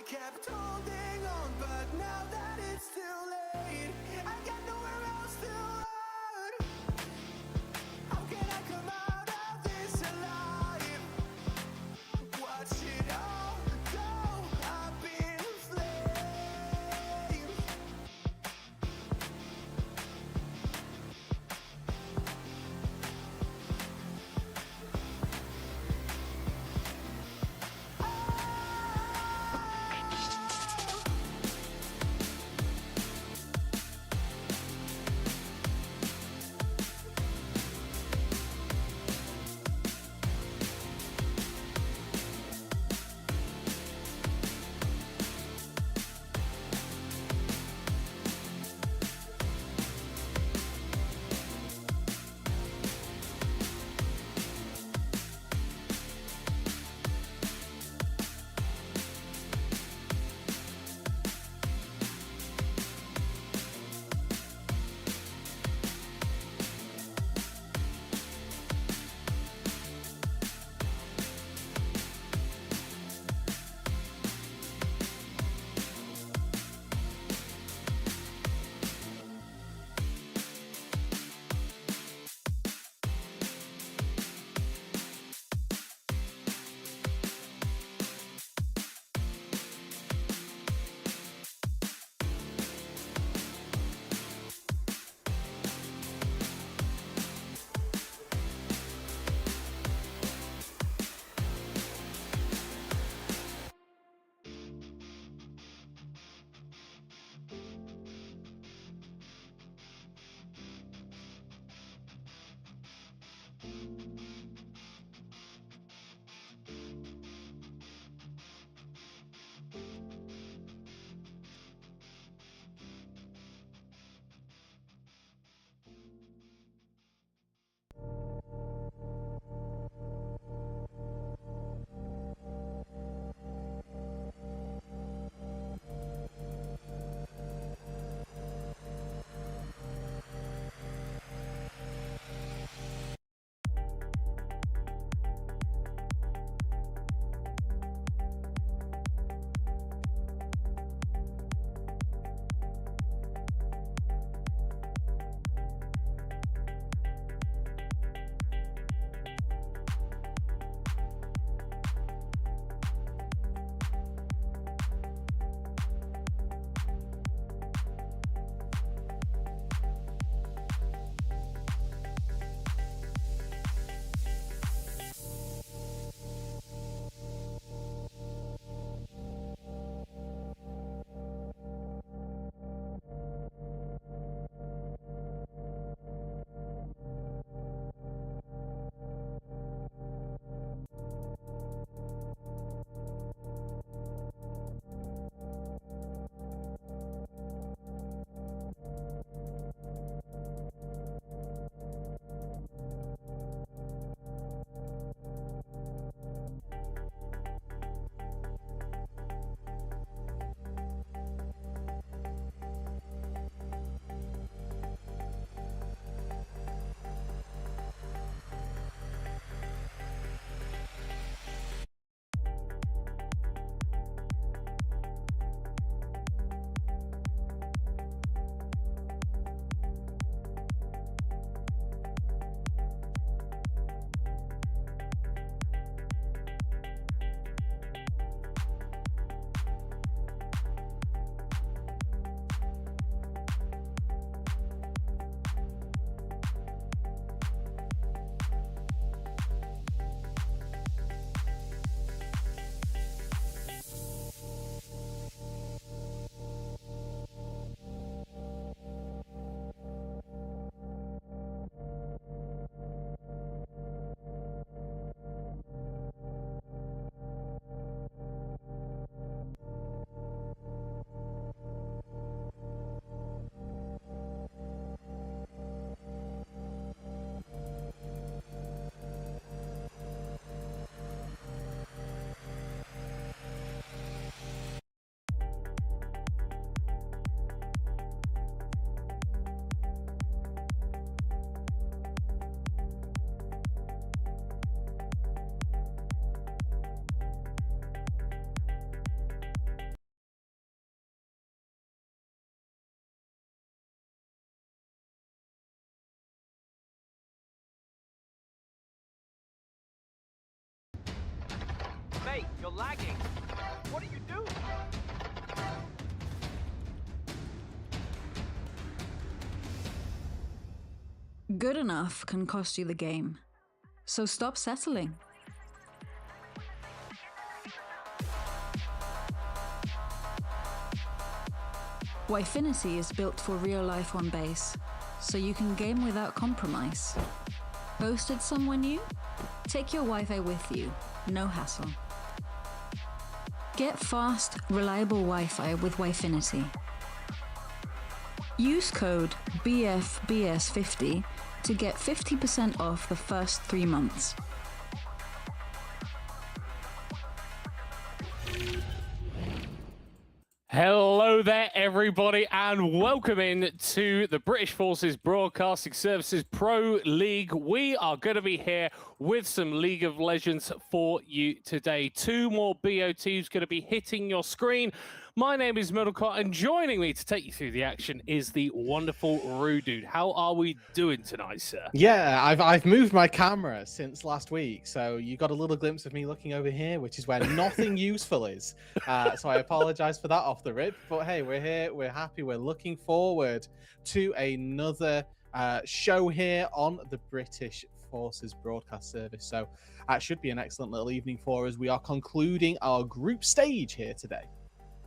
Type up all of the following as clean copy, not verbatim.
kept holding on, but now that it's too late, I got nowhere else to run. How can I come out of this alive? Watch it all go up in flames. lagging. What do you do? Good enough can cost you the game, so stop settling. Wifinity is built for real life on base, so you can game without compromise. Posted somewhere new? Take your Wi-Fi with you, no hassle. Get fast, reliable Wi-Fi with Wifinity. Use code BFBS50 to get 50% off the first 3 months. Hello there, everybody, and welcome in to the British Forces Broadcasting Services Pro League. We are going to be here with some League of Legends for you today. 2 more BOTs going to be hitting your screen. My name is Middlecott, and joining me to take you through the action is the wonderful Rudude. How are we doing tonight, sir? Yeah, I've moved my camera since last week, so you got a little glimpse of me looking over here, which is where nothing useful is. So I apologize for that off the rip, but hey, we're here, we're happy, we're looking forward to another show here on the British Forces Broadcast Service. So it should be an excellent little evening for us. We are concluding our group stage here today.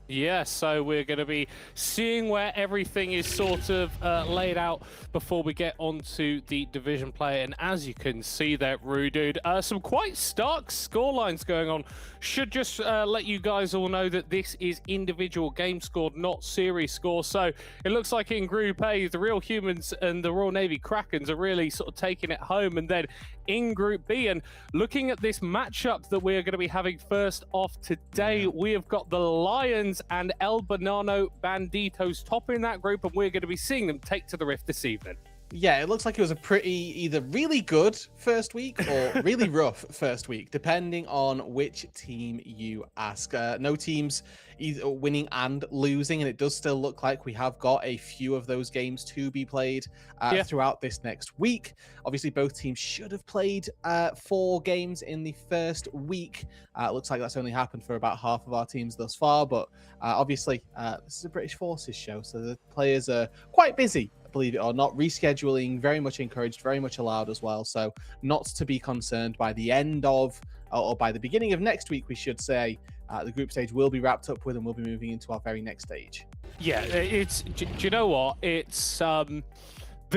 Yeah, so we're going to be seeing where everything is sort of laid out before we get onto the division play. And as you can see there, Rudude, some quite stark scorelines going on. Should just let you guys all know that this is individual game scored, not series score. So it looks like in Group A, the Real Humans and the Royal Navy Krakens are really sort of taking it home. And then in Group B, and looking at this matchup that we are going to be having first off today, we have got the Lions and El Banano Banditos topping that group, and we're going to be seeing them take to the Rift this evening. Yeah, it looks like it was a pretty either really good first week or really rough first week, depending on which team you ask. No teams either winning and losing, and it does still look like we have got a few of those games to be played throughout this next week. Obviously, both teams should have played 4 games in the first week. It looks like that's only happened for about half of our teams thus far, but obviously, this is a British Forces show, so the players are quite busy, believe it or not. Rescheduling very much encouraged, very much allowed as well, so not to be concerned. By the end of or by the beginning of next week, we should say, the group stage will be wrapped up with, and we'll be moving into our very next stage. Yeah, it's do you know what, it's the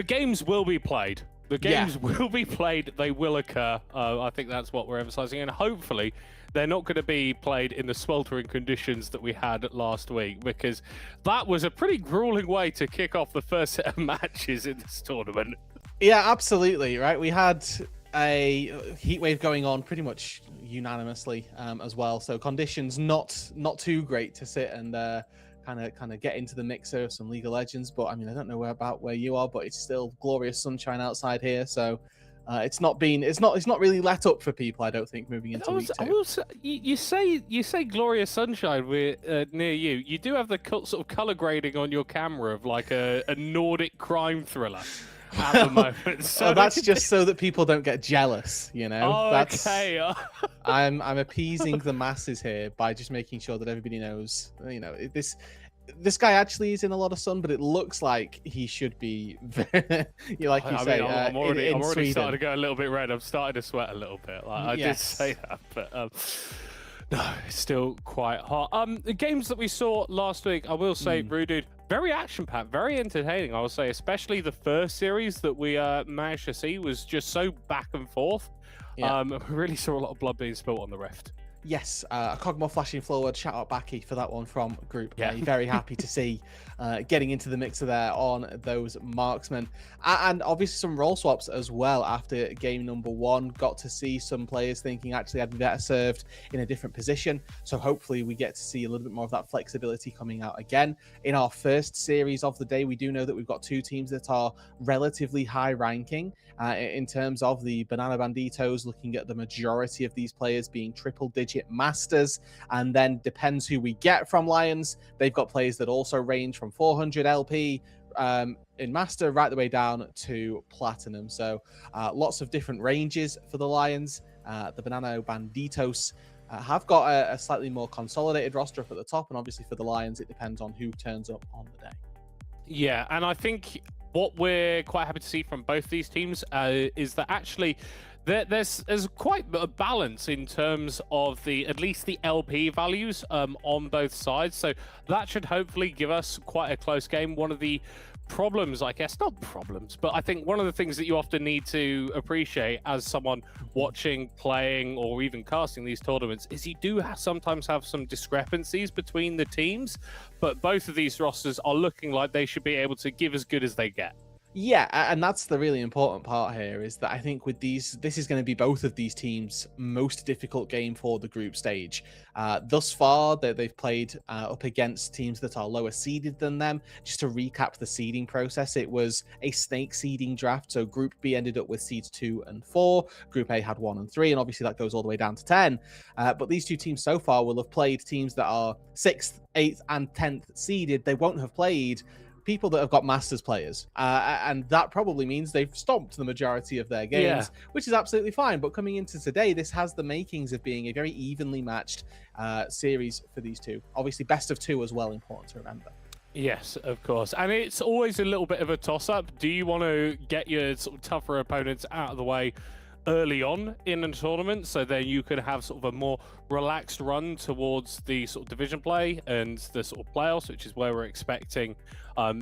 games will be played. The games will be played, they will occur. I think that's what we're emphasizing, and hopefully they're not going to be played in the sweltering conditions that we had last week, because that was a pretty grueling way to kick off the first set of matches in this tournament. Yeah, absolutely, right? We had a heat wave going on pretty much unanimously as well, so conditions not too great to sit and kind of get into the mixer of some League of Legends. But I mean, I don't know where you are, but it's still glorious sunshine outside here, so it's not really let up for people, I don't think, moving into week 2. You say glorious sunshine. We're near you. You do have the sort of color grading on your camera of like a Nordic crime thriller at the moment. So that's just so that people don't get jealous, you know. Oh, that's okay. I'm appeasing the masses here by just making sure that everybody knows, you know, this guy actually is in a lot of sun, but it looks like he should be like you say. I'm already Sweden. starting to go a little bit red. I'm starting to sweat a little bit. Like, I did say that, but no, it's still quite hot. The games that we saw last week, I will say, Rudude, very action-packed, very entertaining, I will say, especially the first series that we managed to see was just so back and forth. Yeah. We really saw a lot of blood being spilt on the Rift. Yes, a Cogmore flashing forward. Shout out Baki for that one from Group A. Yeah. Very happy to see getting into the mixer there on those marksmen. And obviously some role swaps as well after game number 1. Got to see some players thinking, actually, I'd be better served in a different position. So hopefully we get to see a little bit more of that flexibility coming out again. In our first series of the day, we do know that we've got 2 teams that are relatively high ranking in terms of the Banana Banditos, looking at the majority of these players being triple-digit masters. And then depends who we get from Lions. They've got players that also range from 400 LP in master right the way down to platinum. So lots of different ranges for the Lions. The Banana Banditos have got a slightly more consolidated roster up at the top, and obviously for the Lions, it depends on who turns up on the day. Yeah, and I think what we're quite happy to see from both these teams is that actually there's quite a balance in terms of at least the LP values on both sides. So that should hopefully give us quite a close game. One of the problems, I guess, not problems, but I think one of the things that you often need to appreciate as someone watching, playing, or even casting these tournaments is you do sometimes have some discrepancies between the teams, but both of these rosters are looking like they should be able to give as good as they get. Yeah, and that's the really important part here, is that I think with these, this is going to be both of these teams' most difficult game for the group stage. Thus far, they've played up against teams that are lower seeded than them. Just to recap the seeding process, it was a snake seeding draft. So Group B ended up with seeds 2 and 4. Group A had 1 and 3, and obviously that goes all the way down to 10. But these two teams so far will have played teams that are 6th, 8th, and 10th seeded. They won't have played people that have got Masters players, and that probably means they've stomped the majority of their games, which is absolutely fine. But coming into today, this has the makings of being a very evenly matched series for these two. Obviously, best of 2 as well, important to remember. Yes, of course. And it's always a little bit of a toss-up. Do you want to get your sort of tougher opponents out of the way early on in a tournament, so then you can have sort of a more relaxed run towards the sort of division play and the sort of playoffs, which is where we're expecting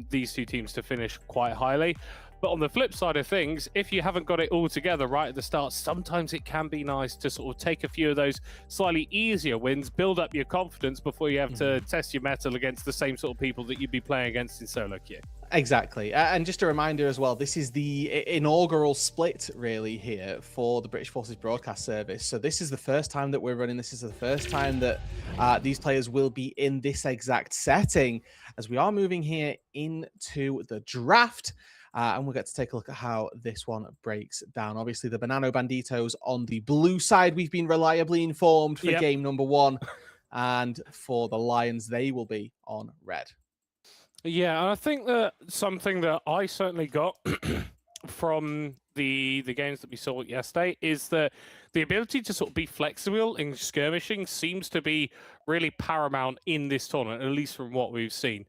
these two teams to finish quite highly? But on the flip side of things, if you haven't got it all together right at the start, sometimes it can be nice to sort of take a few of those slightly easier wins, build up your confidence before you have to test your mettle against the same sort of people that you'd be playing against in solo queue. Exactly. And just a reminder as well, this is the inaugural split really here for the British Forces Broadcast Service. So this is the first time that we're running. This is the first time that these players will be in this exact setting, as we are moving here into the draft. And we'll get to take a look at how this one breaks down. Obviously, the Banano Banditos on the blue side, we've been reliably informed for game number 1. And for the Lions, they will be on red. Yeah, and I think that something that I certainly got from the games that we saw yesterday is that the ability to sort of be flexible in skirmishing seems to be really paramount in this tournament, at least from what we've seen.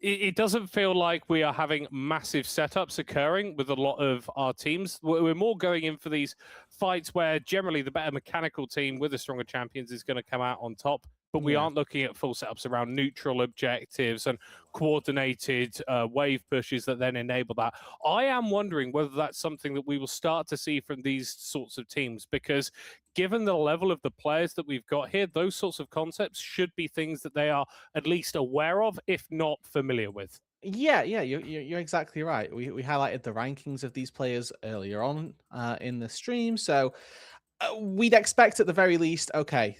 It doesn't feel like we are having massive setups occurring with a lot of our teams. We're more going in for these fights where generally the better mechanical team with the stronger champions is going to come out on top. But we aren't looking at full setups around neutral objectives and coordinated wave pushes that then enable that. I am wondering whether that's something that we will start to see from these sorts of teams, because given the level of the players that we've got here, those sorts of concepts should be things that they are at least aware of, if not familiar with. Yeah, you're exactly right. We highlighted the rankings of these players earlier on in the stream. So we'd expect at the very least, okay,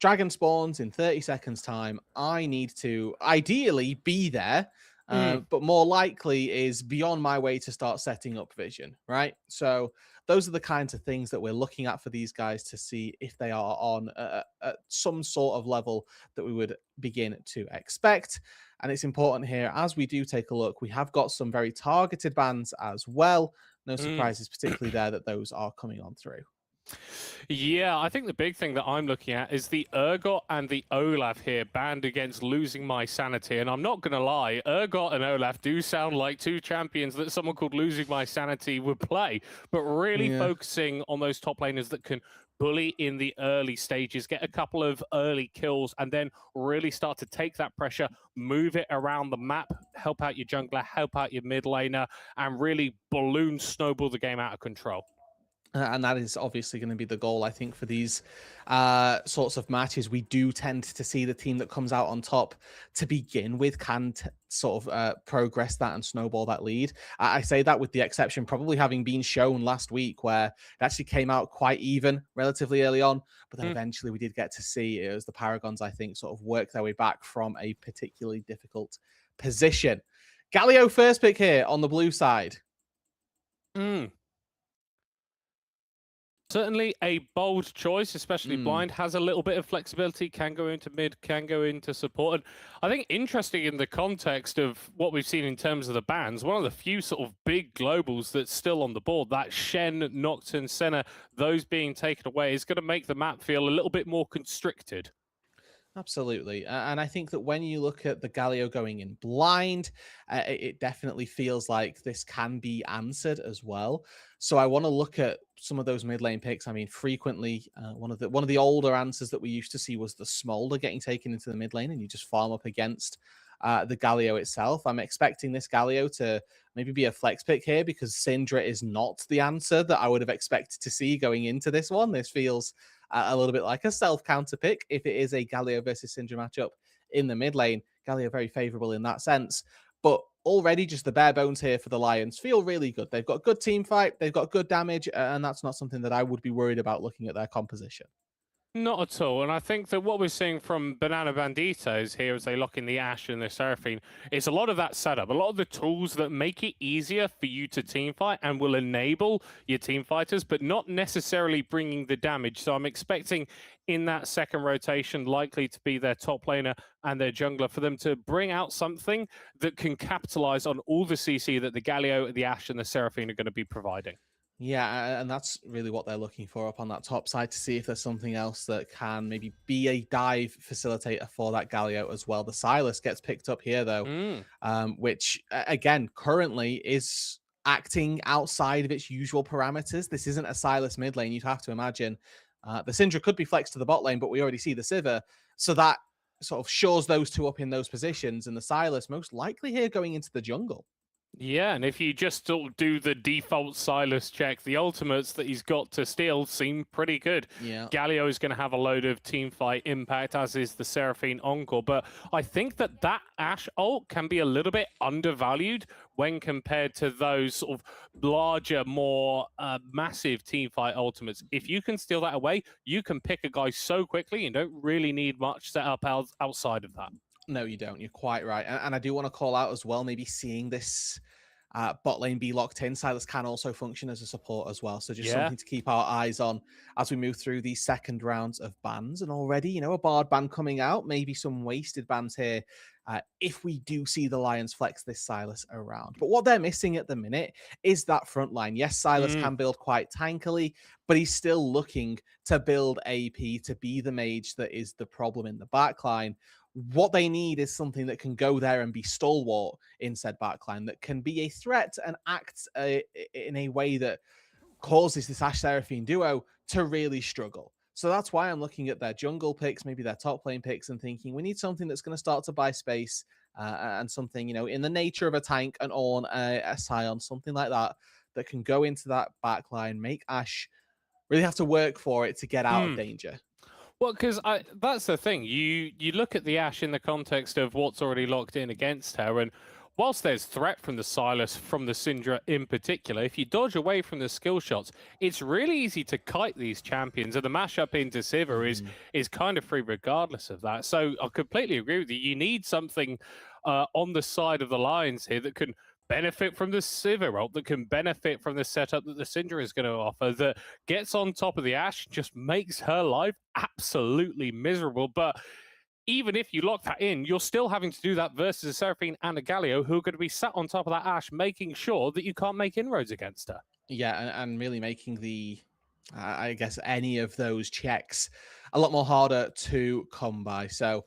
dragon spawns in 30 seconds time. I need to ideally be there, but more likely is beyond my way to start setting up vision, right? So those are the kinds of things that we're looking at for these guys to see if they are on some sort of level that we would begin to expect. And it's important here, as we do take a look, we have got some very targeted bans as well. No surprises, particularly there, that those are coming on through. Yeah, I think the big thing that I'm looking at is the Urgot and the Olaf here banned against losing my sanity. And I'm not going to lie, Urgot and Olaf do sound like two champions that someone called Losing My Sanity would play. But really focusing on those top laners that can bully in the early stages, get a couple of early kills, and then really start to take that pressure, move it around the map, help out your jungler, help out your mid laner, and really balloon snowball the game out of control. And that is obviously going to be the goal, I think, for these sorts of matches. We do tend to see the team that comes out on top to begin with can sort of progress that and snowball that lead. I say that with the exception probably having been shown last week, where it actually came out quite even relatively early on. But then eventually we did get to see it was the Paragons, I think, sort of work their way back from a particularly difficult position. Galio first pick here on the blue side. Certainly a bold choice, especially Mm. blind, has a little bit of flexibility, can go into mid, can go into support. And I think interesting in the context of what we've seen in terms of the bans, one of the few sort of big globals that's still on the board, that Shen, Nocturne, Senna, those being taken away is going to make the map feel a little bit more constricted. Absolutely. And I think that when you look at the Galio going in blind, it definitely feels like this can be answered as well. So I want to look at some of those mid lane picks. I mean, frequently, one of the older answers that we used to see was the Smolder getting taken into the mid lane, and you just farm up against the Galio itself. I'm expecting this Galio to maybe be a flex pick here because Syndra is not the answer that I would have expected to see going into this one. This feels a little bit like a self counter pick if it is a Galio versus Syndra matchup in the mid lane. Galio very favorable in that sense. But already just the bare bones here for the Lions feel really good. They've got good team fight, they've got good damage, and that's not something that I would be worried about looking at their composition. Not at all. And I think that what we're seeing from Banana Banditos here as they lock in the Ashe and the Seraphine is a lot of that setup, a lot of the tools that make it easier for you to team fight and will enable your team fighters, but not necessarily bringing the damage. So I'm expecting in that second rotation, likely to be their top laner and their jungler, for them to bring out something that can capitalize on all the CC that the Galio, the Ashe, and the Seraphine are going to be providing. Yeah, and that's really what they're looking for up on that top side to see if there's something else that can maybe be a dive facilitator for that Galio as well. The Silas gets picked up here though, Mm. which again currently is acting outside of its usual parameters. This isn't a Silas mid lane. You'd have to imagine the Syndra could be flexed to the bot lane, but we already see the Sivir, so that sort of shores those two up in those positions, and the Silas most likely here going into the jungle. Yeah, and if you just sort of do the default Silas check, the ultimates that he's got to steal seem pretty good. Yeah. Galio is going to have a load of team fight impact, as is the Seraphine Encore, but I think that that Ashe ult can be a little bit undervalued when compared to those sort of larger, more massive team fight ultimates. If you can steal that away, you can pick a guy so quickly and don't really need much setup outside of that. No, you don't. You're quite right. And I do want to call out as well, maybe seeing this bot lane be locked in. Silas can also function as a support as well. So just Yeah. something to keep our eyes on as we move through these second rounds of bans. And already, a Bard ban coming out, maybe some wasted bans here if we do see the Lions flex this Silas around. But what they're missing at the minute is that front line. Yes, Silas can build quite tankily, but he's still looking to build AP to be the mage that is the problem in the backline. What they need is something that can go there and be stalwart in said backline, that can be a threat and act in a way that causes this Ashe Seraphine duo to really struggle. So that's why I'm looking at their jungle picks, maybe their top lane picks, and thinking we need something that's going to start to buy space and something, in the nature of a tank, an Ornn, a Scion, something like that, that can go into that backline, make Ashe really have to work for it to get out of danger. Well, because that's the thing. You look at the Ashe in the context of what's already locked in against her, and whilst there's threat from the Silas, from the Syndra in particular, if you dodge away from the skill shots, it's really easy to kite these champions, and the mashup into Sivir is kind of free regardless of that. So I completely agree with you. You need something on the side of the Lions here that can benefit from the Sivir ult, that can benefit from the setup that the Syndra is going to offer, that gets on top of the Ashe, just makes her life absolutely miserable. But even if you lock that in, you're still having to do that versus a Seraphine and a Galio who are going to be sat on top of that Ashe, making sure that you can't make inroads against her. Yeah, and really making I guess, any of those checks a lot more harder to come by. So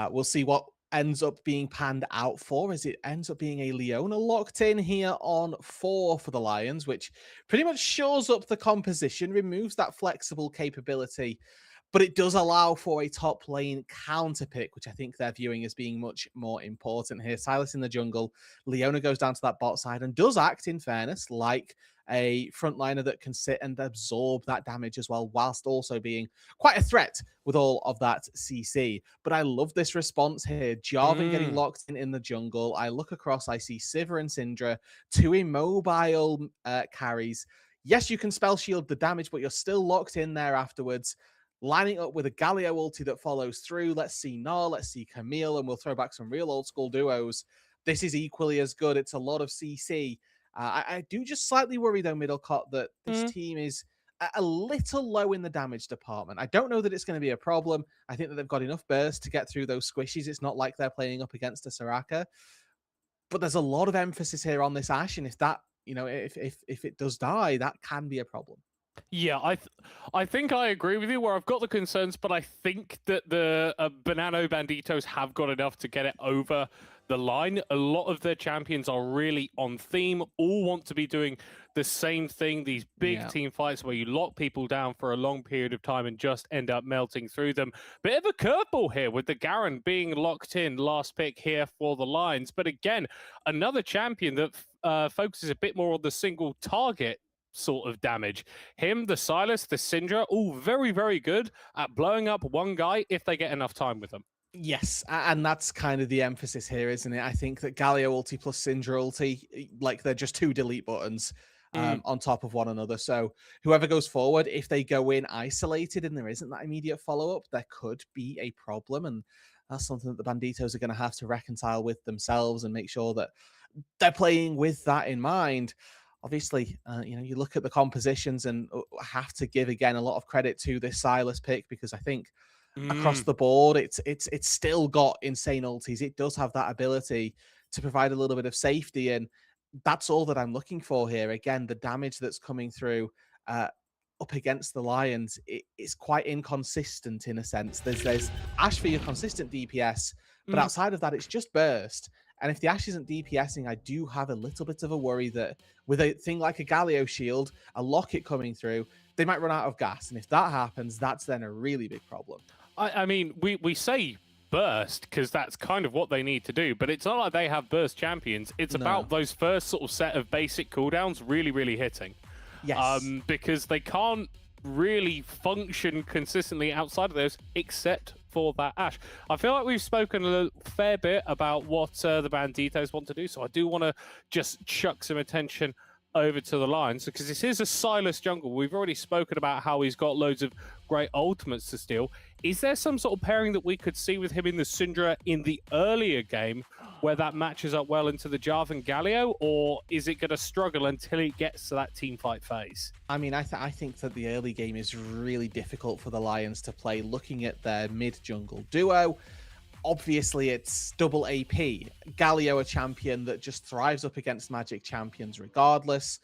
we'll see what ends up being panned out for, as it ends up being a Leona locked in here on 4 for the Lions, which pretty much shores up the composition, removes that flexible capability, but it does allow for a top lane counter pick, which I think they're viewing as being much more important here. Silas in the jungle, Leona goes down to that bot side and does act, in fairness, like a frontliner that can sit and absorb that damage as well, whilst also being quite a threat with all of that CC. But I love this response here. Jarvan getting locked in the jungle. I look across, I see Sivir and Syndra, two immobile carries. Yes, you can spell shield the damage, but you're still locked in there afterwards. Lining up with a Galio ulti that follows through. Let's see Gnar, let's see Camille, and we'll throw back some real old school duos. This is equally as good. It's a lot of CC. I do just slightly worry, though, Middlecott, that this team is a little low in the damage department. I don't know that it's going to be a problem. I think that they've got enough burst to get through those squishies. It's not like they're playing up against a Soraka, but there's a lot of emphasis here on this Ashe, and if that, if it does die, that can be a problem. Yeah, I think I agree with you where I've got the concerns, but I think that the Banano Banditos have got enough to get it over the line. A lot of their champions are really on theme, all want to be doing the same thing, these big team fights where you lock people down for a long period of time and just end up melting through them. Bit of a curveball here with the Garen being locked in, last pick here for the Lions. But again, another champion that focuses a bit more on the single target sort of damage. Him, the Silas, the Syndra, all very, very good at blowing up one guy if they get enough time with them. Yes, and that's kind of the emphasis here, isn't it? I think that Galio ulti plus Syndra ulti, like they're just two delete buttons on top of one another. So whoever goes forward, if they go in isolated and there isn't that immediate follow-up, there could be a problem. And that's something that the Banditos are going to have to reconcile with themselves and make sure that they're playing with that in mind. Obviously, you look at the compositions and have to give again a lot of credit to this Silas pick, because I think across the board, it's still got insane ultis. It does have that ability to provide a little bit of safety, and that's all that I'm looking for here. Again, the damage that's coming through up against the Lions is quite inconsistent in a sense. There's Ashe for your consistent DPS, but outside of that, it's just burst. And if the Ashe isn't DPSing, I do have a little bit of a worry that with a thing like a Galio shield, a locket coming through, they might run out of gas. And if that happens, that's then a really big problem. I mean, we say burst because that's kind of what they need to do, but it's not like they have burst champions. It's about those first sort of set of basic cooldowns really, really hitting. Yes. Because they can't really function consistently outside of those except for that Ashe. I feel like we've spoken a fair bit about what the Banditos want to do, so I do want to just chuck some attention over to the Lions, because this is a Silas jungle. We've already spoken about how he's got loads of great ultimates to steal. Is there some sort of pairing that we could see with him in the Syndra in the earlier game where that matches up well into the Jarvan Galio, or is it going to struggle until it gets to that team fight phase? I mean, I think that the early game is really difficult for the Lions to play. Looking at their mid-jungle duo, obviously it's double AP. Galio, a champion that just thrives up against Magic champions regardless.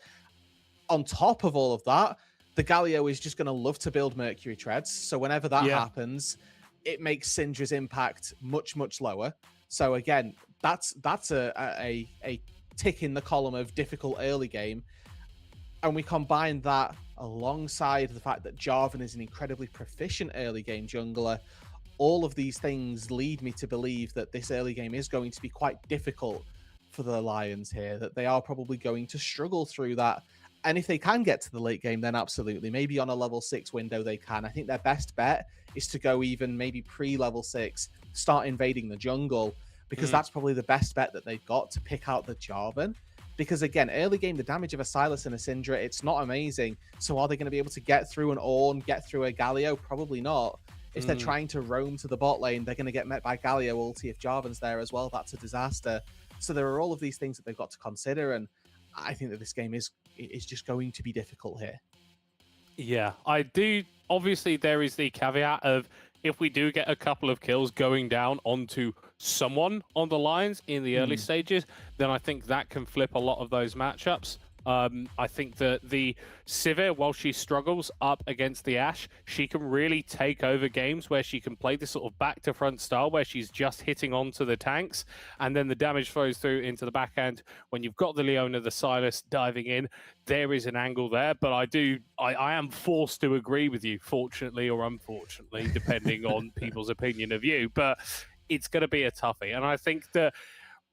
On top of all of that, the Galio is just going to love to build Mercury Treads. So whenever that happens, it makes Syndra's impact much, much lower. So again, that's a tick in the column of difficult early game. And we combine that alongside the fact that Jarvan is an incredibly proficient early game jungler. All of these things lead me to believe that this early game is going to be quite difficult for the Lions here, that they are probably going to struggle through that. And if they can get to the late game, then absolutely. Maybe on a level 6 window they can. I think their best bet is to go even maybe pre-level 6, start invading the jungle, because that's probably the best bet that they've got to pick out the Jarvan. Because again, early game, the damage of a Silas and a Syndra, it's not amazing. So are they going to be able to get through an Ornn, get through a Galio? Probably not. If they're trying to roam to the bot lane, they're going to get met by Galio ulti. If Jarvan's there as well, that's a disaster. So there are all of these things that they've got to consider, and I think that this game is just going to be difficult here. Yeah, I do. Obviously, there is the caveat of if we do get a couple of kills going down onto someone on the Lions in the early stages, then I think that can flip a lot of those matchups. I think that the Sivir, while she struggles up against the Ashe, she can really take over games where she can play this sort of back to front style where she's just hitting onto the tanks and then the damage flows through into the back end. When you've got the Leona, the Silas diving in, there is an angle there, but I am forced to agree with you, fortunately or unfortunately, depending on people's opinion of you, but it's going to be a toughie. And I think that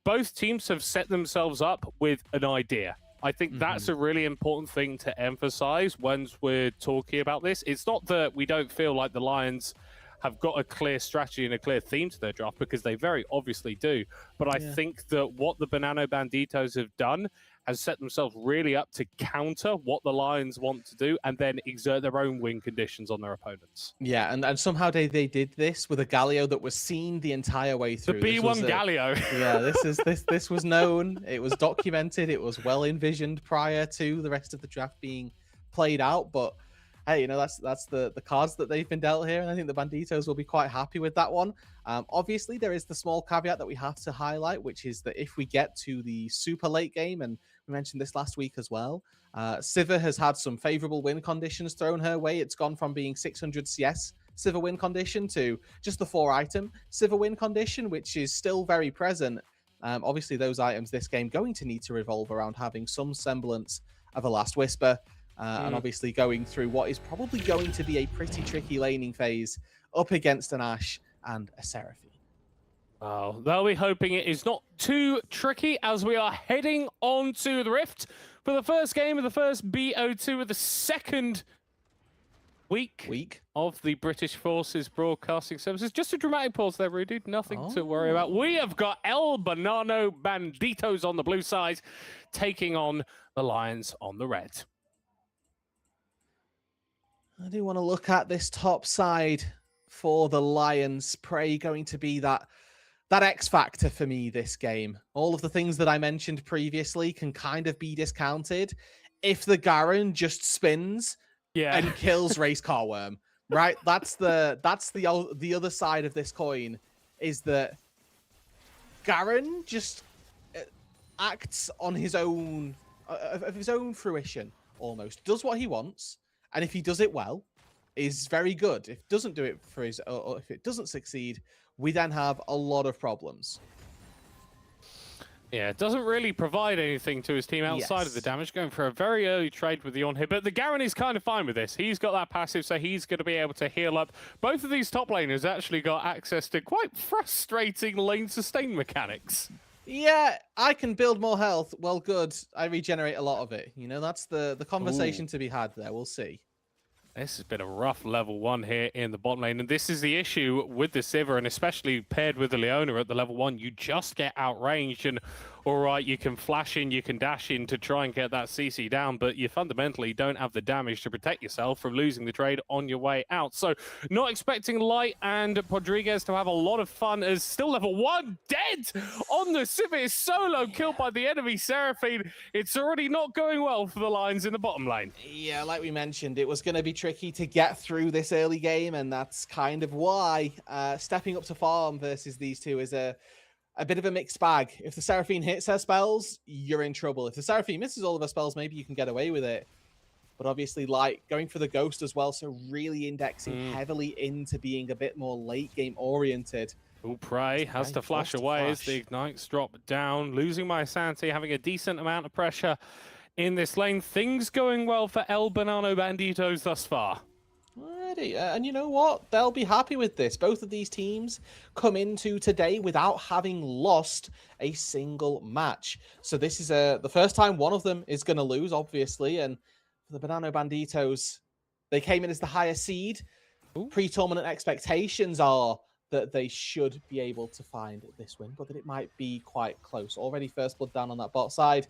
both teams have set themselves up with an idea. I think that's a really important thing to emphasize once we're talking about this. It's not that we don't feel like the Lions have got a clear strategy and a clear theme to their draft, because they very obviously do. But I think that what the Banano Banditos have done has set themselves really up to counter what the Lions want to do and then exert their own win conditions on their opponents. Yeah, and somehow they did this with a Galio that was seen the entire way through. The B1 Galio. Yeah, this was known. It was documented. It was well envisioned prior to the rest of the draft being played out. But hey, that's the cards that they've been dealt here, and I think the Banditos will be quite happy with that one. Obviously, there is the small caveat that we have to highlight, which is that if we get to the super late game, and we mentioned this last week as well, Sivir has had some favorable win conditions thrown her way. It's gone from being 600 CS Sivir win condition to just the 4-item Sivir win condition, which is still very present. Obviously, those items this game going to need to revolve around having some semblance of a Last Whisper, and obviously going through what is probably going to be a pretty tricky laning phase up against an Ashe and a Seraphine. Oh, they'll be hoping it is not too tricky as we are heading on to the Rift for the first game of the first BO2 of the second week of the British Forces Broadcasting Services. Just a dramatic pause there, Rudy. Nothing to worry about. We have got El Banano Banditos on the blue side taking on the Lions on the red. I do want to look at this top side for the Lions. Prey going to be that X factor for me this game. All of the things that I mentioned previously can kind of be discounted if the Garen just spins and kills Race Car Worm. Right? That's the other side of this coin, is that Garen just acts on his own of his own fruition, almost does what he wants, and if he does it well, is very good. If doesn't do it for his, or if it doesn't succeed, we then have a lot of problems. Yeah, it doesn't really provide anything to his team outside of the damage, going for a very early trade with the on-hit. But the Garen is kind of fine with this. He's got that passive, so he's going to be able to heal up. Both of these top laners actually got access to quite frustrating lane sustain mechanics. Yeah, I can build more health. Well, good. I regenerate a lot of it. You know, that's the conversation to be had there. We'll see. This has been a rough level 1 here in the bottom lane, and this is the issue with the Sivir, and especially paired with the Leona at the level 1. You just get outranged, and all right, you can flash in, you can dash in to try and get that CC down, but you fundamentally don't have the damage to protect yourself from losing the trade on your way out. So not expecting Light and Rodriguez to have a lot of fun, as still level 1 dead on the Sivir, solo killed by the enemy Seraphine. It's already not going well for the Lions in the bottom lane. Yeah, like we mentioned, it was going to be tricky to get through this early game, and that's kind of why stepping up to farm versus these two is a bit of a mixed bag. If the Seraphine hits her spells, you're in trouble. If the Seraphine misses all of her spells, maybe you can get away with it. But obviously, Light going for the Ghost as well, so really indexing heavily into being a bit more late game oriented. Oh, Prey has to flash away as the ignites drop down, losing my sanity, having a decent amount of pressure in this lane. Things going well for El Banano Banditos thus far. And you know what? They'll be happy with this. Both of these teams come into today without having lost a single match. So this is the first time one of them is going to lose, obviously. And for the Banano Banditos, they came in as the higher seed. Pre-tournament expectations are that they should be able to find this win, but that it might be quite close. Already first blood down on that bot side.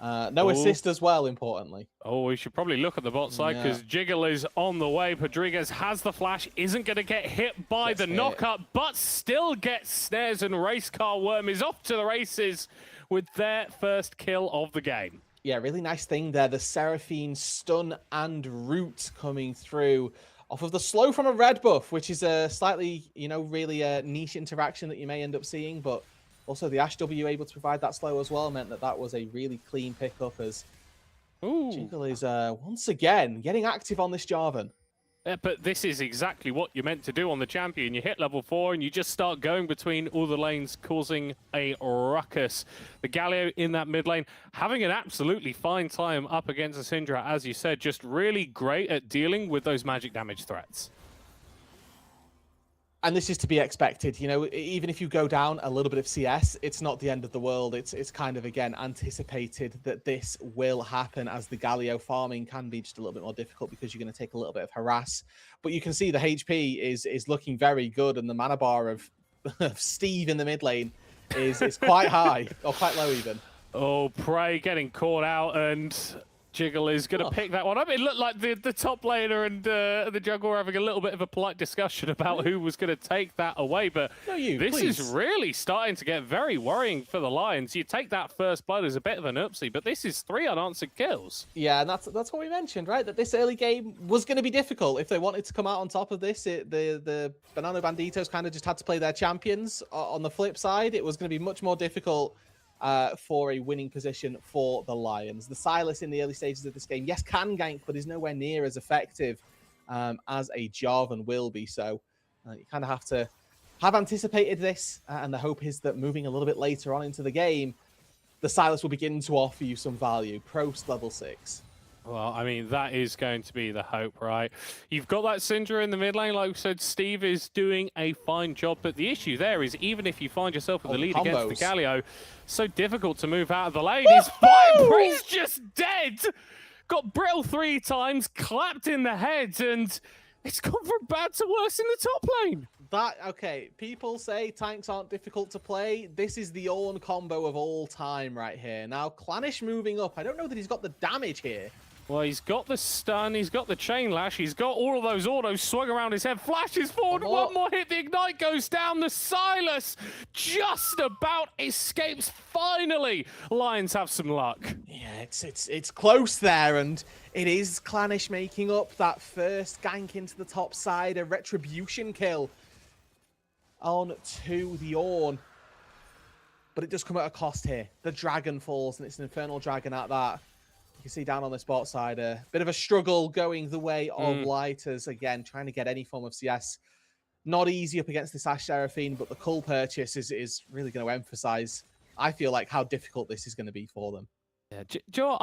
No assist as well, importantly. Oh, we should probably look at the bot side because Jiggle is on the way. Rodriguez has the flash, isn't going to get hit by the knockup, but still gets snares, and Race Car Worm is off to the races with their first kill of the game. Yeah, really nice thing there. The Seraphine stun and root coming through off of the slow from a red buff, which is a slightly, really niche interaction that you may end up seeing, but also, the Ashe W able to provide that slow as well meant that was a really clean pickup, as Jiggle is once again getting active on this Jarvan. Yeah, but this is exactly what you're meant to do on the champion. You hit level 4 and you just start going between all the lanes, causing a ruckus. The Galio in that mid lane having an absolutely fine time up against a Syndra, as you said, just really great at dealing with those magic damage threats. And this is to be expected, even if you go down a little bit of CS, it's not the end of the world. It's kind of, again, anticipated that this will happen, as the Galio farming can be just a little bit more difficult because you're going to take a little bit of harass. But you can see the HP is looking very good, and the mana bar of Steve in the mid lane is quite high, or quite low even. Oh, Prey getting caught out, and Jiggle is going to pick that one up. It looked like the top laner and the jungle were having a little bit of a polite discussion about who was going to take that away, but this please. is really starting to get very worrying for the Lions. You take that first blood as a bit of an oopsie, but this is 3 unanswered kills. Yeah, and that's what we mentioned, right? That this early game was going to be difficult. If they wanted to come out on top of this, the Banana Banditos kind of just had to play their champions. On the flip side, it was going to be much more difficult for a winning position for the Lions. The Sylas in the early stages of this game, yes, can gank, but is nowhere near as effective as a Jarvan will be. So you kind of have to have anticipated this, and the hope is that moving a little bit later on into the game, the Sylas will begin to offer you some value, post level 6. Well, I mean, that is going to be the hope, right? You've got that Syndra in the mid lane. Like we said, Steve is doing a fine job. But the issue there is, even if you find yourself with the lead against the Galio, so difficult to move out of the lane. His Firepray's just dead! Got Brittle 3 times, clapped in the head, and it's gone from bad to worse in the top lane. Okay, people say tanks aren't difficult to play. This is the Ornn combo of all time right here. Now, Clanish moving up. I don't know that he's got the damage here. Well, he's got the stun, he's got the chain lash, he's got all of those autos swung around his head, flashes forward, one more hit, the ignite goes down, the Sylas just about escapes finally. Lions have some luck. Yeah, it's close there, and it is Clanish making up that first gank into the top side, a retribution kill on to the Ornn. But it does come at a cost here. The dragon falls, and it's an Infernal Dragon at that. You can see down on the spot side, a bit of a struggle going the way of Lighters. Again, trying to get any form of CS. Not easy up against this Ashe Seraphine, but the Cull purchase is really going to emphasize, I feel like, how difficult this is going to be for them. Yeah, Joe,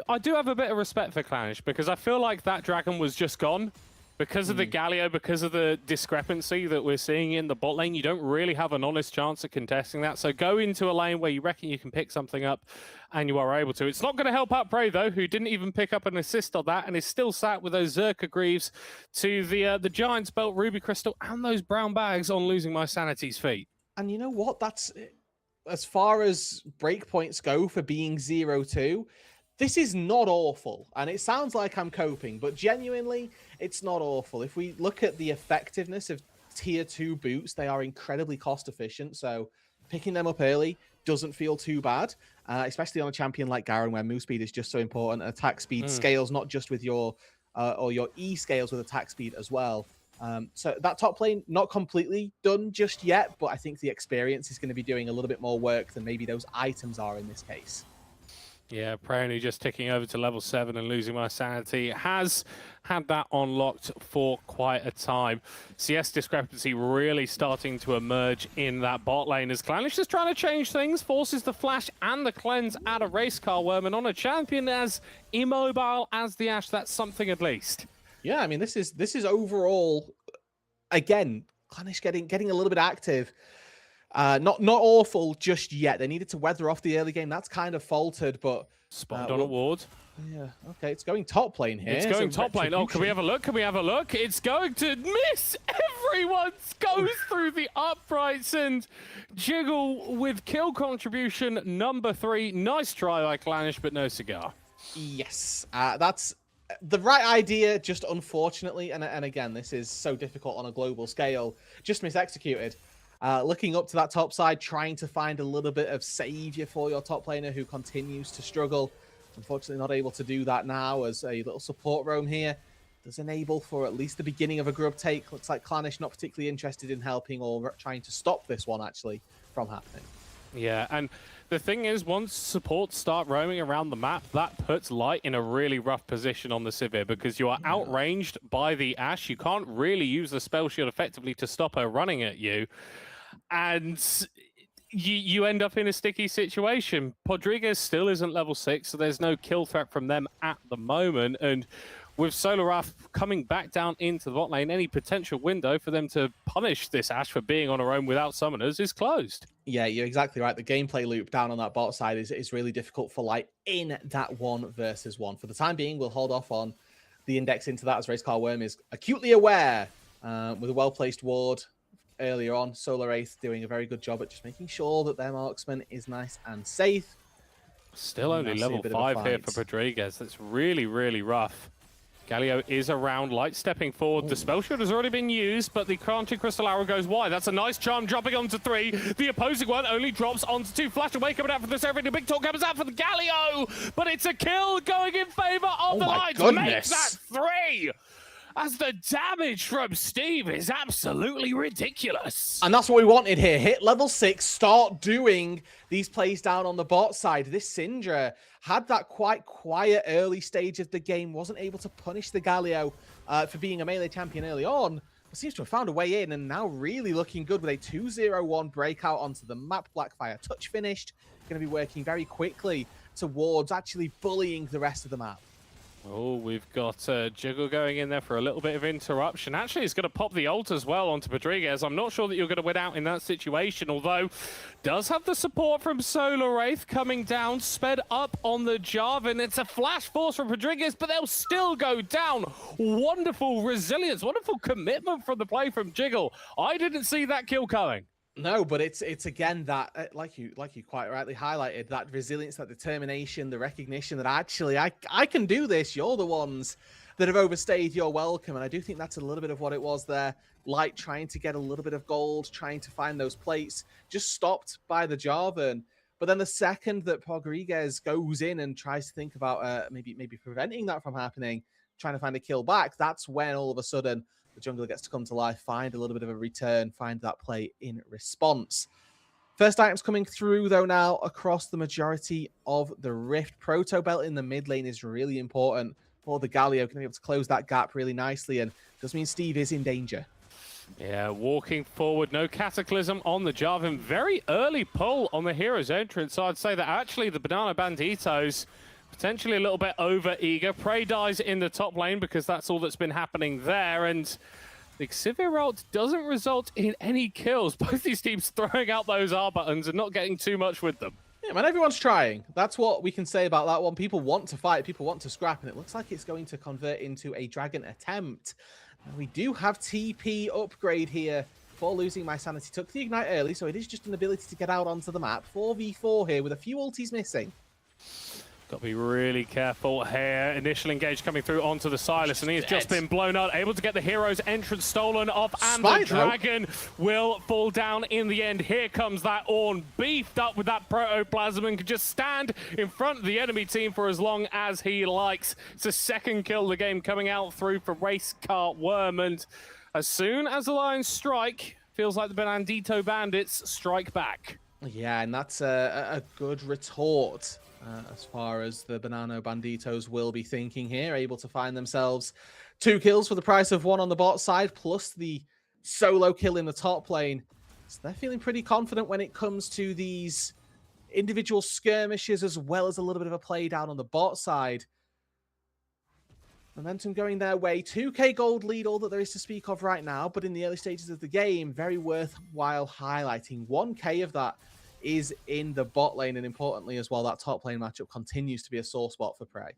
I do have a bit of respect for Clanish, because I feel like that dragon was just gone. Because of the Galio, because of the discrepancy that we're seeing in the bot lane, you don't really have an honest chance of contesting that. So go into a lane where you reckon you can pick something up, and you are able to. It's not going to help out Prey, though, who didn't even pick up an assist on that, and is still sat with those Zerka Greaves to the Giant's Belt, Ruby Crystal, and those brown bags on losing my Sanity's feet. And you know what? That's, as far as breakpoints go for being 0-2, this is not awful, and it sounds like I'm coping, but genuinely, it's not awful. If we look at the effectiveness of tier 2 boots, they are incredibly cost efficient, so picking them up early doesn't feel too bad, especially on a champion like Garen, where move speed is just so important. Attack speed scales not just with your, or your E scales with attack speed as well. So that top lane, not completely done just yet, but I think the experience is going to be doing a little bit more work than maybe those items are in this case. Yeah, Prey just ticking over to level 7 and losing my sanity has had that unlocked for quite a time. CS discrepancy really starting to emerge in that bot lane as Clanish is trying to change things, forces the flash and the cleanse out of Race Car Worm, and on a champion as immobile as the Ashe, that's something at least. Yeah, I mean, this is overall, again, Clanish getting a little bit active. Not awful just yet. They needed to weather off the early game. That's kind of faltered, but spot on a ward. Yeah, okay, it's going top lane here. It's going top lane. Oh, can we have a look? Can we have a look? It's going to miss. Everyone goes through the uprights, and Jiggle with kill contribution number 3. Nice try by Clanish, but no cigar. Yes, that's the right idea, just unfortunately, and again, this is so difficult on a global scale, just misexecuted. Looking up to that top side, trying to find a little bit of savior for your top laner who continues to struggle. Unfortunately, not able to do that now, as a little support roam here does enable for at least the beginning of a grub take. Looks like Clanish not particularly interested in helping or trying to stop this one, actually, from happening. Yeah, and the thing is, once supports start roaming around the map, that puts Light in a really rough position on the Sivir, because you are outranged by the Ashe. You can't really use the spell shield effectively to stop her running at you. And you end up in a sticky situation. Podrigas still isn't level 6, so there's no kill threat from them at the moment. And with Solaraf coming back down into the bot lane, any potential window for them to punish this Ashe for being on her own without summoners is closed. Yeah, you're exactly right. The gameplay loop down on that bot side is really difficult for Light in that 1 versus 1. For the time being, we'll hold off on the index into that, as Race Car Worm is acutely aware with a well-placed ward earlier on. Solar Wraith doing a very good job at just making sure that their marksman is nice and safe. Still We only now see a level bit of a 5 here for fight. Rodriguez. That's really, really rough. Galio is around, light stepping forward. The spell shield has already been used, but the Crunching Crystal Arrow goes wide. That's a nice charm dropping onto 3. The opposing one only drops onto 2. Flash away coming out for the Seraphine. The big talk comes out for the Galio, but it's a kill going in favor of the Lions. Makes that 3. As the damage from Steve is absolutely ridiculous. And that's what we wanted here. Hit level 6, start doing these plays down on the bot side. This Syndra had that quite quiet early stage of the game, wasn't able to punish the Galio for being a melee champion early on, but seems to have found a way in and now really looking good with a 2-0-1 breakout onto the map. Blackfire touch finished. Going to be working very quickly towards actually bullying the rest of the map. Oh, we've got Jiggle going in there for a little bit of interruption. Actually, it's going to pop the ult as well onto Rodriguez. I'm not sure that you're going to win out in that situation, although does have the support from Solar Wraith coming down, sped up on the Jarvan. It's a flash force from Rodriguez, but they'll still go down. Wonderful resilience, wonderful commitment from the play from Jiggle. I didn't see that kill coming. No, but it's again that like you quite rightly highlighted, that resilience, that determination, the recognition that actually I can do this. You're the ones that have overstayed your welcome, and I do think that's a little bit of what it was there. Light trying to get a little bit of gold, trying to find those plates, just stopped by the Jarvan. But then the second that Rodriguez goes in and tries to think about maybe preventing that from happening, trying to find a kill back, that's when all of a sudden the jungler gets to come to life, find a little bit of a return, find that play in response. First items coming through, though, now across the majority of the Rift. Proto Belt in the mid lane is really important for the Galio. Can be able to close that gap really nicely, and does mean Steve is in danger. Yeah, walking forward, no Cataclysm on the Jarvan. Very early pull on the hero's entrance, so I'd say that actually the Banana Banditos potentially a little bit over-eager. Prey dies in the top lane because that's all that's been happening there, and the Xivir ult doesn't result in any kills. Both these teams throwing out those R buttons and not getting too much with them. Yeah, man, everyone's trying. That's what we can say about that one. People want to fight, people want to scrap, and it looks like it's going to convert into a dragon attempt. Now, we do have TP upgrade here for losing my sanity. Took the ignite early, so it is just an ability to get out onto the map. 4v4 here with a few ultis missing. Got to be really careful here. Initial engage coming through onto the Silas, and he's just been blown out. Able to get the hero's entrance stolen off, and the dragon will fall down in the end. Here comes that Ornn, beefed up with that protoplasm, and can just stand in front of the enemy team for as long as he likes. It's a second kill of the game coming out through for Race Car Worm, and as soon as the Lions strike, feels like the Bandito Bandits strike back. Yeah, and that's a good retort. As far as the Banano Banditos will be thinking here, able to find themselves 2 kills for the price of 1 on the bot side, plus the solo kill in the top lane. So they're feeling pretty confident when it comes to these individual skirmishes, as well as a little bit of a play down on the bot side. Momentum going their way. 2k gold lead, all that there is to speak of right now, but in the early stages of the game, very worthwhile highlighting. 1k of that is in the bot lane, and importantly as well, that top lane matchup continues to be a sore spot for Prey.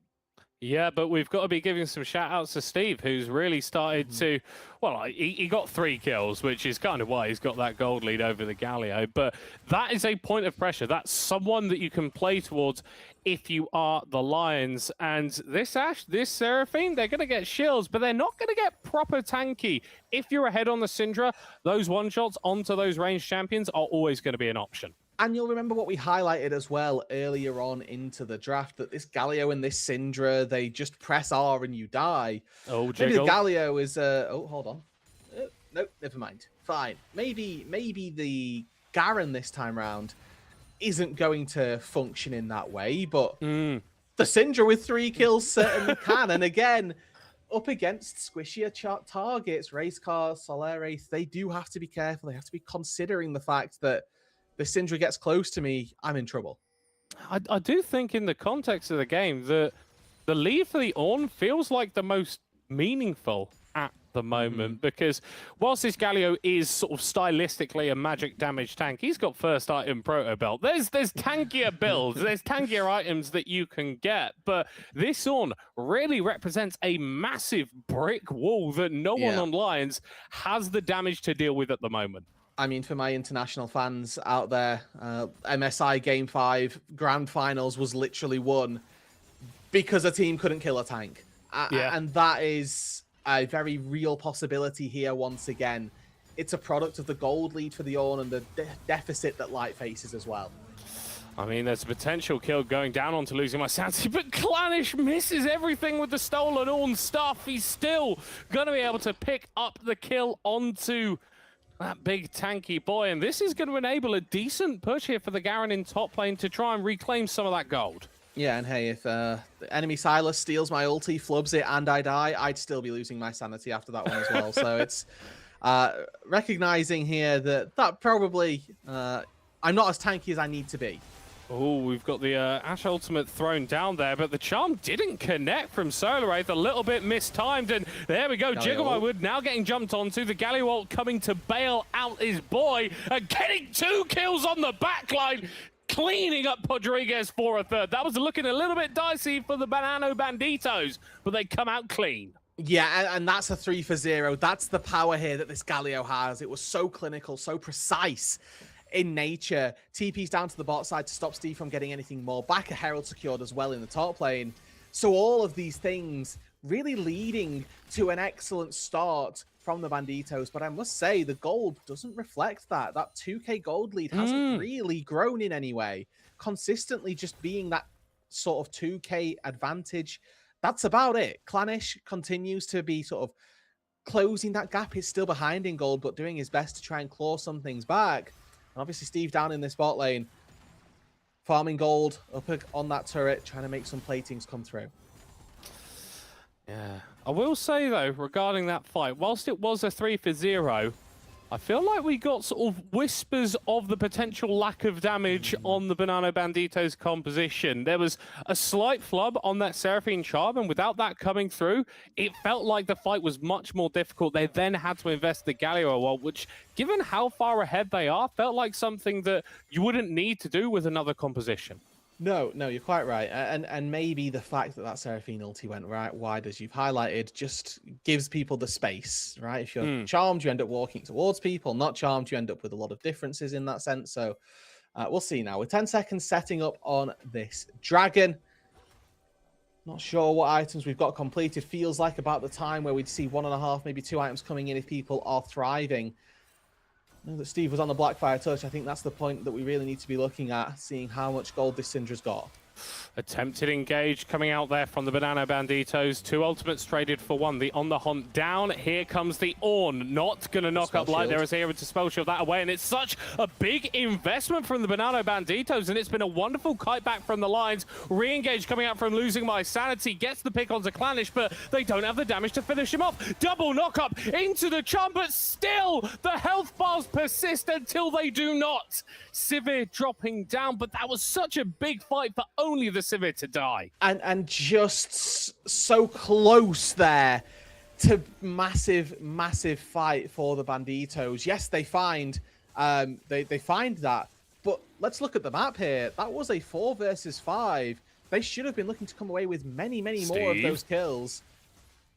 Yeah, but we've got to be giving some shout outs to Steve, who's really started to, well, he got 3 kills, which is kind of why he's got that gold lead over the Galio, but that is a point of pressure. That's someone that you can play towards if you are the Lions. And this Ashe, this Seraphine, they're going to get shields, but they're not going to get proper tanky. If you're ahead on the Syndra, those one-shots onto those ranged champions are always going to be an option. And you'll remember what we highlighted as well earlier on into the draft, that this Galio and this Syndra, they just press R and you die. Oh, maybe the Jiggle. Galio is... oh, hold on. Nope, never mind. Fine. Maybe the Garen this time round isn't going to function in that way, but the Syndra with 3 kills certainly can. And again, up against squishier targets, Racecar, Solaris, they do have to be careful. They have to be considering the fact that the Syndra gets close to me, I'm in trouble. I do think in the context of the game, the lead for the Ornn feels like the most meaningful at the moment, because whilst this Galio is sort of stylistically a magic damage tank, he's got first item proto belt. There's tankier builds, there's tankier items that you can get, but this Ornn really represents a massive brick wall that no one on Lions has the damage to deal with at the moment. I mean, for my international fans out there, MSI Game 5 Grand Finals was literally won because a team couldn't kill a tank. And that is a very real possibility here once again. It's a product of the gold lead for the Ornn and the deficit that Light faces as well. I mean, there's a potential kill going down onto losing my sanity, but Clanish misses everything with the stolen Ornn stuff. He's still going to be able to pick up the kill onto that big tanky boy, and this is going to enable a decent push here for the Garen in top lane to try and reclaim some of that gold. Yeah, and hey, if the enemy Silas steals my ulti, flubs it, and I die, I'd still be losing my sanity after that one as well. So it's recognizing here that probably I'm not as tanky as I need to be. Oh, we've got the Ashe ultimate thrown down there, but the charm didn't connect from Solar Wraith, a little bit mistimed, and there we go, Jiggle My Wood now getting jumped onto, the Galio ult coming to bail out his boy, and getting 2 kills on the backline, cleaning up Rodriguez for a third. That was looking a little bit dicey for the Banano Banditos, but they come out clean. Yeah, and that's a 3 for 0. That's the power here that this Galio has. It was so clinical, so precise in nature. TP's down to the bot side to stop Steve from getting anything more. Back a Herald secured as well in the top lane. So all of these things really leading to an excellent start from the Banditos. But I must say, the gold doesn't reflect that. That 2k gold lead hasn't really grown in any way. Consistently just being that sort of 2k advantage. That's about it. Clanish continues to be sort of closing that gap. He's still behind in gold, but doing his best to try and claw some things back. And obviously Steve down in this bot lane, farming gold up on that turret, trying to make some platings come through. Yeah. I will say, though, regarding that fight, whilst it was a 3 for 0, I feel like we got sort of whispers of the potential lack of damage on the Banano Banditos composition. There was a slight flub on that Seraphine Charm, and without that coming through, it felt like the fight was much more difficult. They then had to invest the Galio ult, which, given how far ahead they are, felt like something that you wouldn't need to do with another composition. No, you're quite right. And maybe the fact that Seraphine ulti went right wide, as you've highlighted, just gives people the space, right? If you're charmed, you end up walking towards people. Not charmed, you end up with a lot of differences in that sense. So we'll see now. With 10 seconds setting up on this Dragon. Not sure what items we've got completed. Feels like about the time where we'd see 1.5, maybe 2 items coming in if people are thriving. I know that Steve was on the Blackfire touch. I think that's the point that we really need to be looking at, seeing how much gold this Syndra's got. Attempted engage coming out there from the Banana Banditos. 2 ultimates traded for 1. The On the Hunt down. Here comes the Ornn. Not going to knock up Light. There is here to spell shield that away. And it's such a big investment from the Banana Banditos. And it's been a wonderful kite back from the lines. Re-engage coming out from losing my sanity. Gets the pick onto Clanish, but they don't have the damage to finish him off. Double knock up into the charm, but still the health bars persist until they do not. Sivir dropping down, but that was such a big fight for only the Sivir to die. And just so close there to massive fight for the Banditos. Yes, they find they find that, but let's look at the map here. That was a 4 versus 5. They should have been looking to come away with many more of those kills.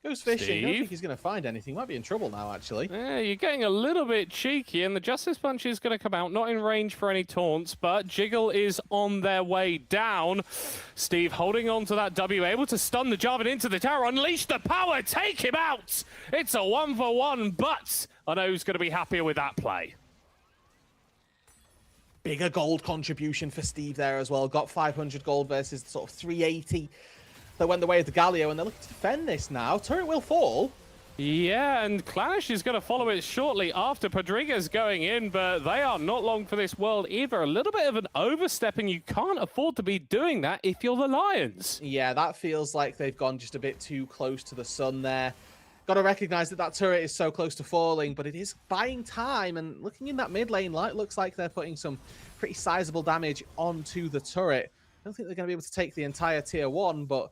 Goes fishing. I don't think he's going to find anything. Might be in trouble now, actually. Yeah, you're getting a little bit cheeky, and the Justice Punch is going to come out. Not in range for any taunts, but Jiggle is on their way down. Steve holding on to that W, able to stun the Jarvan into the tower, unleash the power, take him out. It's a 1-for-1, but I know who's going to be happier with that play. Bigger gold contribution for Steve there as well. Got 500 gold versus sort of 380. That went the way of the Galio, and they're looking to defend this now. Turret will fall. Yeah, and Clanish is going to follow it shortly after Rodriguez going in, but they are not long for this world either. A little bit of an overstepping. You can't afford to be doing that if you're the Lions. Yeah, that feels like they've gone just a bit too close to the sun there. Got to recognize that turret is so close to falling, but it is buying time. And looking in that mid lane, Light looks like they're putting some pretty sizable damage onto the turret. I don't think they're going to be able to take the entire tier 1, but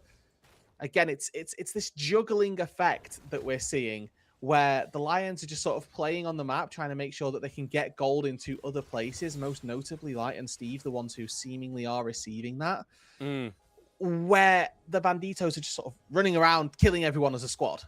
again, it's this juggling effect that we're seeing where the Lions are just sort of playing on the map, trying to make sure that they can get gold into other places, most notably Light and Steve, the ones who seemingly are receiving that, where the Banditos are just sort of running around, killing everyone as a squad.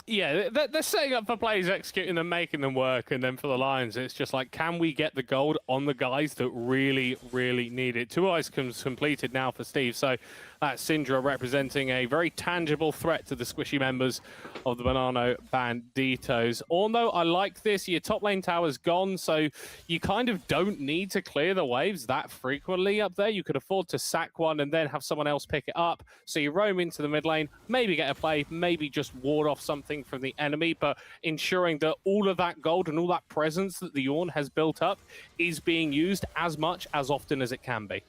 Yeah, they're setting up for plays, executing them, making them work, and then for the Lions, it's just like, can we get the gold on the guys that really, really need it? 2 items completed now for Steve, so that's Syndra representing a very tangible threat to the squishy members of the Banano Banditos. Although I like this, your top lane tower's gone, so you kind of don't need to clear the waves that frequently up there. You could afford to sack one and then have someone else pick it up. So you roam into the mid lane, maybe get a play, maybe just ward off something from the enemy, but ensuring that all of that gold and all that presence that the Ornn has built up is being used as much, as often as it can be.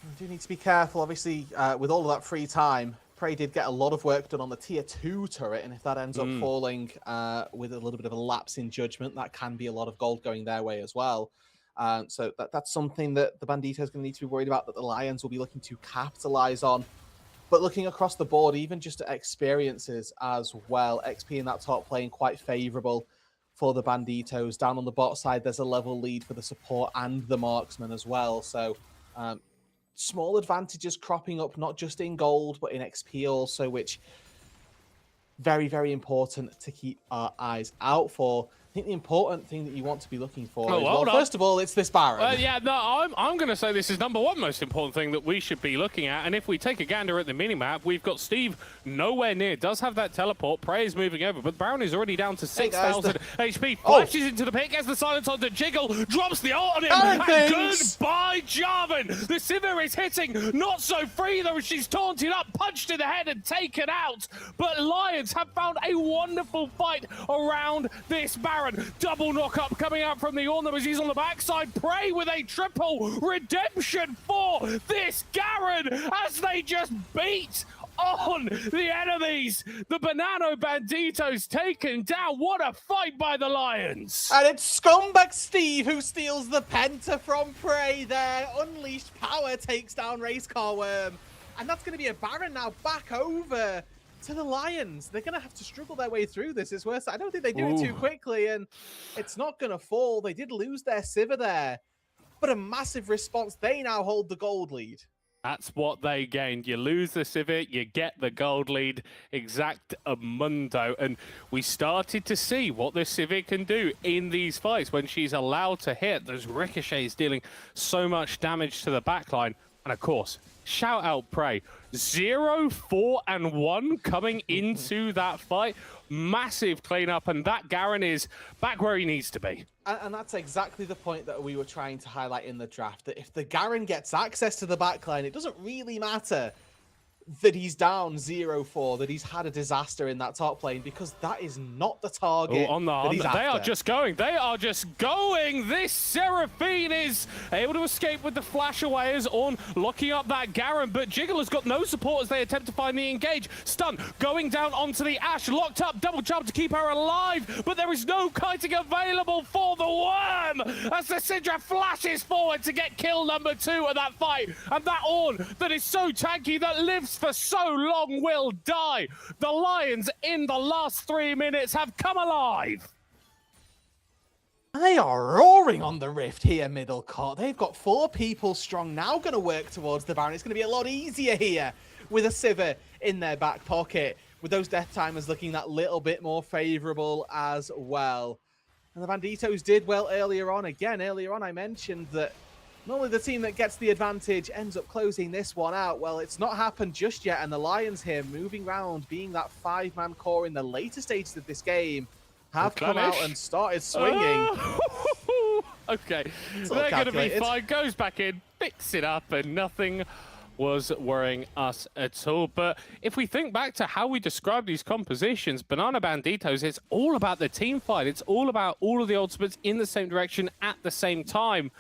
You do need to be careful, obviously, with all of that free time. Prey did get a lot of work done on the tier 2 turret, and if that ends up falling with a little bit of a lapse in judgment, that can be a lot of gold going their way as well. So that's something that the Banditos are going to need to be worried about, that the Lions will be looking to capitalize on. But looking across the board, even just at experiences as well, XP in that top lane quite favorable for the Banditos. Down on the bot side, there's a level lead for the support and the marksman as well. So small advantages cropping up, not just in gold, but in XP also, which very, very important to keep our eyes out for. I think the important thing that you want to be looking for is, well, first of all, it's this Baron. Yeah, no, I'm going to say this is number one most important thing that we should be looking at. And if we take a gander at the minimap, we've got Steve nowhere near. Does have that teleport. Prey is moving over, but Baron is already down to 6,000 HP. Flashes into the pick as the silence on the Jiggle. Drops the ult on him. And goodbye, Jarvan. The Sivir is hitting. Not so free, though. She's taunted up, punched in the head, and taken out. But Lions have found a wonderful fight around this Baron. Double knock up coming out from the Ornn as he's on the backside. Prey with a triple redemption for this Garen as they just beat on the enemies. The Banano Banditos taken down. What a fight by the Lions. And it's Scumbag Steve who steals the Penta from Prey there. Unleashed power takes down Racecar Worm. And that's going to be a Baron now back over to the Lions. They're going to have to struggle their way through this. It's worse. I don't think they do it too quickly, and it's not going to fall. They did lose their Sivir there, but a massive response. They now hold the gold lead. That's what they gained. You lose the Sivir, you get the gold lead. Exactamundo. And we started to see what the Sivir can do in these fights when she's allowed to hit. Those ricochets dealing so much damage to the backline. And of course, shout out Prey. 0, 4, and 1 coming into that fight. Massive cleanup, and that Garen is back where he needs to be. And that's exactly the point that we were trying to highlight in the draft, that if the Garen gets access to the backline, it doesn't really matter that he's down 0-4, that he's had a disaster in that top lane, because that is not the target. They are just going. This Seraphine is able to escape with the flash away as Ornn locking up that Garen, but Jiggle has got no support as they attempt to find the engage. Stun going down onto the Ashe, locked up, double jump to keep her alive, but there is no kiting available for the Worm as the Syndra flashes forward to get kill number 2 of that fight, and that Ornn that is so tanky that lives for so long will die. The Lions in the last 3 minutes have come alive. They are roaring on the Rift here, middle court. They've got 4 people strong now going to work towards the Baron. It's going to be a lot easier here with a Sivir in their back pocket, with those death timers looking that little bit more favorable as well. And the Banditos did well earlier on. Again, earlier on I mentioned that normally the team that gets the advantage ends up closing this one out. Well, it's not happened just yet, and the Lions here moving around, being that 5-man core in the later stages of this game, have come out and started swinging. Okay, they're going to be fine. Goes back in, picks it up, and nothing was worrying us at all. But if we think back to how we describe these compositions, Banana Banditos, it's all about the team fight. It's all about all of the ultimates in the same direction at the same time.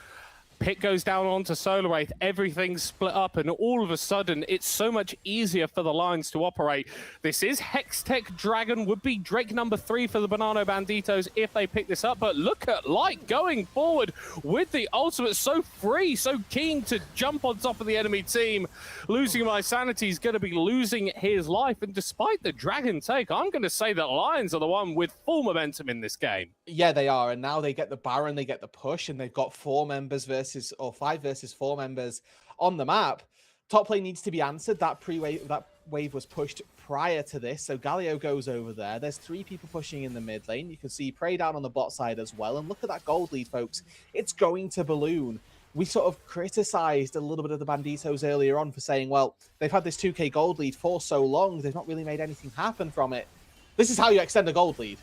Pit goes down onto Solar Wraith, everything's split up, and all of a sudden, it's so much easier for the Lions to operate. This is Hextech Dragon, would be Drake number 3 for the Banana Banditos if they pick this up, but look at Light going forward with the ultimate, so free, so keen to jump on top of the enemy team. Losing my sanity is going to be losing his life, and despite the Dragon take, I'm going to say that Lions are the one with full momentum in this game. Yeah, they are, and now they get the Baron, they get the push, and they've got 4 members versus, or 5 versus 4 members on the map. Top lane needs to be answered. That wave was pushed prior to this, so Galio goes over there. There's 3 people pushing in the mid lane. You can see Prey down on the bot side as well. And look at that gold lead, folks. It's going to balloon. We sort of criticized a little bit of the Banditos earlier on for saying, well, they've had this 2k gold lead for so long. They've not really made anything happen from it. This is how you extend a gold lead.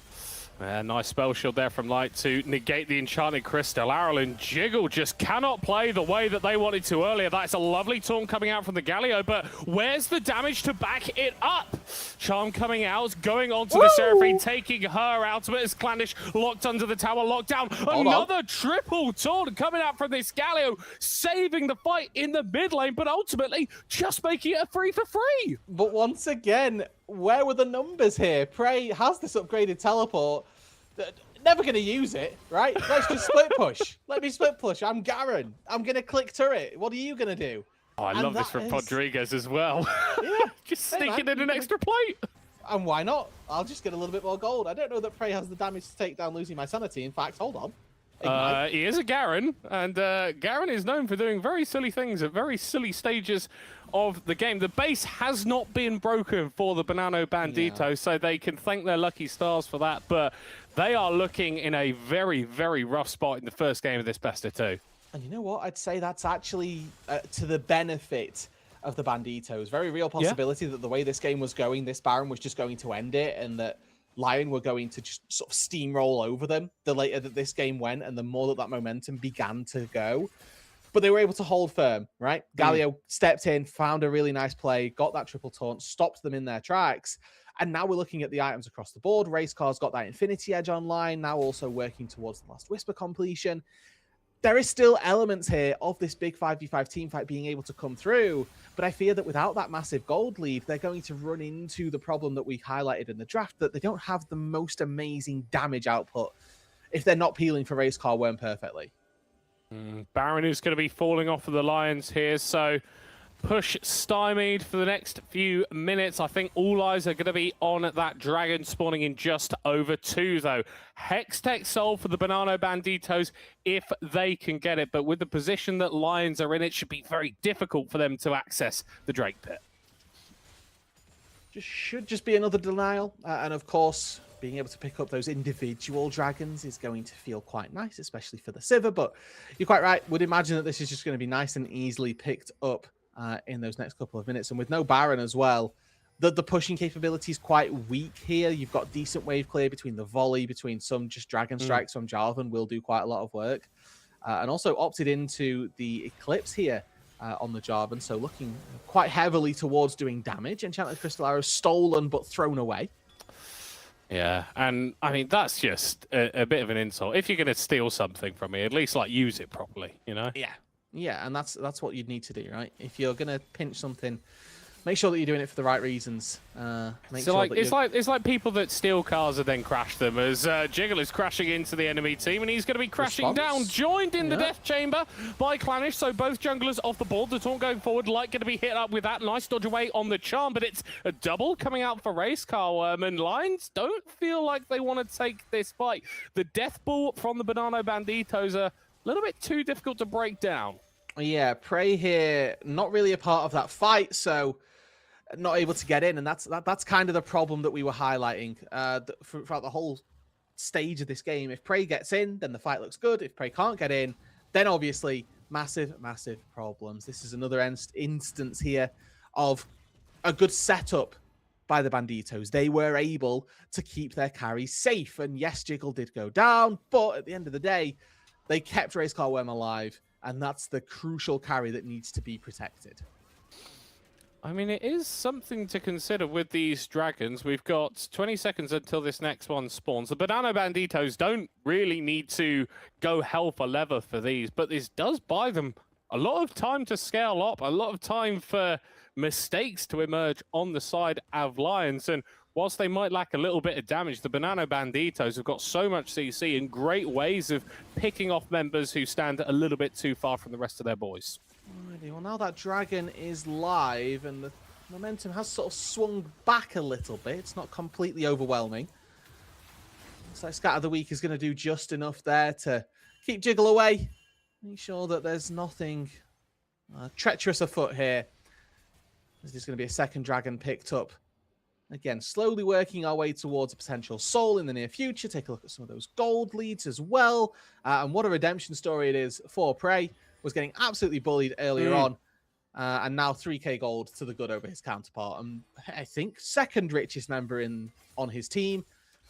Nice spell shield there from Light to negate the Enchanted Crystal. Aral and Jiggle just cannot play the way that they wanted to earlier. That's a lovely taunt coming out from the Galio, but where's the damage to back it up? Charm coming out, going on to the Seraphine, taking her out of it as Clandish locked under the tower, locked down. Another triple taunt coming out from this Galio, saving the fight in the mid lane, but ultimately just making it a free for free. But once again, where were the numbers here? Prey has this upgraded teleport. Never going to use it, right? Let's just split push. Let me split push. I'm Garen. I'm going to click turret. What are you going to do? Oh, I love this from Rodriguez as well. Yeah. Just sneaking in an extra plate. And why not? I'll just get a little bit more gold. I don't know that Prey has the damage to take down losing my sanity. In fact, hold on. He is a Garen, and Garen is known for doing very silly things at very silly stages of the game. The base has not been broken for the Banano Bandito, so they can thank their lucky stars for that, but they are looking in a very, very rough spot in the first game of this best of 2. And you know what? I'd say that's actually to the benefit of the Banditos. Very real possibility that the way this game was going, this Baron was just going to end it, and that Lion were going to just sort of steamroll over them the later that this game went and the more that that momentum began to go. But they were able to hold firm, right? Galio stepped in, found a really nice play, got that triple taunt, stopped them in their tracks. And now we're looking at the items across the board. Racecar's got that Infinity Edge online, now also working towards the Last Whisper completion. There is still elements here of this big 5v5 team fight being able to come through, but I fear that without that massive gold lead, they're going to run into the problem that we highlighted in the draft, that they don't have the most amazing damage output if they're not peeling for Racecar Worm perfectly. Baron is going to be falling off of the Lions here, so push stymied for the next few minutes. I think all eyes are going to be on that dragon spawning in just over 2, though. Hextech Soul for the Banano Banditos if they can get it, but with the position that Lions are in, it should be very difficult for them to access the Drake Pit. Should just be another denial, and of course, being able to pick up those individual dragons is going to feel quite nice, especially for the Sivir, but you're quite right. Would imagine that this is just going to be nice and easily picked up in those next couple of minutes. And with no Baron as well, the pushing capability is quite weak here. You've got decent wave clear between the volley, between some just dragon strikes from Jarvan will do quite a lot of work. And also opted into the Eclipse here on the Jarvan, so looking quite heavily towards doing damage. Enchanted Crystal Arrow stolen but thrown away. Yeah, and I mean, that's just a bit of an insult. If you're going to steal something from me, at least like use it properly, you know? Yeah, and that's what you'd need to do, right? If you're gonna pinch something, make sure that you're doing it for the right reasons. It's like people that steal cars and then crash them. As Jiggle is crashing into the enemy team, and he's going to be crashing down, joined in the death chamber by Clannish. So both junglers off the board. The taunt going forward, Light going to be hit up with that nice dodge away on the charm, but it's a double coming out for Racecar. And Lions don't feel like they want to take this fight. The death ball from the Banano Banditos are a little bit too difficult to break down. Yeah, Prey here, not really a part of that fight, so not able to get in, and that's kind of the problem that we were highlighting throughout the whole stage of this game. If Prey gets in, then the fight looks good. If Prey can't get in, then obviously massive problems. This is another instance here of a good setup by the Banditos. They were able to keep their carries safe, and yes, Jiggle did go down, but at the end of the day, they kept Racecar Worm alive, and that's the crucial carry that needs to be protected. I mean, it is something to consider with these dragons. We've got 20 seconds until this next one spawns. The Banano Banditos don't really need to go hell for leather for these, but this does buy them a lot of time to scale up, a lot of time for mistakes to emerge on the side of Lions. And whilst they might lack a little bit of damage, the Banano Banditos have got so much CC and great ways of picking off members who stand a little bit too far from the rest of their boys. Alrighty, well, now that dragon is live and the momentum has sort of swung back a little bit. It's not completely overwhelming. So Scatter the Weak is going to do just enough there to keep Jiggle away. Make sure that there's nothing treacherous afoot here. There's going to be a second dragon picked up. Again, slowly working our way towards a potential soul in the near future. Take a look at some of those gold leads as well. And what a redemption story it is for Prey. Was getting absolutely bullied earlier on. And now 3k gold to the good over his counterpart. And I think second richest member on his team.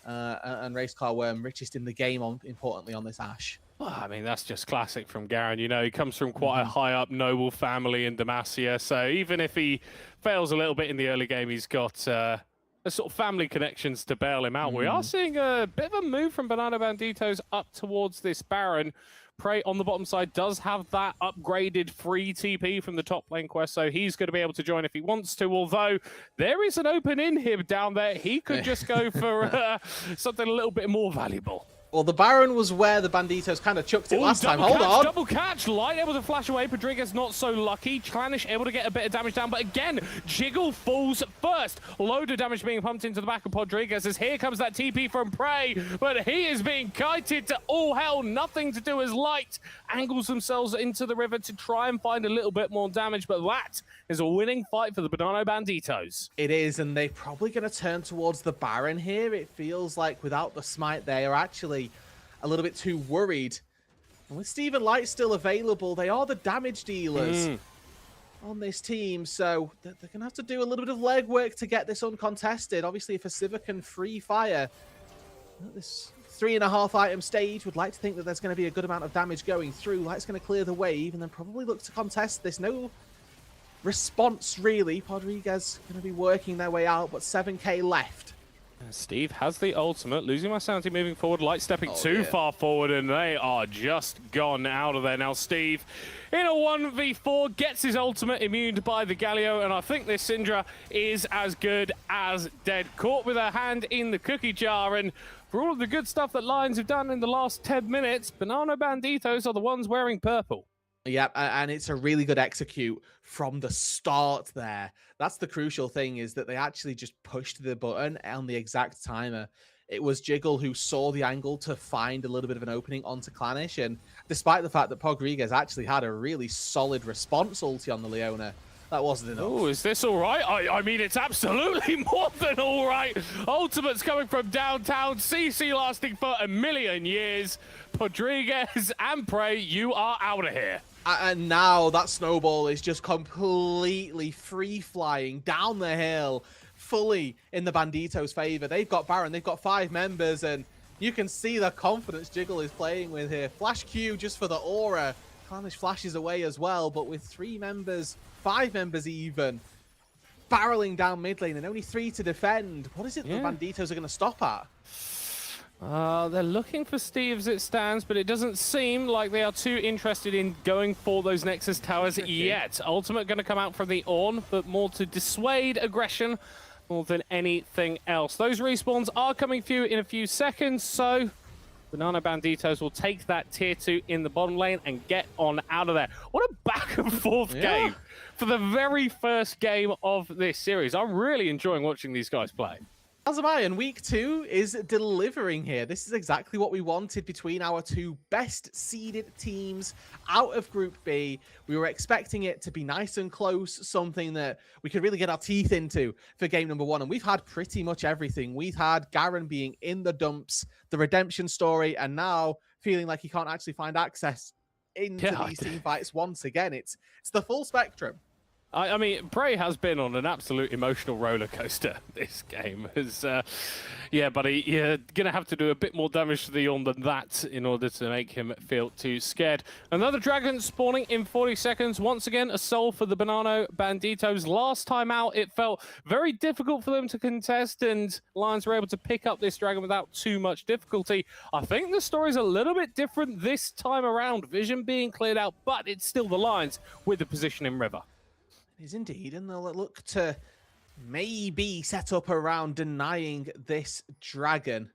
And Racecar Worm richest in the game, importantly, on this Ash. Well, I mean, that's just classic from Garen. You know, he comes from quite a high-up noble family in Demacia, so even if he fails a little bit in the early game, he's got a sort of family connections to bail him out. We are seeing a bit of a move from Banana Banditos up towards this Baron. Prey on the bottom side does have that upgraded free TP from the top lane quest, so he's going to be able to join if he wants to, although there is an open inhib down there. He could just go for something a little bit more valuable. Well, the Baron was where the Banditos kind of chucked it last time. Hold on. Double catch. Light able to flash away. Padrigas not so lucky. Clanish able to get a bit of damage down. But again, Jiggle falls first. Load of damage being pumped into the back of Padrigas as here comes that TP from Prey. But he is being kited to all hell. Nothing to do as Light angles themselves into the river to try and find a little bit more damage. But that is a winning fight for the Banana Banditos. It is, and they're probably going to turn towards the Baron here. It feels like without the smite, they are actually a little bit too worried. And with Steven Light still available, they are the damage dealers on this team, so they're going to have to do a little bit of legwork to get this uncontested. Obviously, if a Sivir can free fire this 3.5 item stage, would like to think that there's going to be a good amount of damage going through. Light's going to clear the wave and then probably look to contest this. No response, really. Rodriguez going to be working their way out, but 7k left. Steve has the ultimate, losing my sanity moving forward. Light stepping too far forward, and they are just gone out of there. Now Steve, in a 1v4, gets his ultimate immuned by the Galio, and I think this Syndra is as good as dead. Caught with her hand in the cookie jar, and for all of the good stuff that Lions have done in the last 10 minutes, Banana Banditos are the ones wearing purple. Yeah, and it's a really good execute from the start there. That's the crucial thing, is that they actually just pushed the button on the exact timer. It was Jiggle who saw the angle to find a little bit of an opening onto Clanish, and despite the fact that Rodriguez actually had a really solid response ulti on the Leona, that wasn't enough. Oh, is this all right? I mean, it's absolutely more than all right. Ultimates coming from downtown, CC lasting for a million years. Rodriguez and Prey, you are out of here. And now that snowball is just completely free-flying down the hill, fully in the Banditos' favor. They've got Baron, they've got 5 members, and you can see the confidence Jiggle is playing with here. Flash Q just for the aura. Clanish flashes away as well, but with 3 members, 5 members even, barreling down mid lane and only 3 to defend. What is it the Banditos are going to stop at? They're looking for Steve as it stands, but it doesn't seem like they are too interested in going for those Nexus towers yet. Ultimate going to come out from the Ornn, but more to dissuade aggression more than anything else. Those respawns are coming through in a few seconds, so Banana Banditos will take that tier 2 in the bottom lane and get on out of there. What a back and forth game for the very first game of this series. I'm really enjoying watching these guys play. As am I, and week 2 is delivering here. This is exactly what we wanted between our 2 best seeded teams out of Group B. We were expecting it to be nice and close, something that we could really get our teeth into for game number 1. And we've had pretty much everything. We've had Garen being in the dumps, the redemption story, and now feeling like he can't actually find access into these team fights once again. It's the full spectrum. I mean, Prey has been on an absolute emotional roller coaster this game. Yeah, buddy, you're going to have to do a bit more damage to the Ornn than that in order to make him feel too scared. Another dragon spawning in 40 seconds. Once again, a soul for the Banana Banditos. Last time out, it felt very difficult for them to contest, and Lions were able to pick up this dragon without too much difficulty. I think the story's a little bit different this time around. Vision being cleared out, but it's still the Lions with the position in River. It is indeed, and they'll look to maybe set up around denying this dragon.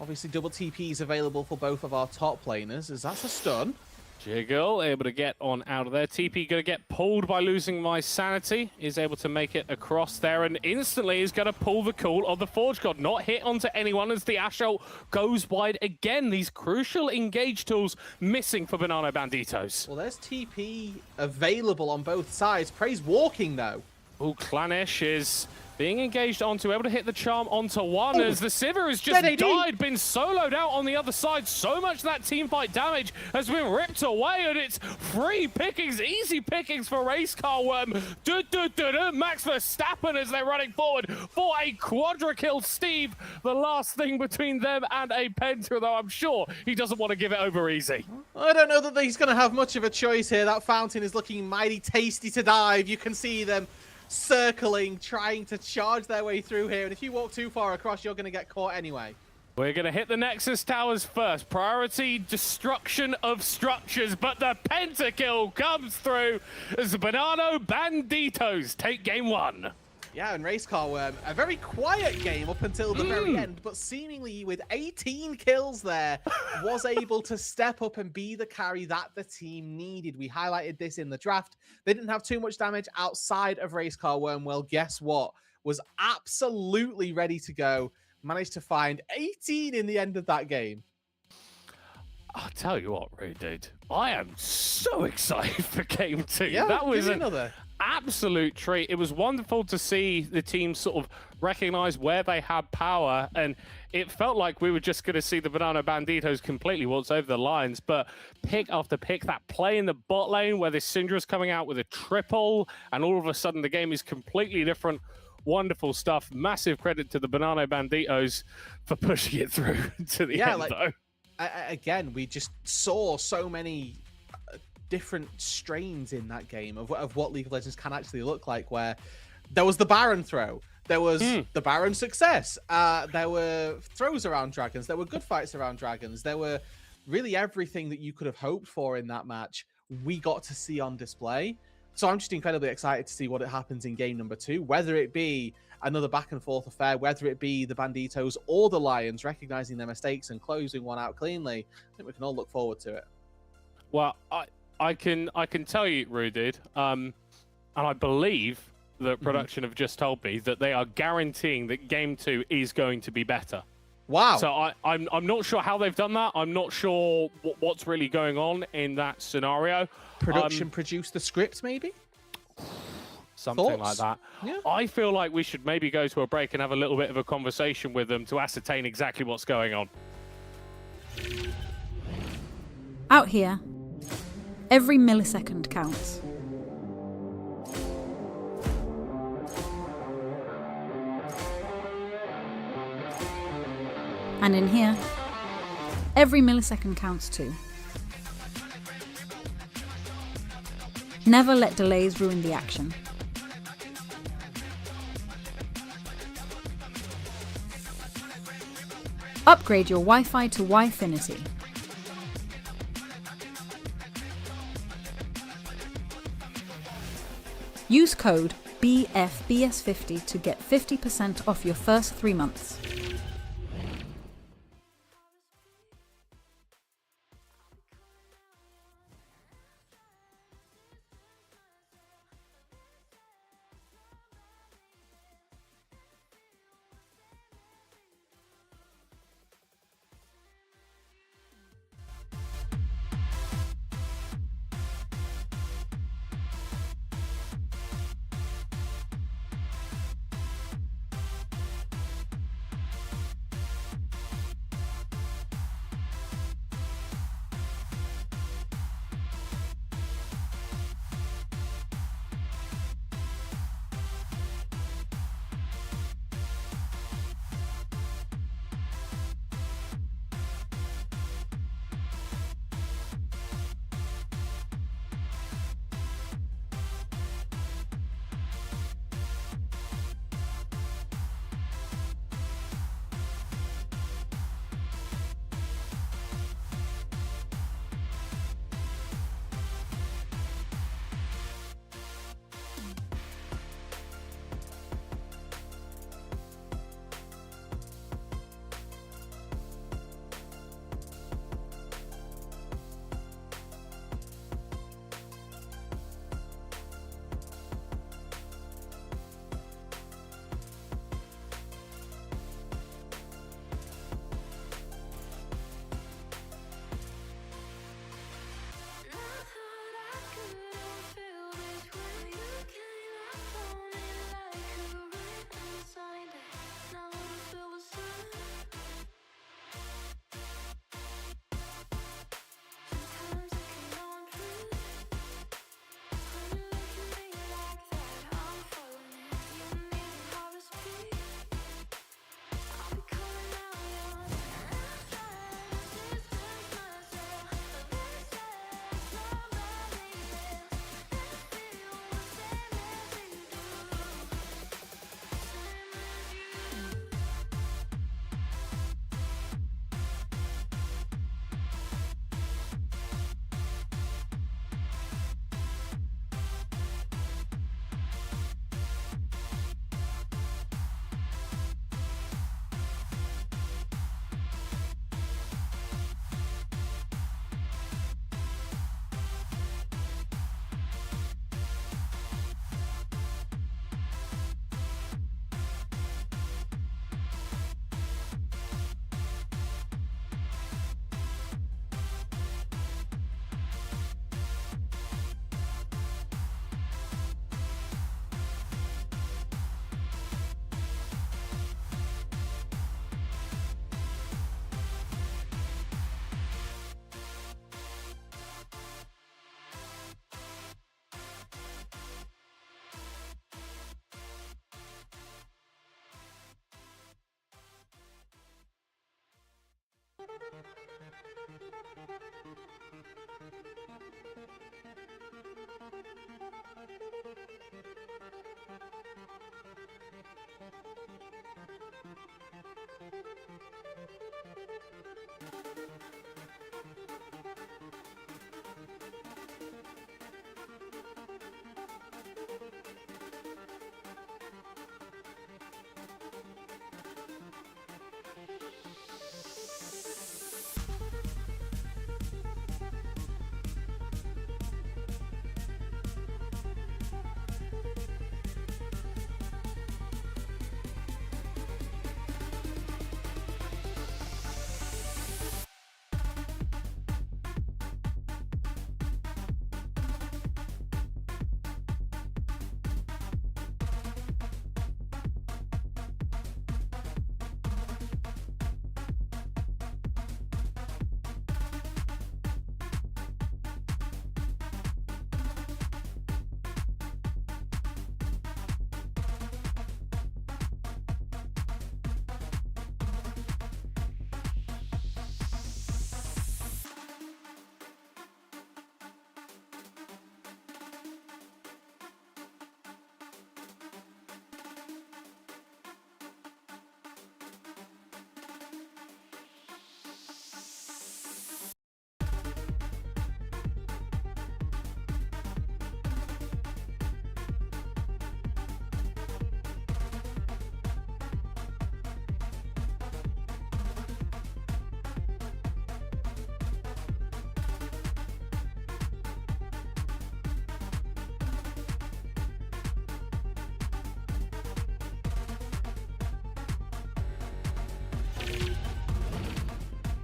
Obviously, double TP is available for both of our top laners, as that's a stun. Jiggle able to get on out of there. TP going to get pulled by losing my sanity. Is able to make it across there and instantly is going to pull the call of the Forge God. Not hit onto anyone as the Ashol goes wide again. These crucial engage tools missing for Banana Banditos. Well, there's TP available on both sides. Prey's walking, though. Oh, Clanish is being engaged onto, able to hit the charm onto one as the Sivir has just Dead AD. died, been soloed out on the other side. So much that team fight damage has been ripped away, and it's free pickings, easy pickings for Race Car Worm. Max Verstappen as they're running forward for a quadra kill. Steve, the last thing between them and a Penta, though I'm sure he doesn't want to give it over easy. I don't know that he's going to have much of a choice here. That fountain is looking mighty tasty to dive. You can see them circling, trying to charge their way through here. And if you walk too far across, you're going to get caught anyway. We're going to hit the Nexus towers first. Priority destruction of structures, but the pentakill comes through as the Banana Banditos take game one. Yeah, and Race Car Worm, a very quiet game up until the very end, but seemingly with 18 kills there, was able to step up and be the carry that the team needed. We highlighted this in the draft. They didn't have too much damage outside of Race Car Worm. Well, guess what? Was absolutely ready to go. Managed to find 18 in the end of that game. I'll tell you what, Rude Dude, I am so excited for game two. Yeah, that was give me an another. absolute treat. It was wonderful to see the team sort of recognize where they had power, and it felt like we were just going to see the Banana Banditos completely waltz over the lines, but pick after pick, that play in the bot lane where this Syndra's coming out with a triple, and all of a sudden the game is completely different. Wonderful stuff. Massive credit to the Banana Banditos for pushing it through to the end, though. Again, we just saw so many different strains in that game of what League of Legends can actually look like, where there was the Baron throw, there was the Baron success, there were throws around dragons, there were good fights around dragons, there were really everything that you could have hoped for in that match we got to see on display. So I'm just incredibly excited to see what happens in game number two, whether it be another back and forth affair, whether it be the Banditos or the Lions recognizing their mistakes and closing one out cleanly. I think we can all look forward to it. Well, I can tell you, Rudid, and I believe that production have just told me that they are guaranteeing that game two is going to be better. Wow. So I'm not sure how they've done that. I'm not sure what's really going on in that scenario. Production produced the script, maybe? Something Thoughts? like that. Yeah. I feel like we should maybe go to a break and have a little bit of a conversation with them to ascertain exactly what's going on. Out here, every millisecond counts. And in here, every millisecond counts too. Never let delays ruin the action. Upgrade your Wi-Fi to Wi-Finity. Use code BFBS50 to get 50% off your first 3 months.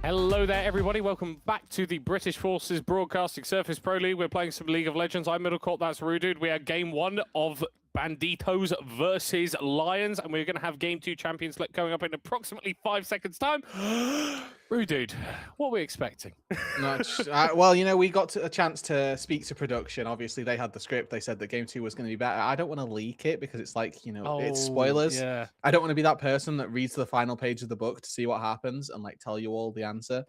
Hello there, everybody. Welcome back to the British Forces Broadcasting Surface Pro League. We're playing some League of Legends. I'm Middle Court, that's Rudude. We are game one of Banditos versus Lions, and we're going to have game two champions select coming up in approximately 5 seconds' time. Rudude, what are we expecting? Well, you know, we got a chance to speak to production. Obviously, they had the script. They said that game two was going to be better. I don't want to leak it because it's like, you know, it's spoilers. Yeah. I don't want to be that person that reads the final page of the book to see what happens and like tell you all the answer.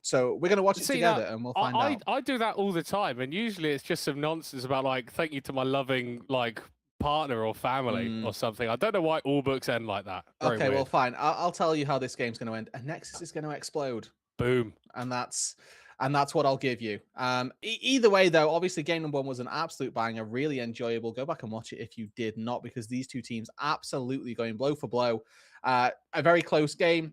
So we're going to watch it together and we'll find out. I do that all the time, and usually it's just some nonsense about like, thank you to my loving like partner or family or something. I don't know why all books end like that. Very okay, weird. well, fine. I'll tell you how this game's going to end. A Nexus is going to explode. Boom. And that's what I'll give you. Either way, though, obviously game number one was an absolute banger, really enjoyable. Go back and watch it if you did not, because these two teams absolutely going blow for blow. A very close game,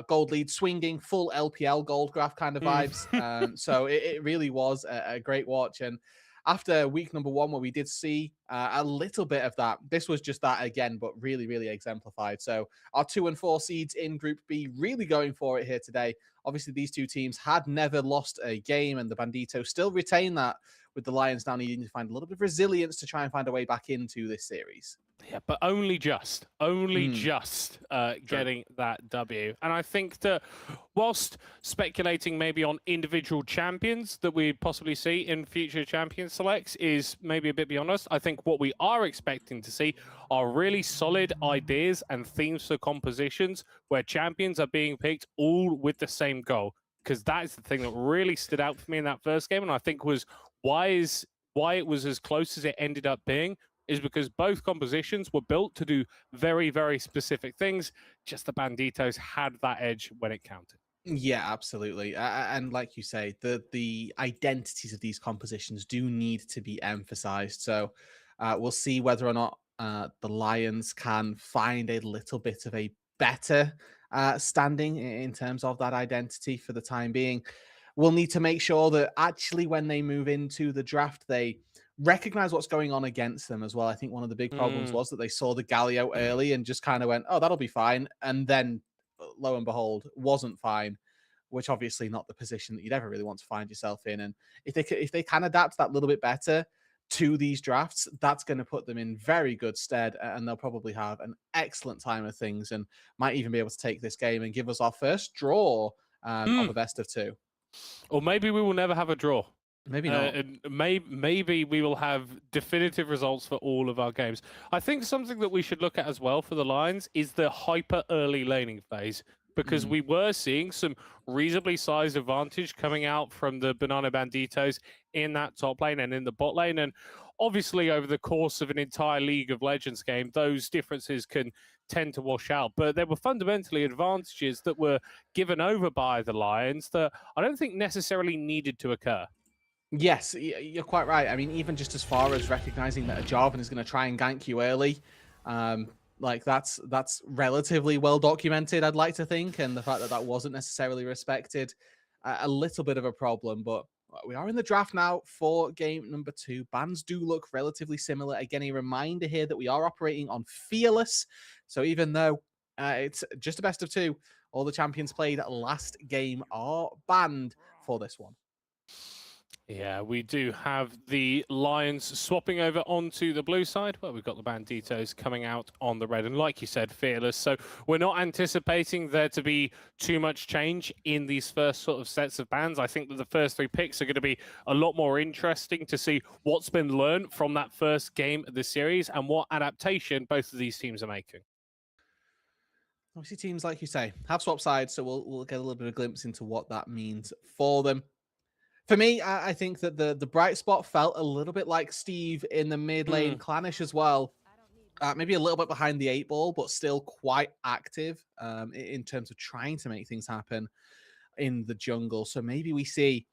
gold lead swinging, full LPL gold graph kind of vibes. So it really was a great watch. And after week number one, where we did see a little bit of that, this was just that again, but really, really exemplified. So our 2 and 4 seeds in Group B really going for it here today. Obviously, these two teams had never lost a game, and the Banditos still retain that, with the Lions now needing to find a little bit of resilience to try and find a way back into this series. Yeah, but only just getting that W. And I think that whilst speculating maybe on individual champions that we possibly see in future champion selects is maybe a bit beyond us, I think what we are expecting to see are really solid ideas and themes for compositions where champions are being picked all with the same goal. Because that is the thing that really stood out for me in that first game, and I think was why it was as close as it ended up being, is because both compositions were built to do very, very specific things. Just the Banditos had that edge when it counted. Yeah, absolutely. And like you say, the identities of these compositions do need to be emphasized. So we'll see whether or not the Lions can find a little bit of a better standing in terms of that identity for the time being. We'll need to make sure that actually when they move into the draft, they recognize what's going on against them as well. I think one of the big problems was that they saw the Galio early and just kind of went, oh, that'll be fine. And then lo and behold, wasn't fine, which obviously not the position that you'd ever really want to find yourself in. And if they can adapt that little bit better to these drafts, that's going to put them in very good stead, and they'll probably have an excellent time of things and might even be able to take this game and give us our first draw of a best of two. Or maybe we will never have a draw. Maybe not. Maybe we will have definitive results for all of our games. I think something that we should look at as well for the Lions is the hyper early laning phase. because we were seeing some reasonably sized advantage coming out from the Banana Banditos in that top lane and in the bot lane. And obviously, over the course of an entire League of Legends game, those differences can tend to wash out. But there were fundamentally advantages that were given over by the Lions that I don't think necessarily needed to occur. Yes, you're quite right. I mean, even just as far as recognizing that a Jarvan is going to try and gank you early, like that's relatively well documented, I'd like to think, and the fact that that wasn't necessarily respected, a little bit of a problem. But we are in the draft now for game number 2. Bans do look relatively similar. Again, a reminder here that we are operating on Fearless, so even though it's just a best of 2, all the champions played last game are banned for this one. Yeah, we do have the Lions swapping over onto the blue side, where we've got the Banditos coming out on the red. And like you said, Fearless. So we're not anticipating there to be too much change in these first sort of sets of bans. I think that the first 3 picks are going to be a lot more interesting to see what's been learned from that first game of the series and what adaptation both of these teams are making. Obviously, teams, like you say, have swap sides, so we'll get a little bit of a glimpse into what that means for them. For me, I think that the bright spot felt a little bit like Steve in the mid lane, Clanish as well. Maybe a little bit behind the 8 ball, but still quite active in terms of trying to make things happen in the jungle. So maybe we see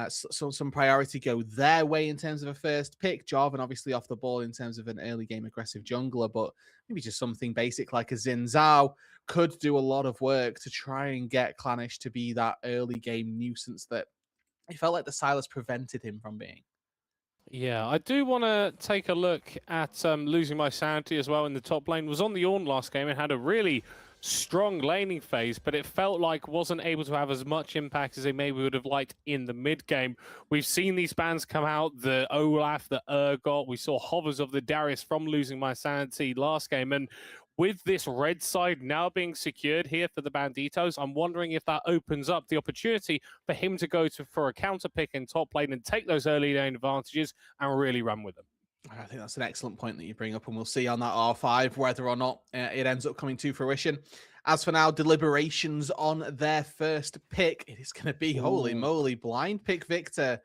some priority go their way in terms of a first pick. Jarvan obviously off the ball in terms of an early game aggressive jungler, but maybe just something basic like a Xin Zhao could do a lot of work to try and get Clanish to be that early game nuisance that it felt like the Silas prevented him from being. Yeah, I do want to take a look at losing my sanity as well in the top lane. Was on the Ornn last game and had a really strong laning phase, but it felt like wasn't able to have as much impact as they maybe would have liked in the mid game. We've seen these bans come out, the Olaf, the Urgot. We saw hovers of the Darius from losing my sanity last game, and with this red side now being secured here for the Banditos, I'm wondering if that opens up the opportunity for him to go for a counter pick in top lane and take those early lane advantages and really run with them. I think that's an excellent point that you bring up, and we'll see on that R5 whether or not it ends up coming to fruition. As for now, deliberations on their first pick. It is going to be, holy moly, blind pick Victor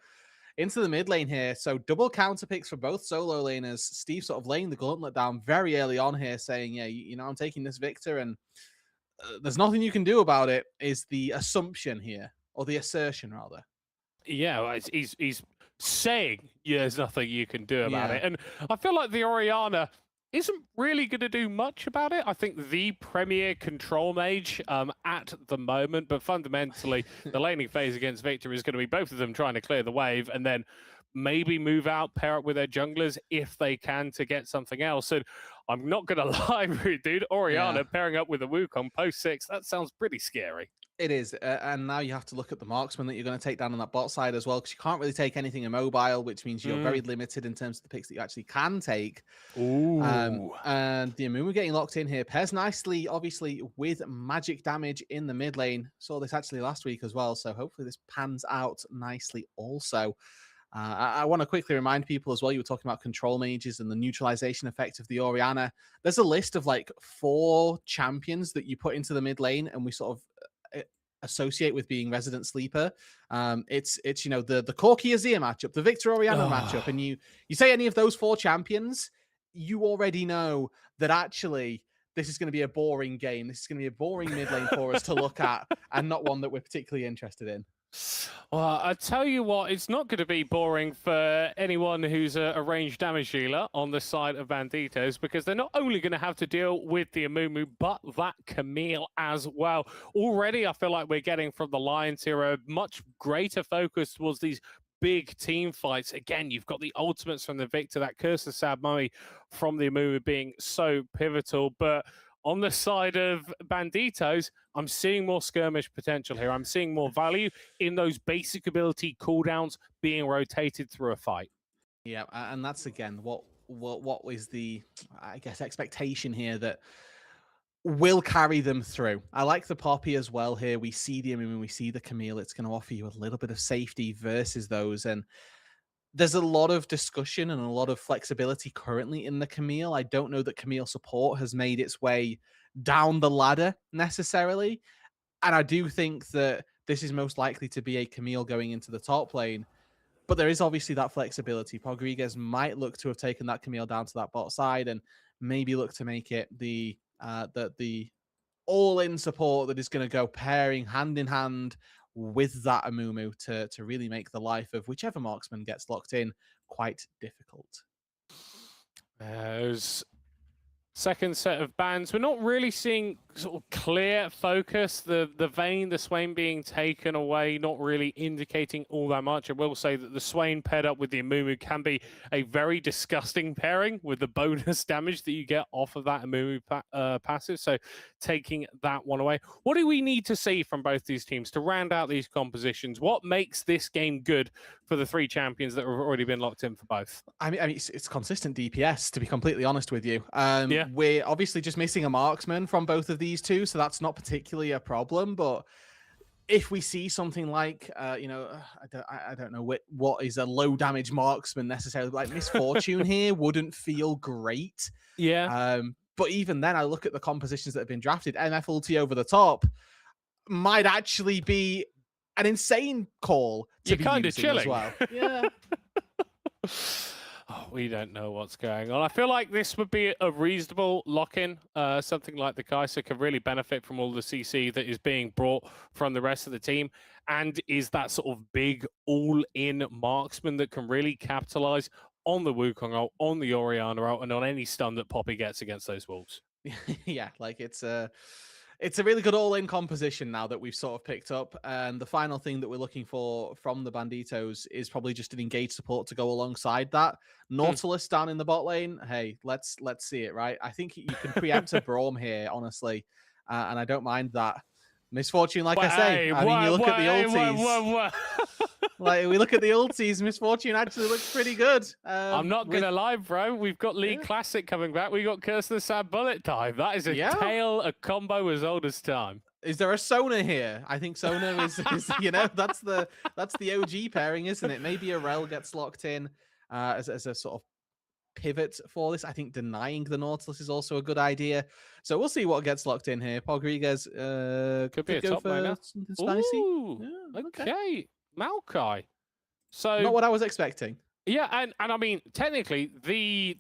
into the mid lane here. So double counter picks for both solo laners. Steve sort of laying the gauntlet down very early on here, saying, yeah, you know, I'm taking this Victor and there's nothing you can do about it, is the assumption here, or the assertion rather. Yeah, he's saying there's nothing you can do about it. And I feel like the Orianna isn't really going to do much about it. I think the premier control mage at the moment, but fundamentally the laning phase against Victor is going to be both of them trying to clear the wave and then maybe move out, pair up with their junglers if they can to get something else. And I'm not going to lie, dude, Orianna pairing up with a Wukong post 6, that sounds pretty scary. It is, and now you have to look at the marksman that you're going to take down on that bot side as well, because you can't really take anything immobile, which means you're very limited in terms of the picks that you actually can take. And the Amumu getting locked in here pairs nicely, obviously, with magic damage in the mid lane. Saw this actually last week as well, so hopefully this pans out nicely also. I want to quickly remind people as well, you were talking about control mages and the neutralization effect of the Orianna. There's a list of like 4 champions that you put into the mid lane, and we sort of associate with being resident sleeper. It's you know, the Corki Azir matchup, the Victor Orianna matchup, and you say any of those 4 champions, you already know that actually this is going to be a boring game. This is going to be a boring mid lane for us to look at, and not one that we're particularly interested in. Well, I tell you what, it's not going to be boring for anyone who's a ranged damage dealer on the side of Banditos, because they're not only going to have to deal with the Amumu, but that Camille as well. Already, I feel like we're getting from the Lions here a much greater focus towards these big team fights. Again, you've got the ultimates from the Victor, that Curse of Sad Mummy from the Amumu being so pivotal, but on the side of Banditos, I'm seeing more skirmish potential here. I'm seeing more value in those basic ability cooldowns being rotated through a fight. Yeah, and that's again what is the, I guess, expectation here that will carry them through. I like the Poppy as well here. We see the Amumu, we see the Camille. It's going to offer you a little bit of safety versus those, and there's a lot of discussion and a lot of flexibility currently in the Camille. I don't know that Camille support has made its way down the ladder necessarily. And I do think that this is most likely to be a Camille going into the top lane. But there is obviously that flexibility. Rodriguez might look to have taken that Camille down to that bot side and maybe look to make it the all-in support that is going to go pairing hand in hand with that Amumu to really make the life of whichever marksman gets locked in quite difficult. There's second set of bans. We're not really seeing sort of clear focus. The Vayne, the Swain being taken away, not really indicating all that much. I will say that the Swain paired up with the Amumu can be a very disgusting pairing with the bonus damage that you get off of that Amumu passive. So taking that one away. What do we need to see from both these teams to round out these compositions? What makes this game good for the three champions that have already been locked in for both? I mean, it's consistent DPS, to be completely honest with you. Yeah. We're obviously just missing a marksman from both of these two, so that's not particularly a problem. But if we see something like, I don't know what is a low damage marksman necessarily, like Misfortune here wouldn't feel great. Yeah. But even then, I look at the compositions that have been drafted. MF ulti over the top might actually be an insane call to You're be kind of using chilling as well. Yeah. Oh, we don't know what's going on. I feel like this would be a reasonable lock-in. Something like the Kaiser could really benefit from all the CC that is being brought from the rest of the team, and is that sort of big all-in marksman that can really capitalize on the Wukong ult, on the Orianna ult, and on any stun that Poppy gets against those wolves. Yeah, like it's a really good all-in composition now that we've sort of picked up. And the final thing that we're looking for from the Banditos is probably just an engaged support to go alongside that. Nautilus down in the bot lane. Hey, let's see it, right? I think you can preempt a Braum here, honestly, and I don't mind that. Misfortune, like I say. I mean, you look at the ultis. Like we look at the ultis, Misfortune actually looks pretty good. I'm not gonna lie, bro. We've got League Classic coming back. We got Curse of the Sad Bullet time. That is a tale, a combo as old as time. Is there a Sona here? I think Sona is that's the OG pairing, isn't it? Maybe a Rel gets locked in as a sort of pivot for this. I think denying the Nautilus is also a good idea. So we'll see what gets locked in here. Rodriguez could be a top laner. Spicy. Ooh, yeah, okay. Maokai. So not what I was expecting. Yeah, and I mean, technically, the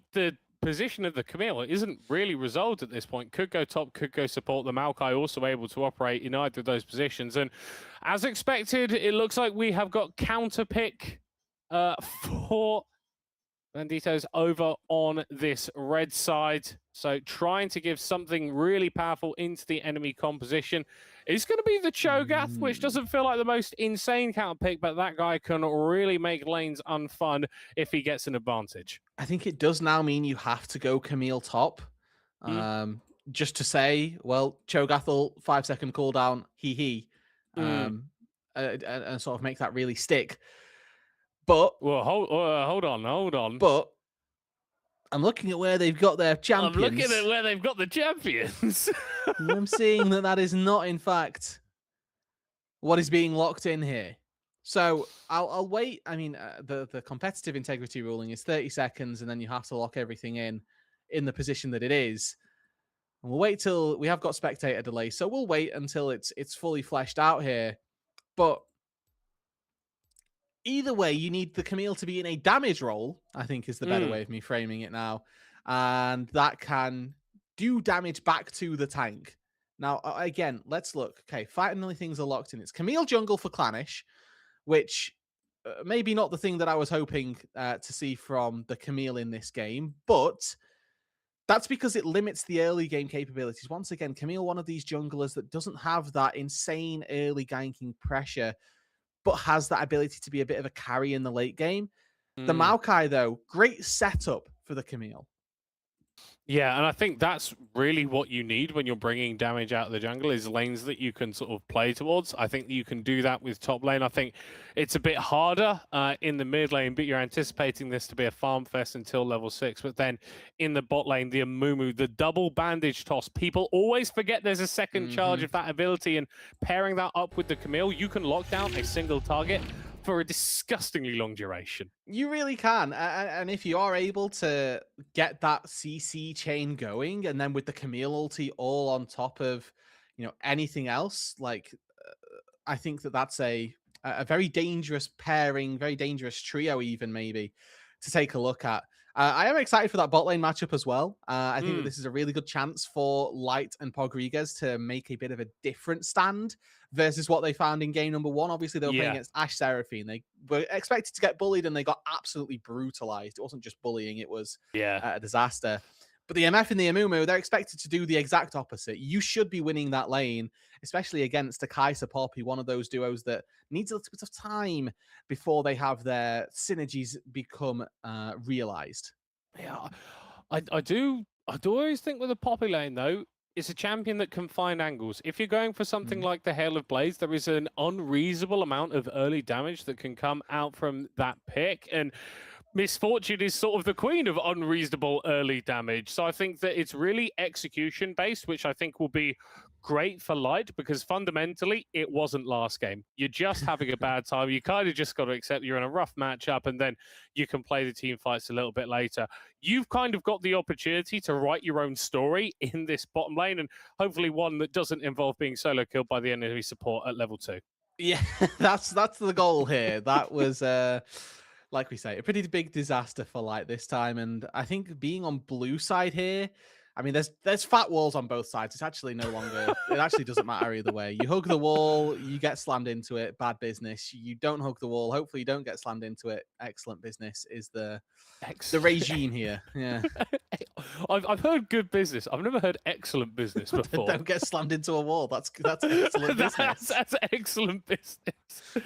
position of the Camille isn't really resolved at this point. Could go top, could go support. The Maokai also able to operate in either of those positions. And as expected, it looks like we have got counter pick for Banditos over on this red side. So trying to give something really powerful into the enemy composition. It's going to be the Cho'Gath, which doesn't feel like the most insane counter pick, but that guy can really make lanes unfun if he gets an advantage. I think it does now mean you have to go Camille top. Just to say, well, Cho'Gath will 5-second cooldown, and sort of make that really stick. But well, hold on. But I'm looking at where they've got their champions. I'm looking at where they've got the champions. And I'm seeing that is not, in fact, what is being locked in here. So I'll wait. I mean, the competitive integrity ruling is 30 seconds, and then you have to lock everything in the position that it is. And we'll wait till we have got spectator delay. So we'll wait until it's fully fleshed out here. But either way, you need the Camille to be in a damage role, I think is the better way of me framing it now. And that can do damage back to the tank. Now, again, let's look. Okay, finally things are locked in. It's Camille jungle for Clanish, which maybe not the thing that I was hoping to see from the Camille in this game, but that's because it limits the early game capabilities. Once again, Camille, one of these junglers that doesn't have that insane early ganking pressure, but has that ability to be a bit of a carry in the late game. The Maokai, though, great setup for the Camille. Yeah, and I think that's really what you need when you're bringing damage out of the jungle is lanes that you can sort of play towards. I think you can do that with top lane. I think it's a bit harder in the mid lane, but you're anticipating this to be a farm fest until level 6. But then in the bot lane, the Amumu, the double bandage toss, people always forget there's a second charge of that ability, and pairing that up with the Camille, you can lock down a single target for a disgustingly long duration. You really can. And if you are able to get that CC chain going, and then with the Camille ulti all on top of, anything else, like I think that's a very dangerous pairing, very dangerous trio, even maybe to take a look at. I am excited for that bot lane matchup as well. I think that this is a really good chance for Light and Podriguez to make a bit of a different stand versus what they found in game number 1. Obviously, they were playing against Ashe Seraphine. They were expected to get bullied and they got absolutely brutalized. It wasn't just bullying, it was a disaster. But the MF and the Amumu, they're expected to do the exact opposite. You should be winning that lane, especially against a Kai'Sa Poppy, one of those duos that needs a little bit of time before they have their synergies become realized. Yeah, I do always think with a Poppy lane, though, it's a champion that can find angles. If you're going for something like the Hail of Blades, there is an unreasonable amount of early damage that can come out from that pick. And Misfortune is sort of the queen of unreasonable early damage. So I think that it's really execution based, which I think will be great for Light because fundamentally it wasn't last game. You're just having a bad time. You kind of just got to accept you're in a rough matchup and then you can play the team fights a little bit later. You've kind of got the opportunity to write your own story in this bottom lane and hopefully one that doesn't involve being solo killed by the enemy support at level 2. Yeah, that's the goal here. That was like we say, a pretty big disaster for Light this time. And I think being on blue side here, I mean, there's fat walls on both sides. It's actually no longer, it actually doesn't matter either way. You hug the wall, you get slammed into it, bad business. You don't hug the wall, hopefully you don't get slammed into it. Excellent business is the regime here. Yeah. I've heard good business. I've never heard excellent business before. Don't get slammed into a wall. That's excellent business. That's excellent business.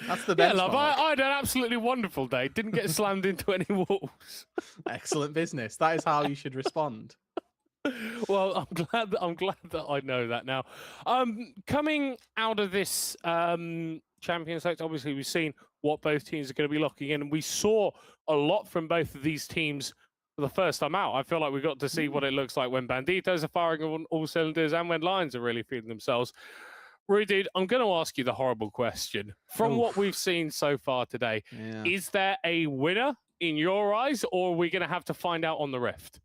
That's the benchmark. Yeah, love, I had an absolutely wonderful day. Didn't get slammed into any walls. Excellent business. That is how you should respond. Well, I'm glad that I know that now. Coming out of this champion select, obviously we've seen what both teams are going to be locking in, and we saw a lot from both of these teams for the first time out. I feel like we got to see what it looks like when Banditos are firing on all cylinders and when Lions are really feeling themselves. Rudy, I'm going to ask you the horrible question. From what we've seen so far today, is there a winner in your eyes, or are we going to have to find out on the Rift?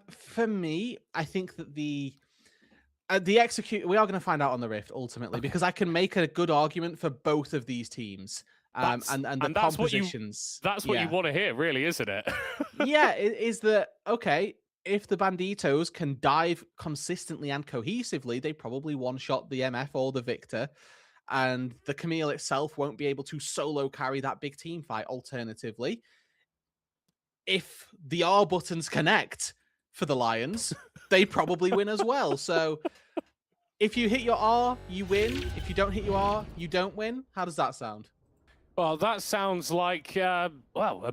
For me, I think that the execute we are going to find out on the Rift ultimately because I can make a good argument for both of these teams. And the compositions. That's what you want to hear, really, isn't it? Yeah, is that okay? If the Banditos can dive consistently and cohesively, they probably one-shot the MF or the Victor, and the Camille itself won't be able to solo carry that big team fight. Alternatively, if the R buttons connect for the Lions, they probably win as well. So if you hit your R, you win. If you don't hit your R, you don't win. How does that sound? Well, that sounds like, a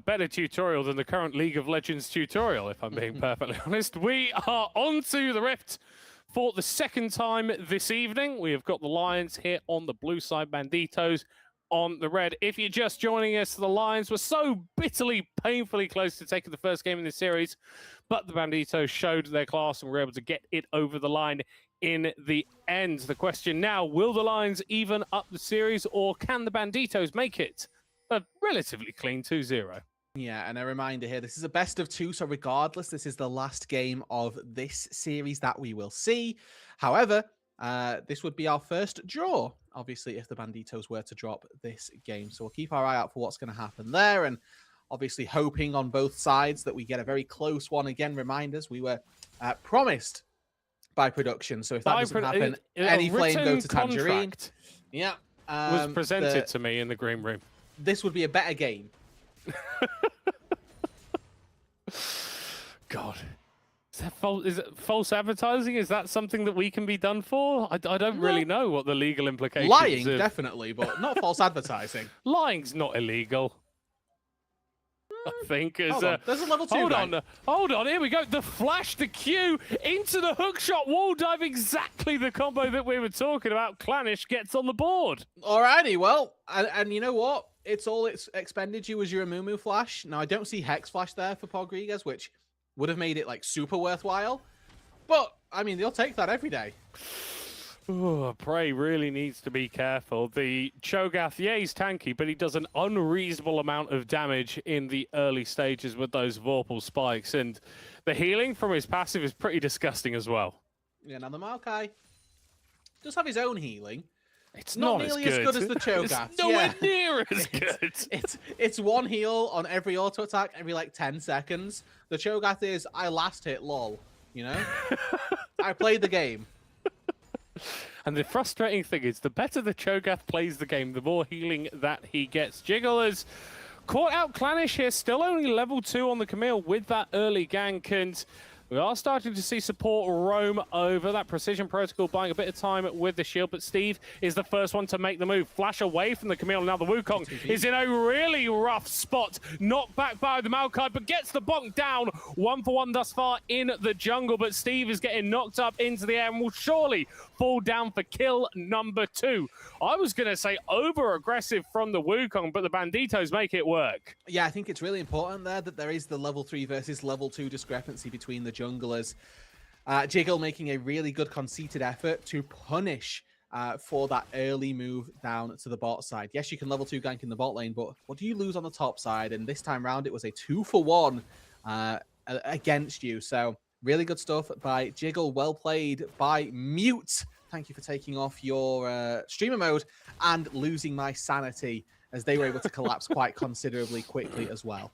better tutorial than the current League of Legends tutorial, if I'm being perfectly honest. We are on to the Rift for the second time this evening. We have got the Lions here on the blue side, Banditos on the red. If you're just joining us, the Lions were so bitterly, painfully close to taking the first game in this series, but the Banditos showed their class and were able to get it over the line in the end. The question now, will the Lions even up the series, or can the Banditos make it a relatively clean 2-0? Yeah, and a reminder here, this is a best of 2, so regardless, this is the last game of this series that we will see. However, this would be our first draw, obviously, if the Banditos were to drop this game. So we'll keep our eye out for what's going to happen there, and obviously hoping on both sides that we get a very close one. Again, reminders, we were promised by production, so if that doesn't happen, any flame go to Tangerine. Yeah. Was presented to me in the green room. This would be a better game. God. Is it false advertising? Is that something that we can be done for? I don't really know what the legal implications are. Lying, definitely, but not false advertising. Lying's not illegal. I think. There's a level 2. Hold on, here we go. The flash, the Q, into the hookshot, wall dive, exactly the combo that we were talking about. Clanish gets on the board. Alrighty, well, and you know what? It's expended you as your Amumu flash. Now, I don't see Hex flash there for Podriguez, which would have made it like super worthwhile. But, I mean, they'll take that every day. Oh, Prey really needs to be careful. The Cho'Gath, yeah, he's tanky, but he does an unreasonable amount of damage in the early stages with those Vorpal spikes. And the healing from his passive is pretty disgusting as well. Yeah, now the Maokai, does have his own healing. It's Not not nearly as as good as the It's Cho'Gath. nowhere Yeah. near as good. It's one heal on every auto attack every like 10 seconds. The Cho'Gath is I last hit lol, you know? I played the game. And the frustrating thing is, the better the Cho'Gath plays the game, the more healing that he gets. Jiggle has caught out Clanish here, still only level 2 on the Camille with that early gank, and we are starting to see support roam over. That Precision Protocol buying a bit of time with the shield, but Steve is the first one to make the move. Flash away from the Camille. Now the Wukong is in a really rough spot. Knocked back by the Maokai, but gets the bonk down. 1-for-1 thus far in the jungle, but Steve is getting knocked up into the air and will surely fall down for kill number 2. I was going to say over-aggressive from the Wukong, but the Banditos make it work. Yeah, I think it's really important there that there is the level 3 versus level 2 discrepancy between the junglers. Jiggle making a really good conceited effort to punish for that early move down to the bot side. Yes, you can level 2 gank in the bot lane, but what do you lose on the top side? And this time round, it was a 2-for-1 against you. So really good stuff by Jiggle. Well played by Mute. Thank you for taking off your streamer mode and losing my sanity, as they were able to collapse quite considerably quickly as well.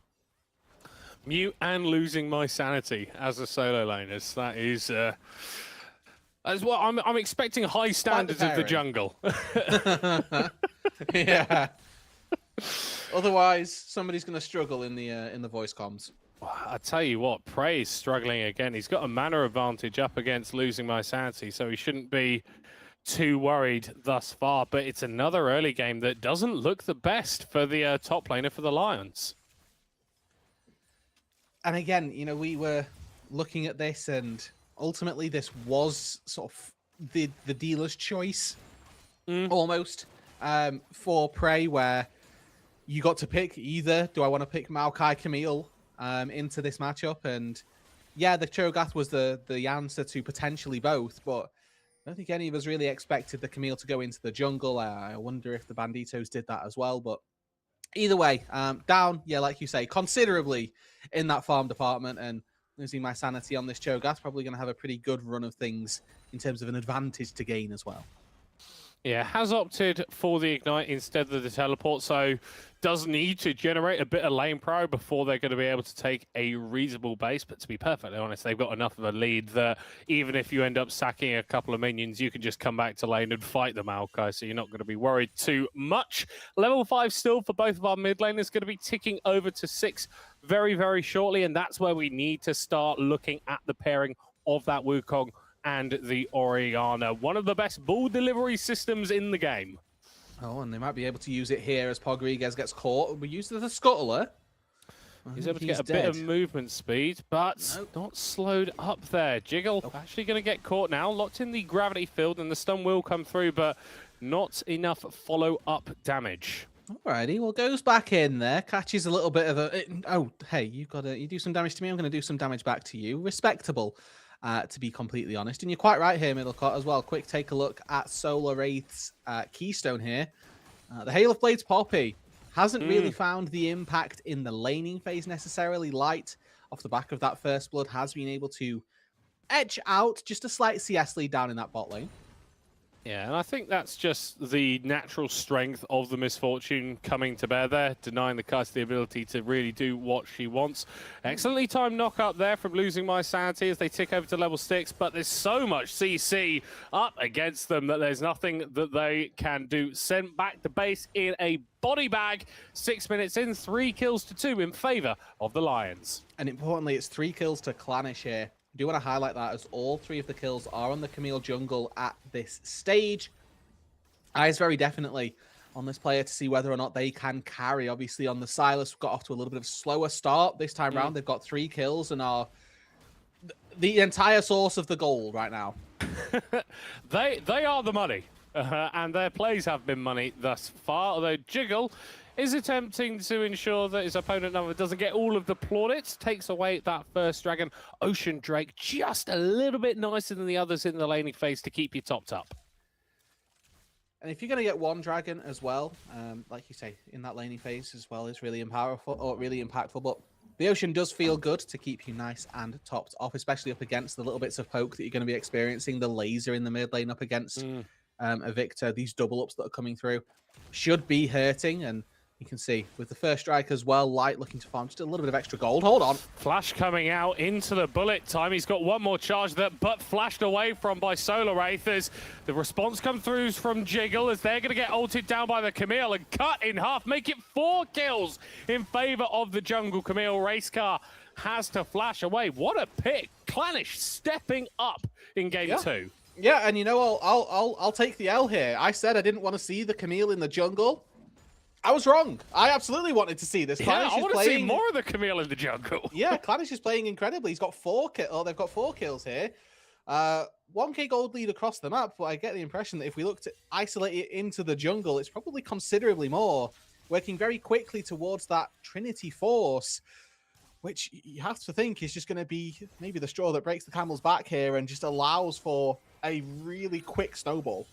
Mute and losing my sanity as a solo laners. That is as well. I'm expecting high standards of the jungle. Yeah. Otherwise, somebody's going to struggle in the voice comms. I tell you what, Prey is struggling again. He's got a mana advantage up against losing my sanity, so he shouldn't be too worried thus far. But it's another early game that doesn't look the best for the top laner for the Lions. And again, you know, we were looking at this, and ultimately this was sort of the dealer's choice, almost, for Prey, where you got to pick either, do I want to pick Maokai Camille into this matchup? And yeah, the Cho'Gath was the answer to potentially both, but I don't think any of us really expected the Camille to go into the jungle. I wonder if the Banditos did that as well, but either way, down, yeah, like you say, considerably in that farm department, and losing my sanity on this Cho'Gath, probably going to have a pretty good run of things in terms of an advantage to gain as well. Yeah, has opted for the Ignite instead of the Teleport, so does need to generate a bit of lane pro before they're going to be able to take a reasonable base. But to be perfectly honest, they've got enough of a lead that even if you end up sacking a couple of minions, you can just come back to lane and fight the Maokai, so you're not going to be worried too much. Level 5 still for both of our mid laners, going to be ticking over to 6 very, very shortly, and that's where we need to start looking at the pairing of that Wukong and the Orianna. One of the best ball delivery systems in the game. Oh, and they might be able to use it here as Podriguez gets caught. We used it as a scuttler. He's able to get a bit of movement speed, but not slowed up there. Jiggle actually going to get caught now. Locked in the gravity field, and the stun will come through, but not enough follow-up damage. Alrighty, well, goes back in there, catches a little bit of a... Oh, hey, you do some damage to me, I'm going to do some damage back to you. Respectable, to be completely honest. And you're quite right here, Middlecott, as well. Quick take a look at Solar Wraith's Keystone here. The Hail of Blades Poppy hasn't really found the impact in the laning phase necessarily. Light, off the back of that first blood, has been able to edge out just a slight CS lead down in that bot lane. Yeah, and I think that's just the natural strength of the Misfortune coming to bear there, denying the Kai'Sa the ability to really do what she wants. Excellently timed knockup there from losing my sanity as they tick over to level 6, but there's so much CC up against them that there's nothing that they can do. Sent back to base in a body bag. 6 minutes in, 3 kills to 2 in favor of the Lions. And importantly, it's 3 kills to Clanish here. I do want to highlight that as all 3 of the kills are on the Camille jungle at this stage. Eyes very definitely on this player to see whether or not they can carry. Obviously, on the Silas, got off to a little bit of a slower start this time round. They've got 3 kills and are the entire source of the gold right now. They are the money, and their plays have been money thus far, although Jiggle is attempting to ensure that his opponent number doesn't get all of the plaudits, takes away that first dragon. Ocean Drake just a little bit nicer than the others in the laning phase to keep you topped up. And if you're going to get 1 dragon as well, like you say, in that laning phase as well, is really powerful or really impactful. But The ocean does feel good to keep you nice and topped off, especially up against the little bits of poke that you're going to be experiencing. The laser in the mid lane up against a Victor. These double ups that are coming through should be hurting. And you can see with the first strike as well, Light looking to farm just a little bit of extra gold. Hold on. Flash coming out into the bullet time. He's got one more charge that but flashed away from by Solar Wraith as the response comes through from Jiggle as they're going to get ulted down by the Camille and cut in half, make it 4 kills in favor of the jungle. Camille race car has to flash away. What a pick. Clanish stepping up in game 2. Yeah, and you know, I'll take the L here. I said I didn't want to see the Camille in the jungle. I was wrong. I absolutely wanted to see this. Yeah, Clanish I want to playing... see more of the Camille in the jungle. Yeah, Clanish is playing incredibly. He's got 4 kills. Oh, they've got 4 kills here. 1k gold lead across the map, but I get the impression that if we look to isolate it into the jungle, it's probably considerably more. Working very quickly towards that Trinity Force, which you have to think is just going to be maybe the straw that breaks the camel's back here and just allows for a really quick snowball.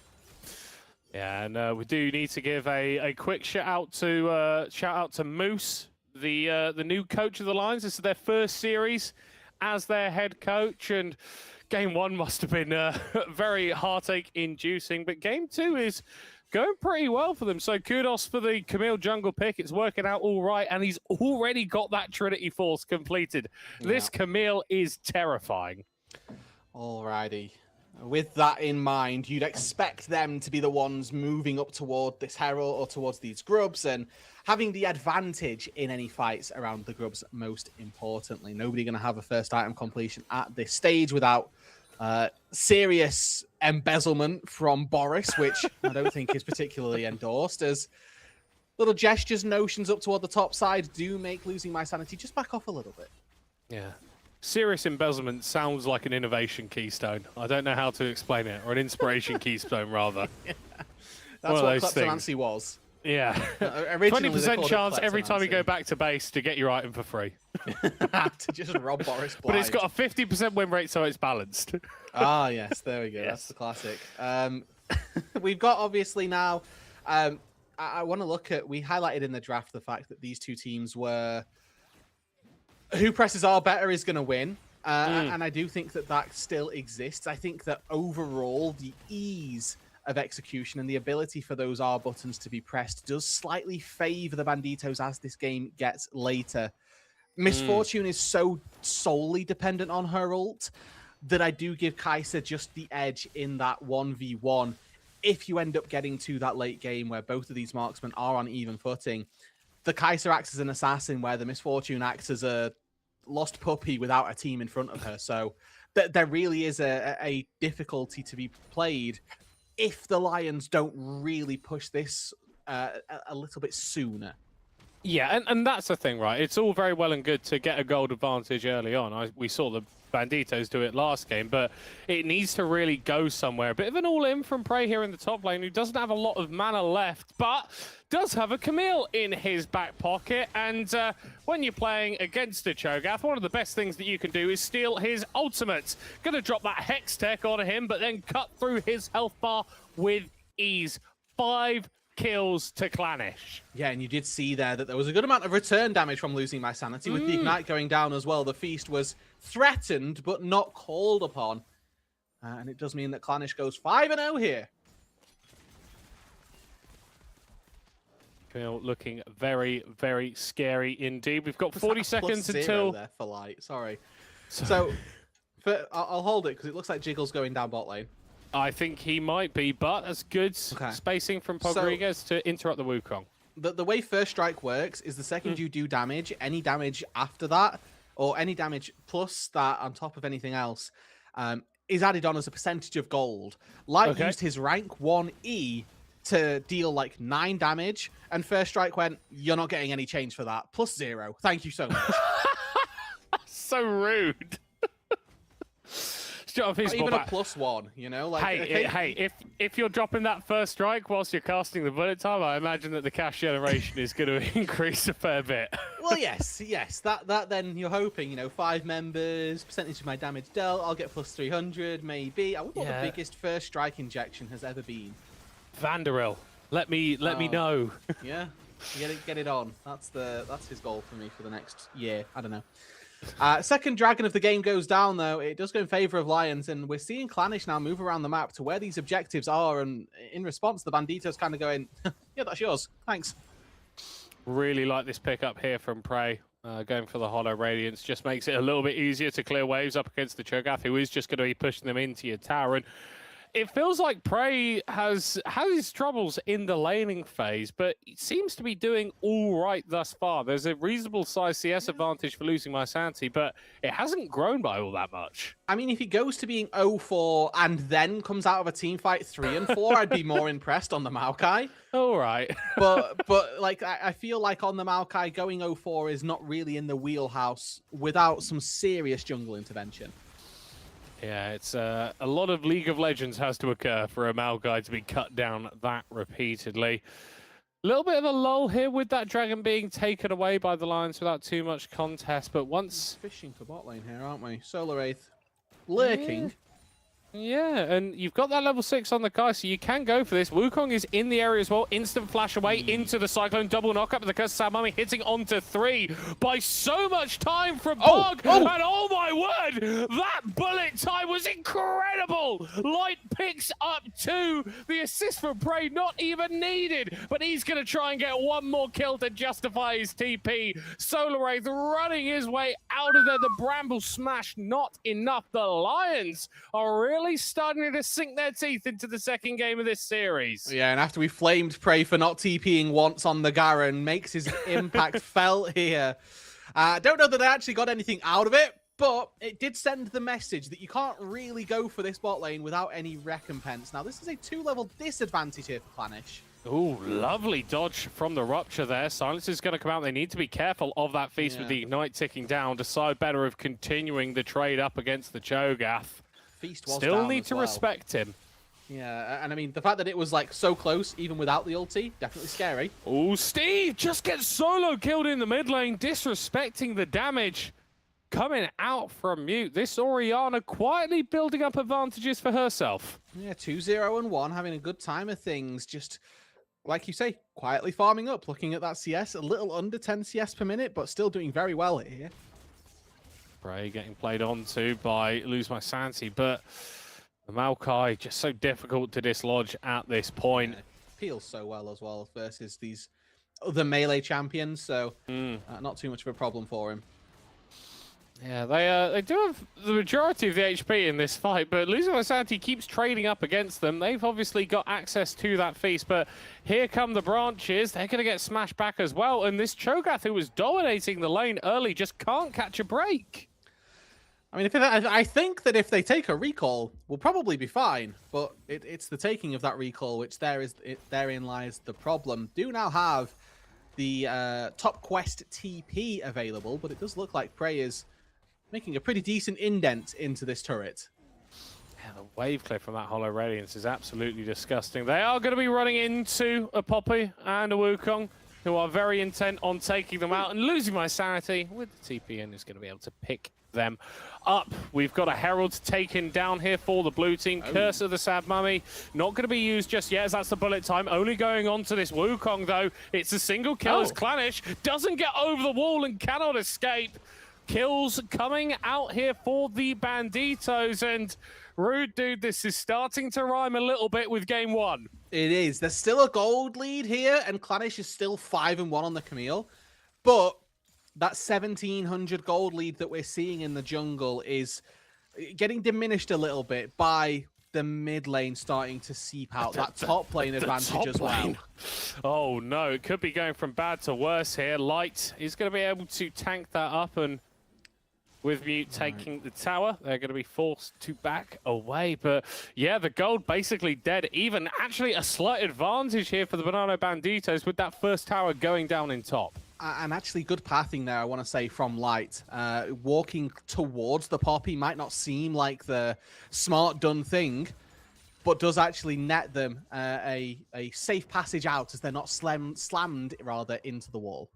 Yeah, and we do need to give a quick shout out to Moose, the new coach of the Lions. This is their first series as their head coach, and game 1 must have been very heartache-inducing, but game 2 is going pretty well for them. So kudos for the Camille jungle pick. It's working out all right, and he's already got that Trinity Force completed. Yeah. This Camille is terrifying. Alrighty. With that in mind, you'd expect them to be the ones moving up toward this Herald or towards these grubs and having the advantage in any fights around the grubs, most importantly. Nobody going to have a first item completion at this stage without serious embezzlement from Boris, which I don't think is particularly endorsed, as little gestures, notions up toward the top side do make losing my sanity just back off a little bit. Yeah. Serious embezzlement sounds like an innovation keystone. I don't know how to explain it, or an inspiration keystone, rather. Yeah. That's what kleptomancy was. Yeah. 20% chance every time you go back to base to get your item for free. To just rob Boris blind. But it's got a 50% win rate, so it's balanced. Ah, yes, there we go. Yes. That's the classic. We've got, obviously, now... I want to look at... We highlighted in the draft the fact that these two teams were... Who presses R better is going to win. And I do think that that still exists. I think that overall, the ease of execution and the ability for those R buttons to be pressed does slightly favor the Banditos as this game gets later. Miss Fortune is so solely dependent on her ult that I do give Kai'Sa just the edge in that 1v1. If you end up getting to that late game where both of these marksmen are on even footing, the Kai'Sa acts as an assassin where the Miss Fortune acts as a lost puppy without a team in front of her. So there really is a difficulty to be played if the Lions don't really push this a little bit sooner. Yeah, and that's the thing, right? It's all very well and good to get a gold advantage early on. We saw the Banditos do it last game, but it needs to really go somewhere. A bit of an all-in from Prey here in the top lane, who doesn't have a lot of mana left, but does have a Camille in his back pocket. And when you're playing against a Cho'Gath, one of the best things that you can do is steal his ultimate. Gonna drop that Hex Tech on him, but then cut through his health bar with ease. 5 kills to Clanish. Yeah, and you did see there that there was a good amount of return damage from losing my sanity. With the Ignite going down as well, the feast was threatened but not called upon. And it does mean that Clanish goes 5-0 here. Camille looking very, very scary indeed. We've got 40 seconds until... there for Light, sorry. So I'll hold it because it looks like Jiggle's going down bot lane. I think he might be, but that's good spacing from Podrigas to interrupt the Wukong. The way First Strike works is the second you do damage, any damage after that, or any damage plus that on top of anything else, is added on as a percentage of gold. Light used his rank 1E to deal like 9 damage, and First Strike went, you're not getting any change for that. Plus 0. Thank you so much. So rude. Even a +1, you know? Like, hey, if you're dropping that First Strike whilst you're casting the bullet time, I imagine that the cash generation is going to increase a fair bit. Well, yes. That then you're hoping, 5 members, percentage of my damage dealt, I'll get plus 300, maybe. I wonder what the biggest First Strike injection has ever been. Vanderil, let me know. Yeah. Get it on. That's his goal for me for the next year. I don't know. Second dragon of the game goes down, though. It does go in favor of Lions, and we're seeing Clanish now move around the map to where these objectives are, and in response, the Bandito's kind of going, yeah, that's yours. Thanks. Really like this pickup here from Prey. Going for the Hollow Radiance just makes it a little bit easier to clear waves up against the Cho'Gath, who is just going to be pushing them into your tower. And it feels like Prey has his troubles in the laning phase, but it seems to be doing all right thus far. There's a reasonable size CS advantage for losing my sanity, but it hasn't grown by all that much. I mean, if he goes to being 0-4 and then comes out of a team fight 3-4, I'd be more impressed on the Maokai. All right. but like I feel like on the Maokai, going 0-4 is not really in the wheelhouse without some serious jungle intervention. Yeah, it's a lot of League of Legends has to occur for a Maokai to be cut down that repeatedly. A little bit of a lull here with that dragon being taken away by the Lions without too much contest, but once... Fishing for bot lane here, aren't we? Solar Wraith lurking. Yeah, and you've got that level 6 on the guy, so you can go for this. Wukong is in the area as well. Instant flash away into the Cyclone. Double knock up. The Curse of Sad Mummy hitting onto 3 by so much time from Bug. And oh my word, that bullet time was incredible. Light picks up 2. The assist from Prey not even needed, but he's going to try and get one more kill to justify his TP. Solar Wraith running his way out of there. The Bramble Smash not enough. The Lions are really starting to sink their teeth into the second game of this series. Yeah, and after we flamed Prey for not TPing once on the Garen, makes his impact felt here. Don't know that I actually got anything out of it, but it did send the message that you can't really go for this bot lane without any recompense. Now, this is a 2-level disadvantage here for Clanish. Ooh, lovely dodge from the Rupture there. Silence is going to come out. They need to be careful of that Feast with the Ignite ticking down. Decide better of continuing the trade up against the Cho'Gath. Feast was Still down need as to well. respect him. Yeah, and I mean, the fact that it was like so close, even without the ulti, definitely scary. Oh, Steve just gets solo killed in the mid lane, disrespecting the damage. Coming out from mute, this Orianna quietly building up advantages for herself. Yeah, 2-0-1, having a good time of things. Just, like you say, quietly farming up, looking at that CS, a little under 10 CS per minute, but still doing very well here. Prey getting played onto by Lose My Sanity, but the Maokai just so difficult to dislodge at this point. Yeah, feels so well as well versus these other melee champions, so not too much of a problem for him. Yeah, they do have the majority of the HP in this fight, but Losing My Sanity keeps trading up against them. They've obviously got access to that Feast, but here come the branches. They're going to get smashed back as well, and this Cho'Gath, who was dominating the lane early, just can't catch a break. I mean, I think that if they take a recall, we'll probably be fine. But it's the taking of that recall, which therein lies the problem. Do now have the top quest TP available, but it does look like Prey is making a pretty decent indent into this turret. Yeah, the wave clip from that Hollow Radiance is absolutely disgusting. They are going to be running into a Poppy and a Wukong, who are very intent on taking them out, and Losing My Sanity with the TP is going to be able to pick them up. We've got a Herald taken down here for the blue team. Curse of the Sad Mummy not going to be used just yet, as that's the bullet time. Only going on to this Wukong, though. It's a single kill as Clanish doesn't get over the wall and cannot escape. Kills coming out here for the Banditos, and Rude Dude, this is starting to rhyme a little bit with game 1. It is. There's still a gold lead here, and Clanish is still 5-1 on the Camille. But that 1,700 gold lead that we're seeing in the jungle is getting diminished a little bit by the mid lane starting to seep out. That top lane advantage as well. Oh no, it could be going from bad to worse here. Light is going to be able to tank that up, and with Mute taking the tower, they're going to be forced to back away. But yeah, the gold basically dead. Even actually a slight advantage here for the Banana Banditos with that first tower going down in top. And actually good pathing there, I want to say, from Light. Walking towards the Poppy might not seem like the smart done thing, but does actually net them a safe passage out as they're not slammed rather into the wall.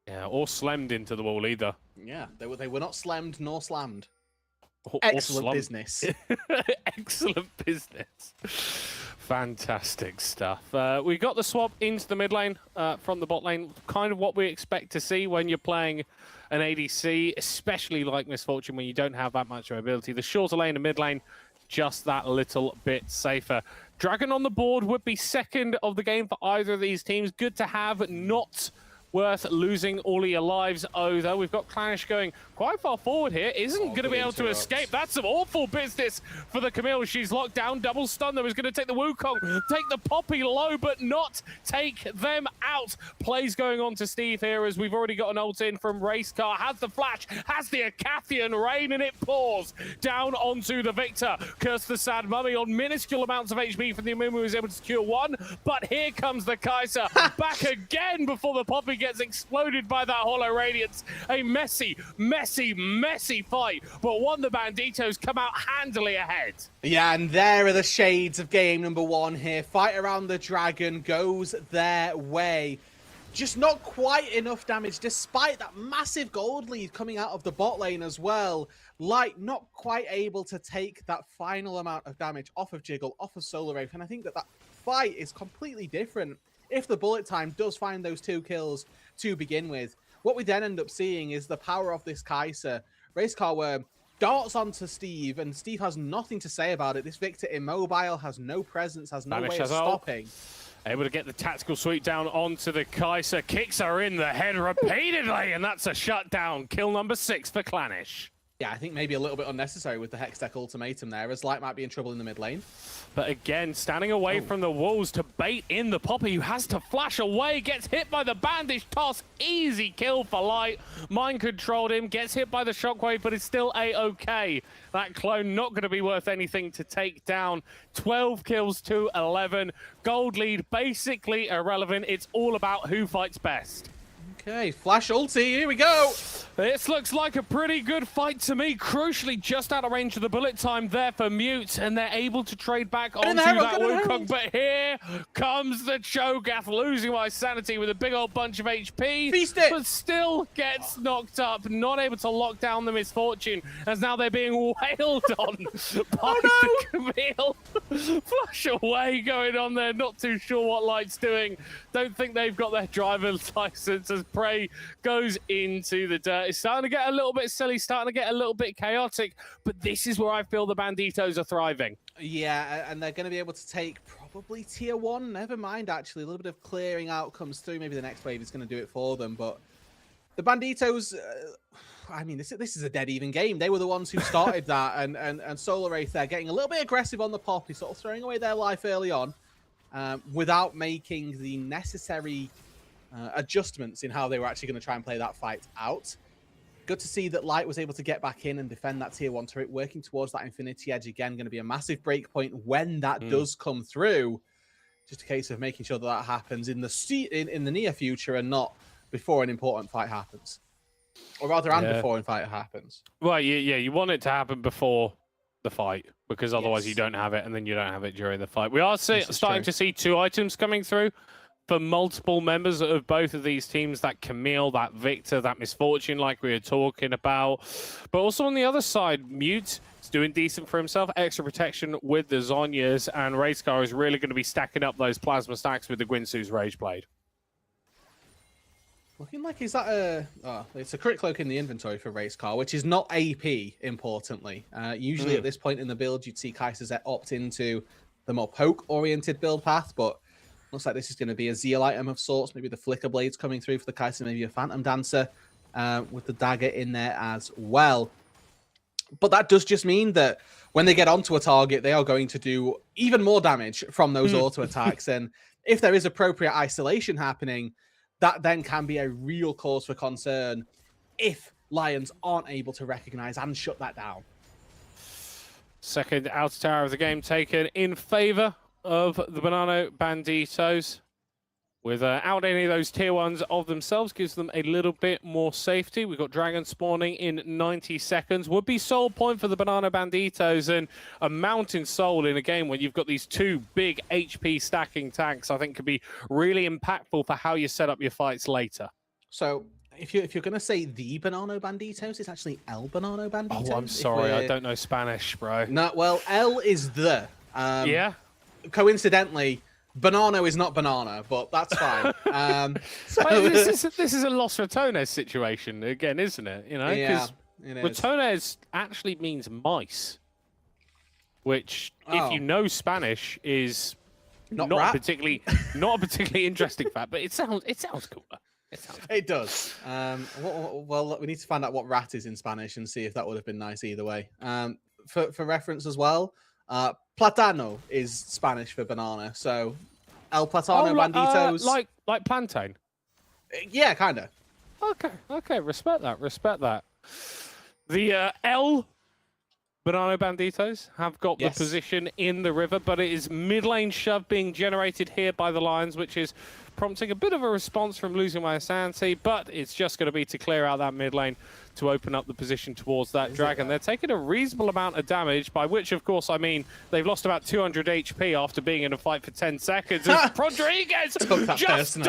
Yeah, or slammed into the wall either. Yeah, they were not slammed nor slammed. Or Excellent business. Excellent business. Fantastic stuff. We got the swap into the mid lane from the bot lane. Kind of what we expect to see when you're playing an ADC, especially like Misfortune, when you don't have that much mobility. The shorter lane and mid lane, just that little bit safer. Dragon on the board would be second of the game for either of these teams. Good to have, not worth losing all of your lives over. We've got Clanish going quite far forward here. Isn't going to be able to escape. That's some awful business for the Camille. She's locked down. Double stun, though, is going to take the Wukong, take the Poppy low, but not take them out. Plays going on to Steve here, as we've already got an ult in from Racecar. Has the flash, has the Acathian rain, and it pours down onto the Victor. Curse the Sad Mummy on minuscule amounts of HP from the Amumu, who is able to secure one. But here comes the Kai'Sa back again before the Poppy gets exploded by that Hollow Radiance. A messy fight, but one the Banditos come out handily ahead. Yeah, and there are the shades of game number one here. Fight around the dragon goes their way. Just not quite enough damage, despite that massive gold lead coming out of the bot lane as well. Light not quite able to take that final amount of damage off of Jiggle, off of Solar Wraith, and I think that fight is completely different if the bullet time does find those 2 kills to begin with. What we then end up seeing is the power of this Kai'Sa. Racecar darts onto Steve, and Steve has nothing to say about it. This Victor immobile, has no presence, has no way of stopping. Able to get the tactical sweep down onto the Kai'Sa. Kicks her in the head repeatedly, and that's a shutdown. Kill number 6 for Clanish. Yeah, I think maybe a little bit unnecessary with the Hextech ultimatum there, as Light might be in trouble in the mid lane. But again, standing away from the walls to bait in the Poppy, who has to flash away, gets hit by the bandage toss. Easy kill for Light. Mind controlled him, gets hit by the shockwave, but it's still A-OK. That clone not going to be worth anything to take down. 12 kills to 11. Gold lead basically irrelevant. It's all about who fights best. Okay, flash ulti, here we go. This looks like a pretty good fight to me. Crucially, just out of range of the bullet time there for Mute, and they're able to trade back onto that Wukong. But here comes the Cho'Gath, losing my sanity with a big old bunch of HP. Feast it. But still gets knocked up, not able to lock down the Misfortune, as now they're being wailed on by the Camille. Flush away going on there, not too sure what Light's doing. Don't think they've got their driver's license as Prey goes into the dirt. It's starting to get a little bit silly, starting to get a little bit chaotic, but this is where I feel the Banditos are thriving. Yeah, and they're going to be able to take probably tier 1. Never mind, actually. A little bit of clearing out comes through. Maybe the next wave is going to do it for them, but the Banditos... I mean, this is a dead even game. They were the ones who started that, and Solar Wraith there getting a little bit aggressive on the Poppy, sort of throwing away their life early on, without making the necessary adjustments in how they were actually going to try and play that fight out. Good to see that Light was able to get back in and defend that tier 1 turret, working towards that Infinity Edge again. Going to be a massive break point when that does come through. Just a case of making sure that happens in the near future and not before an important fight happens. Or rather, before a fight happens. Well, you want it to happen before the fight, because otherwise you don't have it, and then you don't have it during the fight. We are starting to see 2 items coming through for multiple members of both of these teams, that Camille, that Victor, that Misfortune, like we were talking about. But also on the other side, Mute is doing decent for himself. Extra protection with the Zhonya's, and Racecar is really going to be stacking up those plasma stacks with the Guinsoo's Rage Blade. Looking like, is that a... Oh, it's a crit cloak in the inventory for Racecar, which is not AP, importantly. Usually at this point in the build, you'd see Kai'Sa's opt into the more poke-oriented build path, but looks like this is going to be a Zeal item of sorts. Maybe the Flicker Blades coming through for the Kai'Sa, maybe a Phantom Dancer with the dagger in there as well. But that does just mean that when they get onto a target, they are going to do even more damage from those auto attacks. And if there is appropriate isolation happening, that then can be a real cause for concern if Lions aren't able to recognize and shut that down. Second outer tower of the game taken in favor of the Banana Banditos. Without any of those tier 1s of themselves, gives them a little bit more safety. We've got Dragon spawning in 90 seconds. Would be soul point for the Banana Banditos, and a Mountain Soul in a game when you've got these 2 big HP stacking tanks, I think could be really impactful for how you set up your fights later. So if you're going to say the Banana Banditos, it's actually El Banana Banditos. Oh, I'm sorry. I don't know Spanish, bro. No, well, El is the... yeah? coincidentally, Banana is not Banana, but that's fine. But this is a Los Ratones situation again, isn't it? You know, yeah, because it is. Ratones actually means mice, which, if you know Spanish, is Not not rat. a particularly interesting fact, but it sounds cooler. It does. Well, we need to find out what rat is in Spanish and see if that would have been nice either way. For reference as well, platano is Spanish for banana. So El Platano Banditos. like plantain. Yeah, kind of. Okay, respect that. The El Banana Banditos have got the position in the river, but it is mid lane shove being generated here by the Lions, which is prompting a bit of a response from losing my sanity, but it's just going to be to clear out that mid lane to open up the position towards that dragon. They're taking a reasonable amount of damage, by which, of course, I mean they've lost about 200 HP after being in a fight for 10 seconds. As Rodriguez just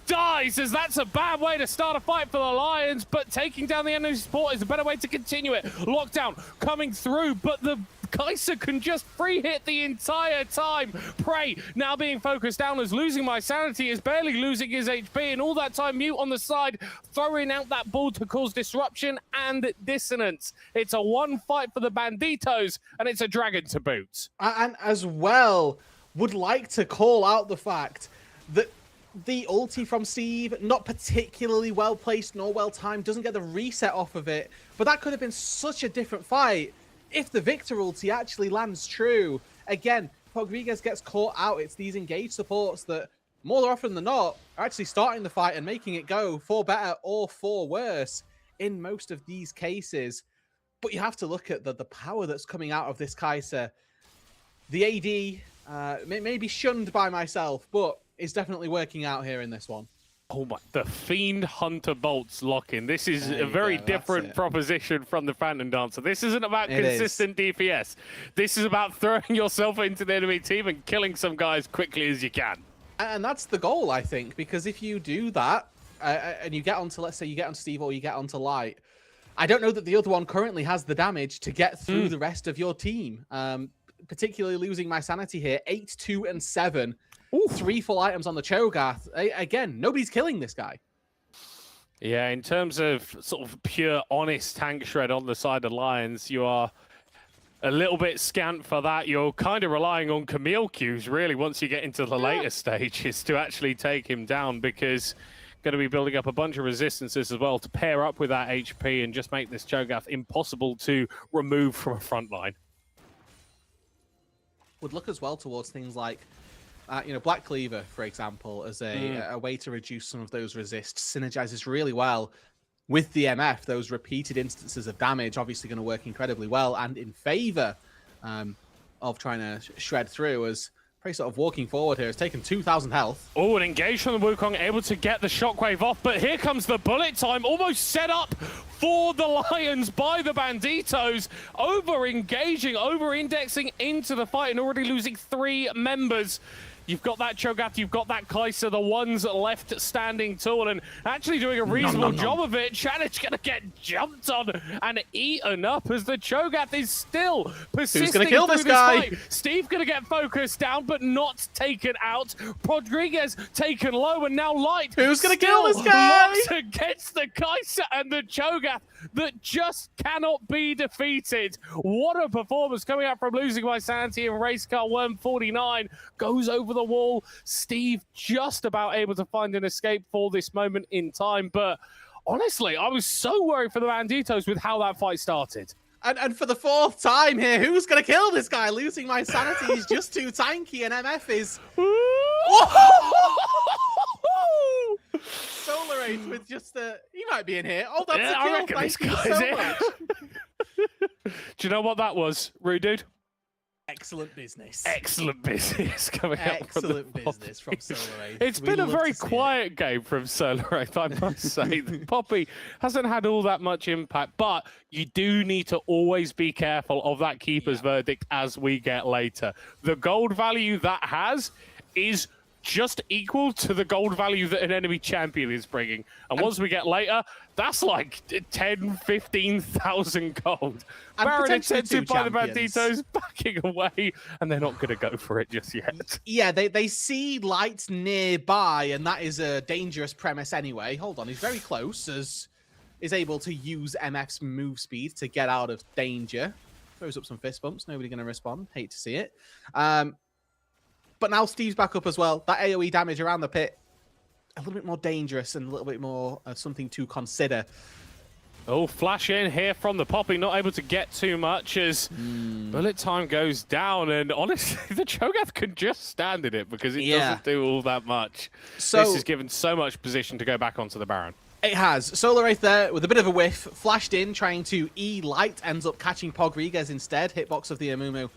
dies, as that's a bad way to start a fight for the Lions, but taking down the enemy support is a better way to continue it. Lockdown coming through, but the Kaiser can just free hit the entire time. Prey now being focused down as losing my sanity, is barely losing his HP, and all that time Mute on the side throwing out that ball to cause disruption and dissonance. It's a one fight for the Banditos, and it's a dragon to boot. And as well, would like to call out the fact that the ulti from Steve, not particularly well placed nor well timed, doesn't get the reset off of it, but that could have been such a different fight if the Victor ulti actually lands true. Again, Rodriguez gets caught out. It's these engaged supports that, more often than not, are actually starting the fight and making it go for better or for worse in most of these cases. But you have to look at the power that's coming out of this Kaiser. The AD may be shunned by myself, but is definitely working out here in this one. Oh my, the Fiend Hunter Bolts lock-in. This is a very different proposition from the Phantom Dancer. This isn't about consistent DPS. This is about throwing yourself into the enemy team and killing some guys quickly as you can. And that's the goal, I think, because if you do that, and you get onto, let's say you get on Steve or you get onto Light, I don't know that the other one currently has the damage to get through the rest of your team. Particularly losing my sanity here, 8, 2, and 7. Ooh. 3 full items on the Cho'Gath. Again, nobody's killing this guy. Yeah, in terms of sort of pure, honest tank shred on the side of Lions, you are a little bit scant for that. You're kind of relying on Camille Qs, really, once you get into the later stages to actually take him down, because going to be building up a bunch of resistances as well to pair up with that HP and just make this Cho'Gath impossible to remove from a front line. Would look as well towards things like Black Cleaver, for example, as a way to reduce some of those resists. Synergizes really well with the MF. Those repeated instances of damage obviously going to work incredibly well and in favor of trying to shred through, as Prey sort of walking forward here. Has taken 2,000 health. Oh, an engage from the Wukong, able to get the shockwave off, but here comes the bullet time, almost set up for the Lions by the Banditos, over-engaging, over-indexing into the fight and already losing 3 members. You've got that Cho'Gath, you've got that Kaiser, the ones left standing tall and actually doing a reasonable job of it. Shannon's going to get jumped on and eaten up as the Cho'Gath is still persisting. Who's going to kill this guy? Fight. Steve going to get focused down, but not taken out. Rodriguez taken low, and now Light. Who's going to kill this guy? Locks against the Kaiser and the Cho'Gath that just cannot be defeated. What a performance coming out from losing my sanity, and Race Car 149 goes over the wall. Steve just about able to find an escape for this moment in time, but honestly, I was so worried for the Banditos with how that fight started. And for the 4th time here, who's going to kill this guy? Losing my sanity is just too tanky, and MF is... Solarate with just a... He might be in here. Oh, that's a kill. I reckon Thank this you guy's so much. Do you know what that was, Rude Dude? Excellent business. Excellent business coming out from the business from Solarate. It's been a very quiet game from Solarate, I must say. Poppy hasn't had all that much impact, but you do need to always be careful of that keeper's verdict as we get later. The gold value that has is just equal to the gold value that an enemy champion is bringing. And once we get later, that's like 10, 15,000 gold. Baron attempted by the Banditos backing away, and they're not going to go for it just yet. Yeah, they see lights nearby, and that is a dangerous premise anyway. Hold on, he's very close, as is able to use MF's move speed to get out of danger. Throws up some fist bumps. Nobody going to respond. Hate to see it. But now Steve's back up as well. That AoE damage around the pit, a little bit more dangerous and a little bit more something to consider. Oh, flash in here from the Poppy, not able to get too much as bullet time goes down. And honestly, the Cho'Gath can just stand in it because it doesn't do all that much. So this is given so much position to go back onto the Baron. It has. Solar Wraith there with a bit of a whiff, flashed in, trying to E-Light, ends up catching Pogriguez instead. Hitbox of the Amumu.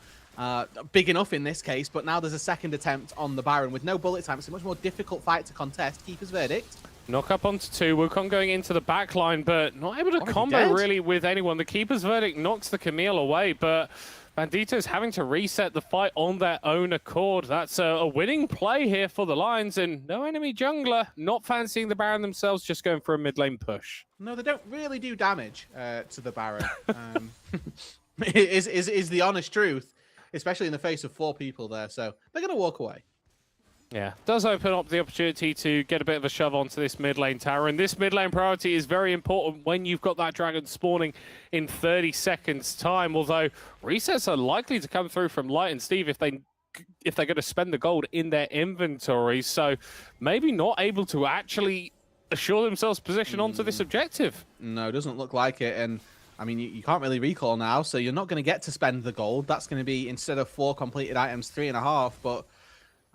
Big enough in this case, but now there's a second attempt on the Baron with no bullet time. It's a much more difficult fight to contest. Keeper's verdict. Knock up onto 2. Wukong going into the back line, but not able to combo really with anyone. The Keeper's verdict knocks the Camille away, but Bandito's having to reset the fight on their own accord. That's a winning play here for the Lions, and no enemy jungler, not fancying the Baron themselves, just going for a mid lane push. No, they don't really do damage to the Baron. Is the honest truth, especially in the face of 4 people there, so they're going to walk away. Yeah, does open up the opportunity to get a bit of a shove onto this mid lane tower, and this mid lane priority is very important when you've got that dragon spawning in 30 seconds time, although resets are likely to come through from Light and Steve if they're going to spend the gold in their inventory, so maybe not able to actually assure themselves position onto this objective. No, it doesn't look like it, and I mean, you can't really recall now, so you're not going to get to spend the gold. That's going to be, instead of 4 completed items, 3.5, but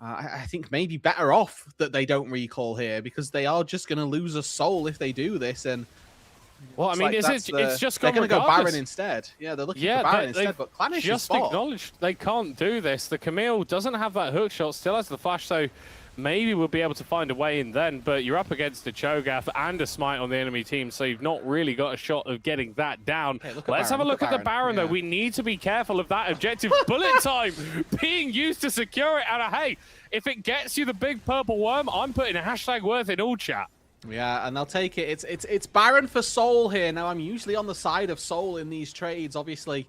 I think maybe better off that they don't recall here, because they are just going to lose a soul if they do this. And well, I mean, it's just they're going to go regardless. Baron instead. Yeah, they're looking for Baron instead, but Clanish just acknowledged they can't do this. The Camille doesn't have that hook shot, still has the flash, so maybe we'll be able to find a way in then, but you're up against a Cho'Gath and a Smite on the enemy team, so you've not really got a shot of getting that down. Hey, Let's have a look at the Baron, though. We need to be careful of that objective. Bullet time being used to secure it, and hey, if it gets you the big purple worm, I'm putting a hashtag worth in all chat. Yeah, and they'll take it. It's Baron for Soul here. Now, I'm usually on the side of Soul in these trades, obviously.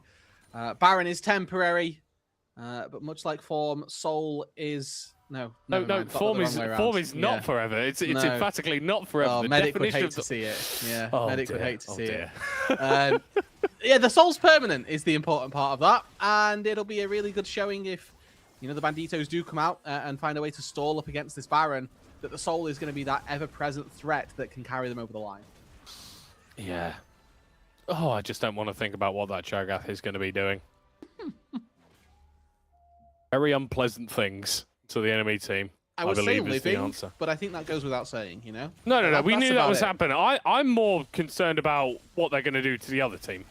Baron is temporary, but much like Form, Soul is... No, form is not forever. It's emphatically not forever. Oh, the Medic would hate to see it. Yeah, Medic would hate to see it. Yeah, the Soul's permanent is the important part of that, and it'll be a really good showing if, you know, the Banditos do come out and find a way to stall up against this Baron, that the Soul is going to be that ever-present threat that can carry them over the line. Yeah. Oh, I just don't want to think about what that Cho'Gath is going to be doing. Very unpleasant things to the enemy team. I was believe saying is the living, answer. but I think that goes without saying, you know? No. We knew that was happening. I'm more concerned about what they're going to do to the other team.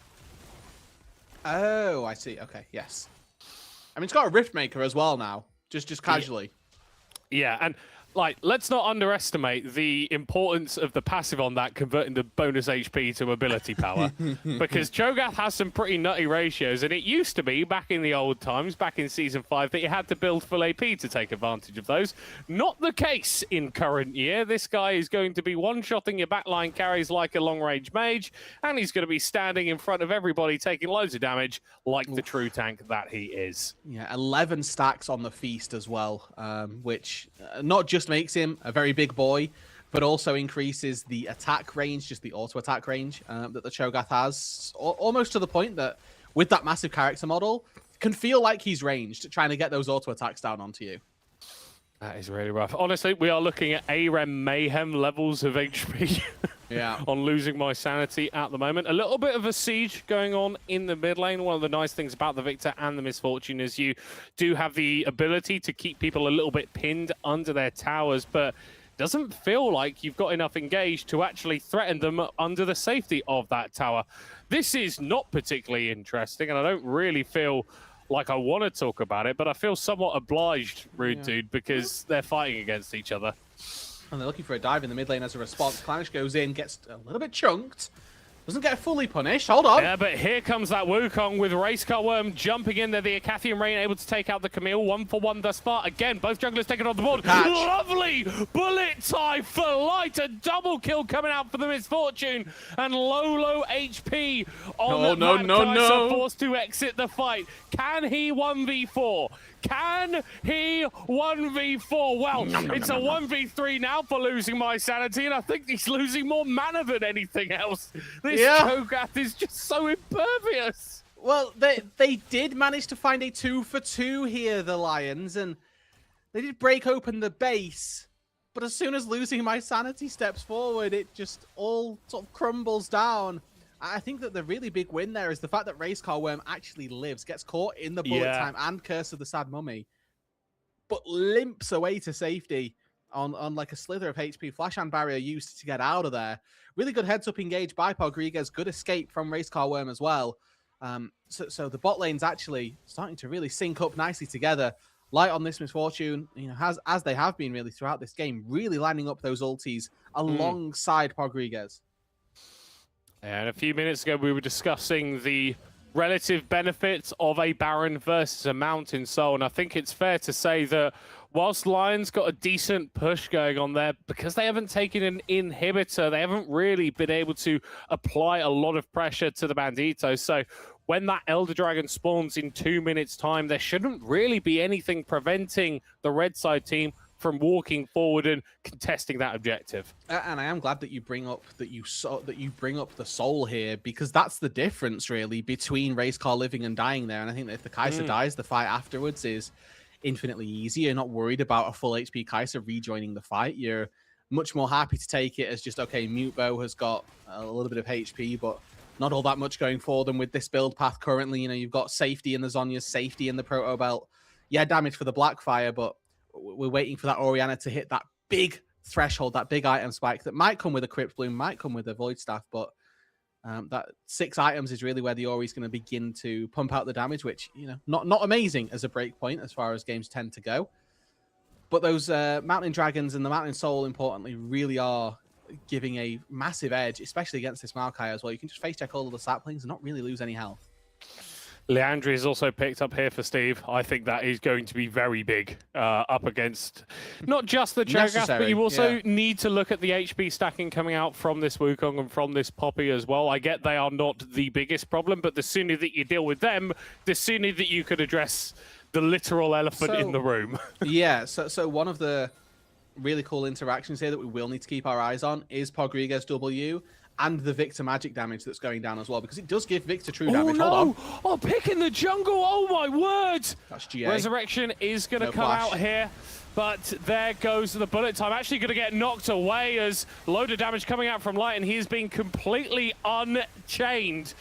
Oh, I see. Okay, yes. I mean, it's got a Rift Maker as well now, just casually. Yeah, and like, let's not underestimate the importance of the passive on that, converting the bonus HP to ability power. Because Cho'Gath has some pretty nutty ratios, and it used to be, back in the old times, back in Season 5, that you had to build full AP to take advantage of those. Not the case in current year. This guy is going to be one-shotting your backline carries like a long-range mage, and he's going to be standing in front of everybody taking loads of damage like the true tank that he is. Yeah, 11 stacks on the Feast as well, which not just makes him a very big boy, but also increases the attack range, just the auto attack range that the Cho'Gath has, almost to the point that with that massive character model, can feel like he's ranged, trying to get those auto attacks down onto you. That is really rough. Honestly, we are looking at AREM Mayhem levels of HP on losing my sanity at the moment. A little bit of a siege going on in the mid lane. One of the nice things about the Victor and the Misfortune is you do have the ability to keep people a little bit pinned under their towers, but doesn't feel like you've got enough engaged to actually threaten them under the safety of that tower. This is not particularly interesting, and I don't really feel like I want to talk about it, but I feel somewhat obliged, Rude Dude, because they're fighting against each other. And they're looking for a dive in the mid lane as a response. Clanish goes in, gets a little bit chunked, Doesn't get fully punished. Hold on. Yeah, but here comes that Wukong with Racecar Worm jumping in there. The Acathian Rain able to take out the Camille. 1-for-1 thus far. Again, both junglers taken on the board. Catch. Lovely bullet time for Light. A double kill coming out for the Misfortune. And low HP on Matt so forced to exit the fight. Can he 1v4? Can he 1v4? Well, it's a 1v3 now for losing my sanity, and I think he's losing more mana than anything else. This Cho'Gath is just so impervious. Well, they did manage to find a 2-for-2 here, the Lions, and they did break open the base. But as soon as losing my sanity steps forward, it just all sort of crumbles down. I think that the really big win there is the fact that Racecar Worm actually lives, gets caught in the bullet time and Curse of the Sad Mummy, but limps away to safety on like a slither of HP. Flash and Barrier used to get out of there. Really good heads-up engage by Rodriguez. Good escape from Racecar Worm as well. So the bot lane's actually starting to really sync up nicely together. Light on this Misfortune, you know, as they have been really throughout this game, really lining up those ultis alongside Rodriguez. And a few minutes ago, we were discussing the relative benefits of a Baron versus a Mountain Soul. And I think it's fair to say that whilst Lions got a decent push going on there, because they haven't taken an inhibitor, they haven't really been able to apply a lot of pressure to the Banditos. So when that Elder Dragon spawns in 2 minutes' time, there shouldn't really be anything preventing the red side team from walking forward and contesting that objective. And I am glad that you bring up bring up the soul here, because that's the difference really between Racecar living and dying there. And I think that if the Kai'Sa dies, the fight afterwards is infinitely easier. You're not worried about a full HP Kai'Sa rejoining the fight. You're much more happy to take it as just, okay, Mute Bow has got a little bit of HP, but not all that much going for them with this build path currently. You know, you've got safety in the Zhonya's, safety in the Proto Belt. Yeah, damage for the Blackfire, but we're waiting for that Orianna to hit that big threshold, that big item spike that might come with a Crypt Bloom, might come with a Void Staff, but that 6 items is really where the Ori's going to begin to pump out the damage, which, you know, not amazing as a break point as far as games tend to go. But those Mountain Dragons and the Mountain Soul, importantly, really are giving a massive edge, especially against this Maokai as well. You can just face check all of the saplings and not really lose any health. Leandri is also picked up here for Steve. I think that is going to be very big up against not just the Cho'Gath, but you also need to look at the HP stacking coming out from this Wukong and from this Poppy as well. I get they are not the biggest problem, but the sooner that you deal with them, the sooner that you could address the literal elephant in the room. Yeah, so one of the really cool interactions here that we will need to keep our eyes on is Rodriguez W and the Victor magic damage that's going down as well, because it does give Victor true damage. No. Hold on. Oh, pick in the jungle. Oh, my word. That's GA. Resurrection is going to come out here, but there goes the bullet time. Actually going to get knocked away as load of damage coming out from Light, and he is being completely unchained.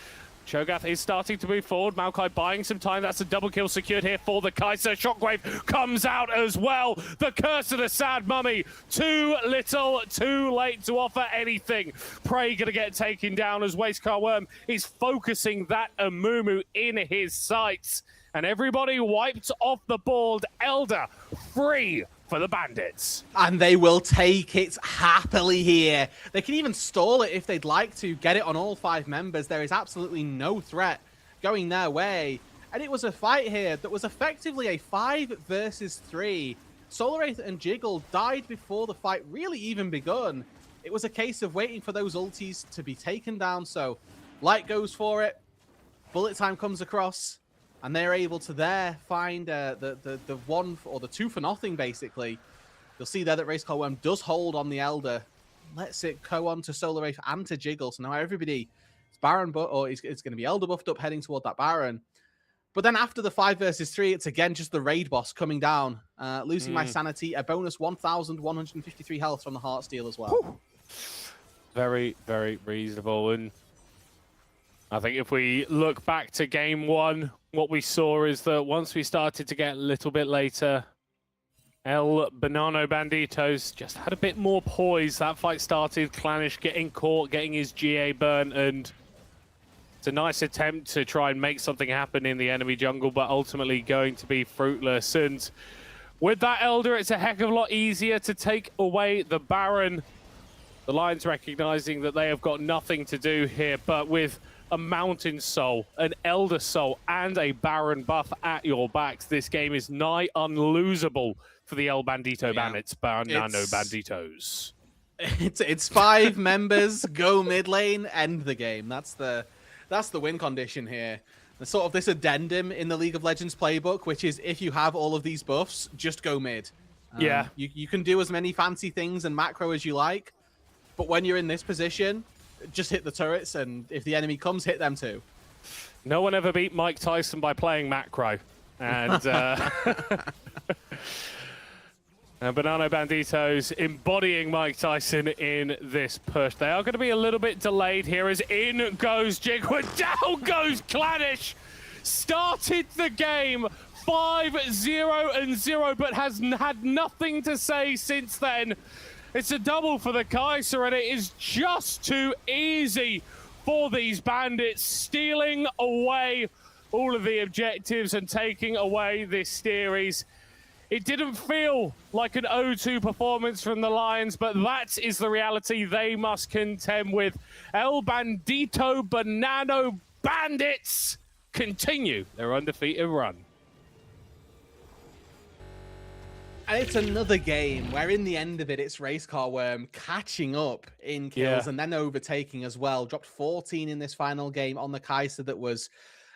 Cho'Gath is starting to move forward. Maokai buying some time. That's a double kill secured here for the Kai'Sa. Shockwave comes out as well. The Curse of the Sad Mummy. Too little, too late to offer anything. Prey going to get taken down as Racecar Worm is focusing that Amumu in his sights. And everybody wiped off the board. Elder free for the Bandits. And they will take it happily here. They can even stall it if they'd like to, get it on all 5 members. There is absolutely no threat going their way. And it was a fight here that was effectively a 5 versus 3. Solarwraith and Jiggle died before the fight really even begun. It was a case of waiting for those ultis to be taken down. So Light goes for it. Bullet time comes across. And they're able to there find the 1 or the 2 for nothing, basically. You'll see there that Racecar Worm does hold on the Elder. Lets it go on to Solarwraith and to Jiggle. So now everybody, it's Baron, it's going to be Elder buffed up heading toward that Baron. But then after the 5 versus 3, it's again just the raid boss coming down. Losing my sanity, a bonus 1,153 health from the Heartsteel as well. Whew. Very, very reasonable. And I think if we look back to game 1, what we saw is that once we started to get a little bit later, El Banano Banditos just had a bit more poise. That fight started, Clanish getting caught, getting his GA burnt, and it's a nice attempt to try and make something happen in the enemy jungle, but ultimately going to be fruitless. And with that Elder, it's a heck of a lot easier to take away the Baron. The Lions recognizing that they have got nothing to do here, but with a Mountain Soul, an Elder Soul, and a Baron buff at your backs, this game is nigh unlosable for the El Bandito Bandits, Banano Banditos. It's 5 members, go mid lane, end the game. That's the win condition here. There's sort of this addendum in the League of Legends playbook, which is if you have all of these buffs, just go mid. Yeah. You can do as many fancy things and macro as you like, but when you're in this position, just hit the turrets, and if the enemy comes, hit them too. No one ever beat Mike Tyson by playing macro. And Banano Banditos embodying Mike Tyson in this push. They are going to be a little bit delayed here as in goes Jigwood, down goes Clanish. Started the game 5-0-0, but has had nothing to say since then. It's a double for the Kaiser, and it is just too easy for these bandits, stealing away all of the objectives and taking away this series. It didn't feel like an 0-2 performance from the Lions, but that is the reality they must contend with. El Bandito Banano Bandits continue their undefeated run. And it's another game where in the end of it, it's Racecar Worm catching up in kills and then overtaking as well. Dropped 14 in this final game on the Kaiser that was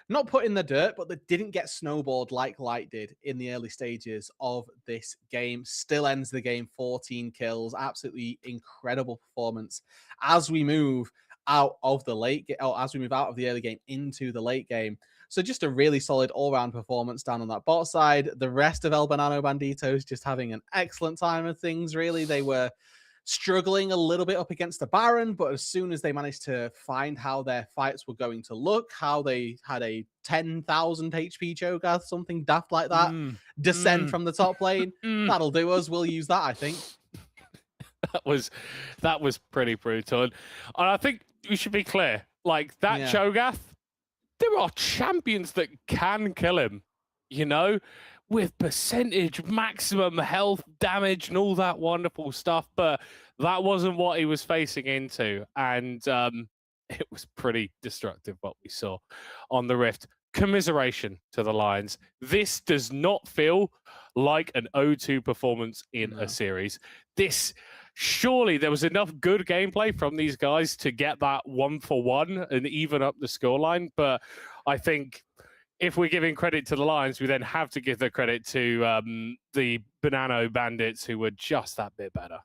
not put in the dirt, but that didn't get snowballed like Light did in the early stages of this game. Still ends the game 14 kills. Absolutely incredible performance as we move out of the as we move out of the early game into the late game. So just a really solid all-round performance down on that bot side. The rest of El Banano Banditos just having an excellent time of things, really. They were struggling a little bit up against the Baron, but as soon as they managed to find how their fights were going to look, how they had a 10,000 HP Cho'Gath, something daft like that, descend from the top lane, that'll do us. We'll use that, I think. That was pretty brutal. And I think we should be clear, like that Cho'Gath, there are champions that can kill him, you know, with percentage, maximum health, damage, and all that wonderful stuff. But that wasn't what he was facing into. And it was pretty destructive what we saw on the Rift. Commiseration to the Lions. This does not feel like an 0-2 performance in a series. Surely there was enough good gameplay from these guys to get that 1-for-1 and even up the scoreline. But I think if we're giving credit to the Lions, we then have to give the credit to the Banano Bandits, who were just that bit better.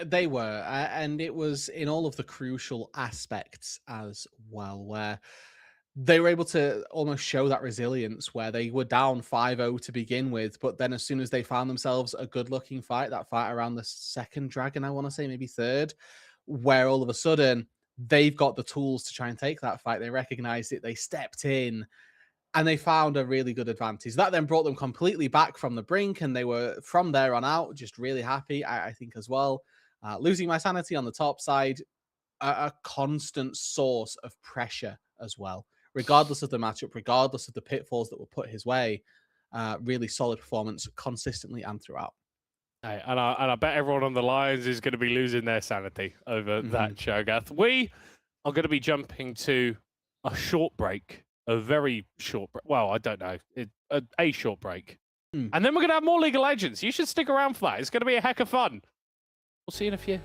They were, and it was in all of the crucial aspects as well, where they were able to almost show that resilience where they were down 5-0 to begin with, but then as soon as they found themselves a good-looking fight, that fight around the second dragon, I want to say maybe third, where all of a sudden they've got the tools to try and take that fight. They recognized it, they stepped in, and they found a really good advantage. That then brought them completely back from the brink, and they were, from there on out, just really happy, I think, as well. Losing my sanity on the top side, a constant source of pressure as well. Regardless of the matchup, regardless of the pitfalls that were put his way, really solid performance consistently and throughout. Hey, and I bet everyone on the Lions is going to be losing their sanity over that Cho'Gath. We are going to be jumping to a short break, a very short break. Well, I don't know, a short break. And then we're going to have more League of Legends. You should stick around for that. It's going to be a heck of fun. We'll see you in a few.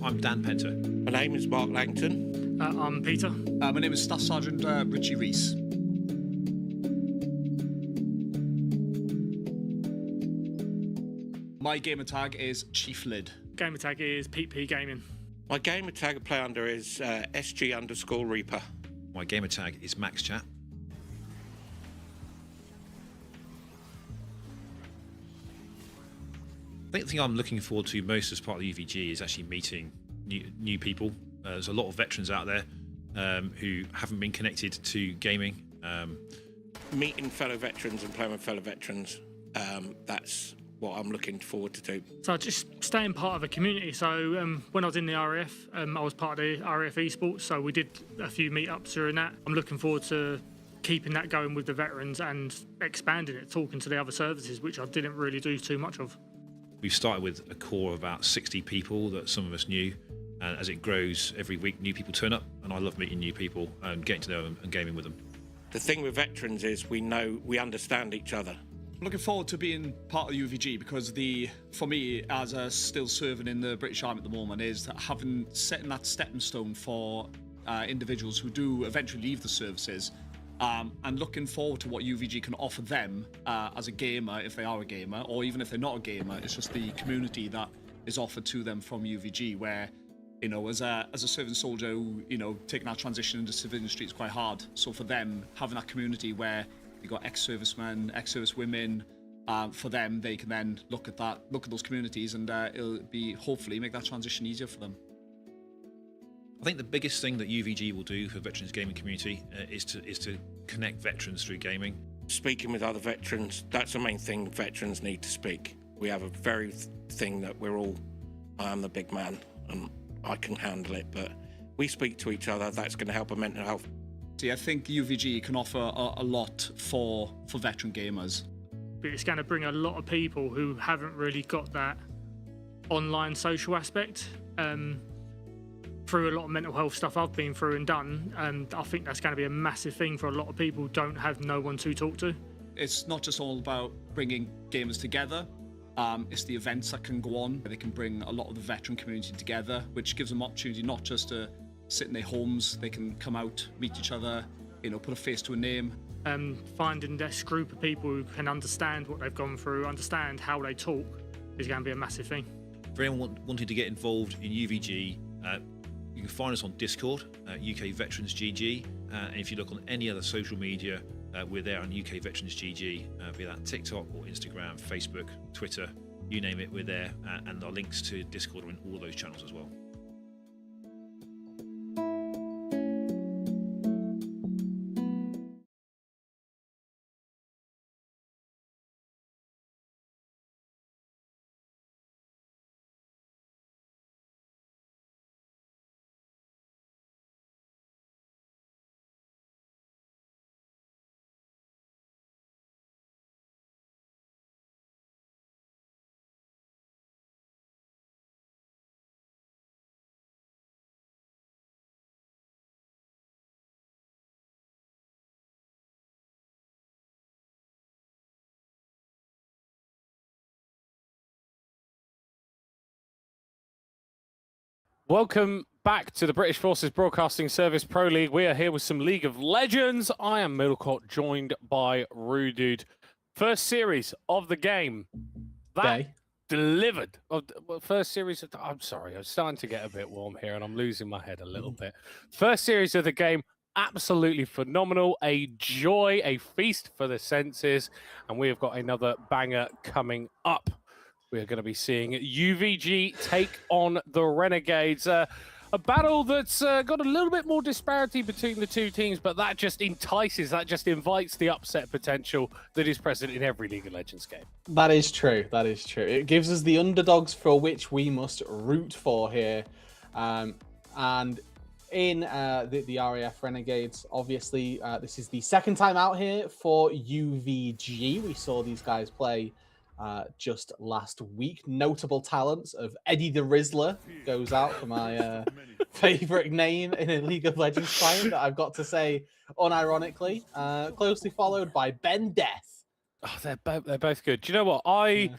I'm Dan Penter. My name is Mark Langton. I'm Peter. My name is Staff Sergeant Richie Reese. My gamer tag is Chief Lid. Gamer tag is Pete P Gaming. My gamer tag I play under is SG_Reaper. My gamer tag is Max Chat. I think the thing I'm looking forward to most as part of the UVG is actually meeting new people. There's a lot of veterans out there who haven't been connected to gaming. Meeting fellow veterans and playing with fellow veterans, that's what I'm looking forward to do. So just staying part of a community. So when I was in the RAF, I was part of the RAF esports, so we did a few meetups during that. I'm looking forward to keeping that going with the veterans and expanding it, talking to the other services, which I didn't really do too much of. We've started with a core of about 60 people that some of us knew, and as it grows every week, new people turn up, and I love meeting new people and getting to know them and gaming with them. The thing with veterans is we understand each other. I'm looking forward to being part of the UVG because for me, as a still serving in the British Army at the moment, is setting that stepping stone for individuals who do eventually leave the services, and looking forward to what UVG can offer them as a gamer, if they are a gamer, or even if they're not a gamer. It's just the community that is offered to them from UVG, where, you know, as a serving soldier who, you know, taking that transition into civilian street is quite hard. So for them, having that community where you've got ex-servicemen, ex-servicewomen, for them, they can then look at those communities, and it'll be hopefully make that transition easier for them. I think the biggest thing that UVG will do for the veterans gaming community is to connect veterans through gaming. Speaking with other veterans, that's the main thing veterans need to speak. We have a very thing that I am the big man and I can handle it, but we speak to each other. That's going to help our mental health. See, I think UVG can offer a lot for veteran gamers. But it's going to bring a lot of people who haven't really got that online social aspect. Through a lot of mental health stuff I've been through and done, and I think that's going to be a massive thing for a lot of people who don't have no one to talk to. It's not just all about bringing gamers together, it's the events that can go on. They can bring a lot of the veteran community together, which gives them opportunity not just to sit in their homes, they can come out, meet each other, you know, put a face to a name. Finding this group of people who can understand what they've gone through, understand how they talk, is going to be a massive thing. For anyone wanting to get involved in UVG, you can find us on Discord, UK Veterans GG, and if you look on any other social media, we're there on UK Veterans GG, be that TikTok or Instagram, Facebook, Twitter, you name it, we're there, and our links to Discord are in all those channels as well. Welcome back to the British Forces Broadcasting Service Pro League. We are here with some League of Legends. I am Middlecott, joined by Rudude. First series of the game. That delivered. First series of I'm sorry, I'm starting to get a bit warm here and I'm losing my head a little bit. First series of the game, absolutely phenomenal. A joy, a feast for the senses. And we have got another banger coming up. We are going to be seeing UVG take on the Renegades. A battle that's got a little bit more disparity between the two teams, but that just entices, that just invites the upset potential that is present in every League of Legends game. That is true. That is true. It gives us the underdogs for which we must root for here. And in the RAF Renegades, obviously, this is the second time out here for UVG. We saw these guys play just last week. Notable talents of Eddie the Rizzler goes out for my favorite name in a League of Legends client that I've got to say unironically. Closely followed by Ben Death. Oh, they're both good. Do you know what? I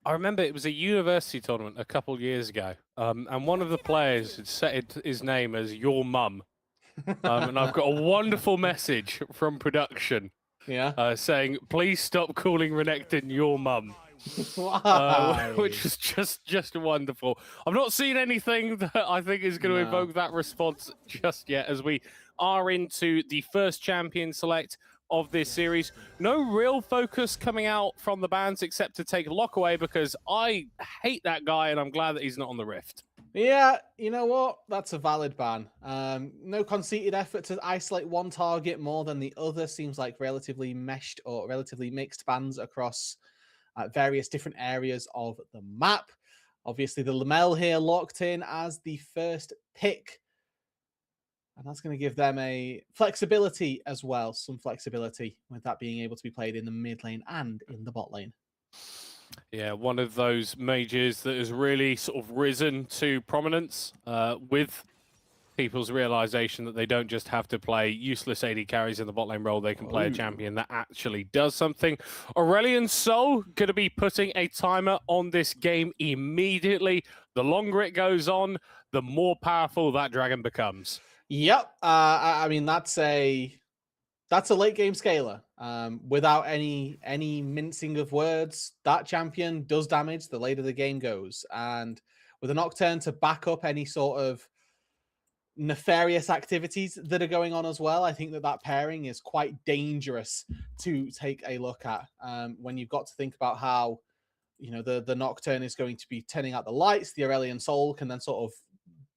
I remember it was a university tournament a couple years ago, and one of the players had set his name as Your Mum. And I've got a wonderful message from production Yeah. saying, please stop calling Renekton Your Mum. Why? Which is just wonderful. I've not seen anything that I think is going to evoke that response just yet, as we are into the first champion select of this series. No real focus coming out from the bans except to take Lock away, because I hate that guy and I'm glad that he's not on the Rift. Yeah, you know what? That's a valid ban. No conceited effort to isolate one target more than the other. Seems like relatively meshed or relatively mixed bans across various different areas of the map. Obviously, the Lamel here locked in as the first pick. And that's going to give them a flexibility as well. Some flexibility with that being able to be played in the mid lane and in the bot lane. Yeah, one of those majors that has really sort of risen to prominence with people's realization that they don't just have to play useless AD carries in the bot lane role, they can play a champion that actually does something. Aurelion Sol going to be putting a timer on this game immediately. The longer it goes on, the more powerful that dragon becomes. Yep. I mean, that's a late game scaler. Without any mincing of words, that champion does damage the later the game goes. And with a Nocturne to back up any sort of nefarious activities that are going on as well, I think that pairing is quite dangerous to take a look at. When you've got to think about how, you know, the Nocturne is going to be turning out the lights, the Aurelion Sol can then sort of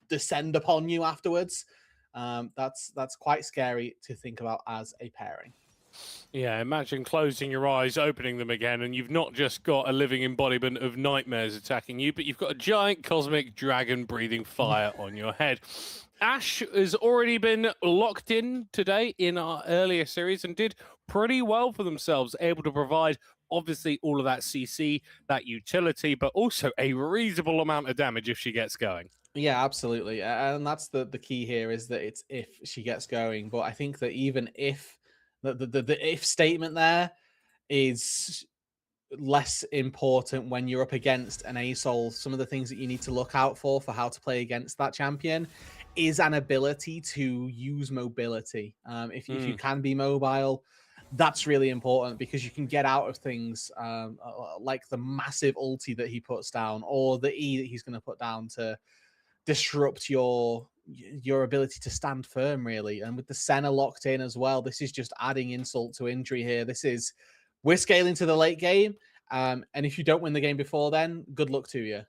descend upon you afterwards. That's quite scary to think about as a pairing. Yeah, imagine closing your eyes, opening them again, and you've not just got a living embodiment of nightmares attacking you, but you've got a giant cosmic dragon breathing fire on your head. Ash has already been locked in today in our earlier series and did pretty well for themselves, able to provide obviously all of that CC, that utility, but also a reasonable amount of damage if she gets going. Yeah, absolutely. And that's the key here, is that it's if she gets going. But I think that even if the if statement there is less important when you're up against an ASOL. Some of the things that you need to look out for how to play against that champion is an ability to use mobility. If you can be mobile, that's really important, because you can get out of things like the massive ulti that he puts down, or the E that he's going to put down to disrupt your ability to stand firm, really. And with the Senna locked in as well, this is just adding insult to injury here. We're scaling to the late game, and if you don't win the game before then, good luck to you.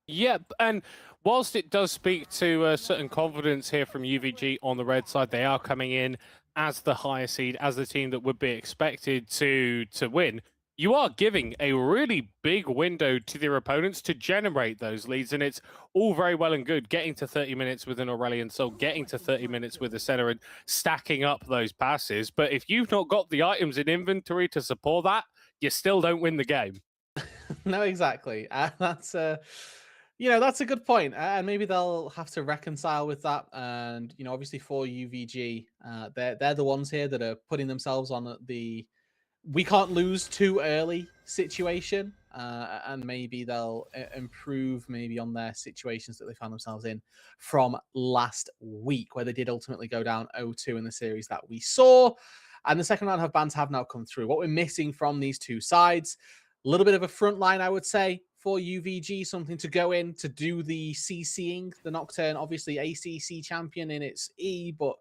Yep, and whilst it does speak to a certain confidence here from UVG on the red side, they are coming in as the higher seed, as the team that would be expected to win. You are giving a really big window to their opponents to generate those leads, and it's all very well and good getting to 30 minutes with an Aurelion Sol, getting to 30 minutes with a Senna, and stacking up those passes. But if you've not got the items in inventory to support that, you still don't win the game. No, exactly. That's a good point. And maybe they'll have to reconcile with that. And, obviously for UVG, they're the ones here that are putting themselves on the we can't lose too early situation, and maybe they'll improve maybe on their situations that they found themselves in from last week, where they did ultimately go down 0-2 in the series that we saw. And the second round of bans have now come through. What we're missing from these two sides, a little bit of a front line, I would say, for UVG, something to go in to do the CCing. The Nocturne, obviously ACC champion in its E, but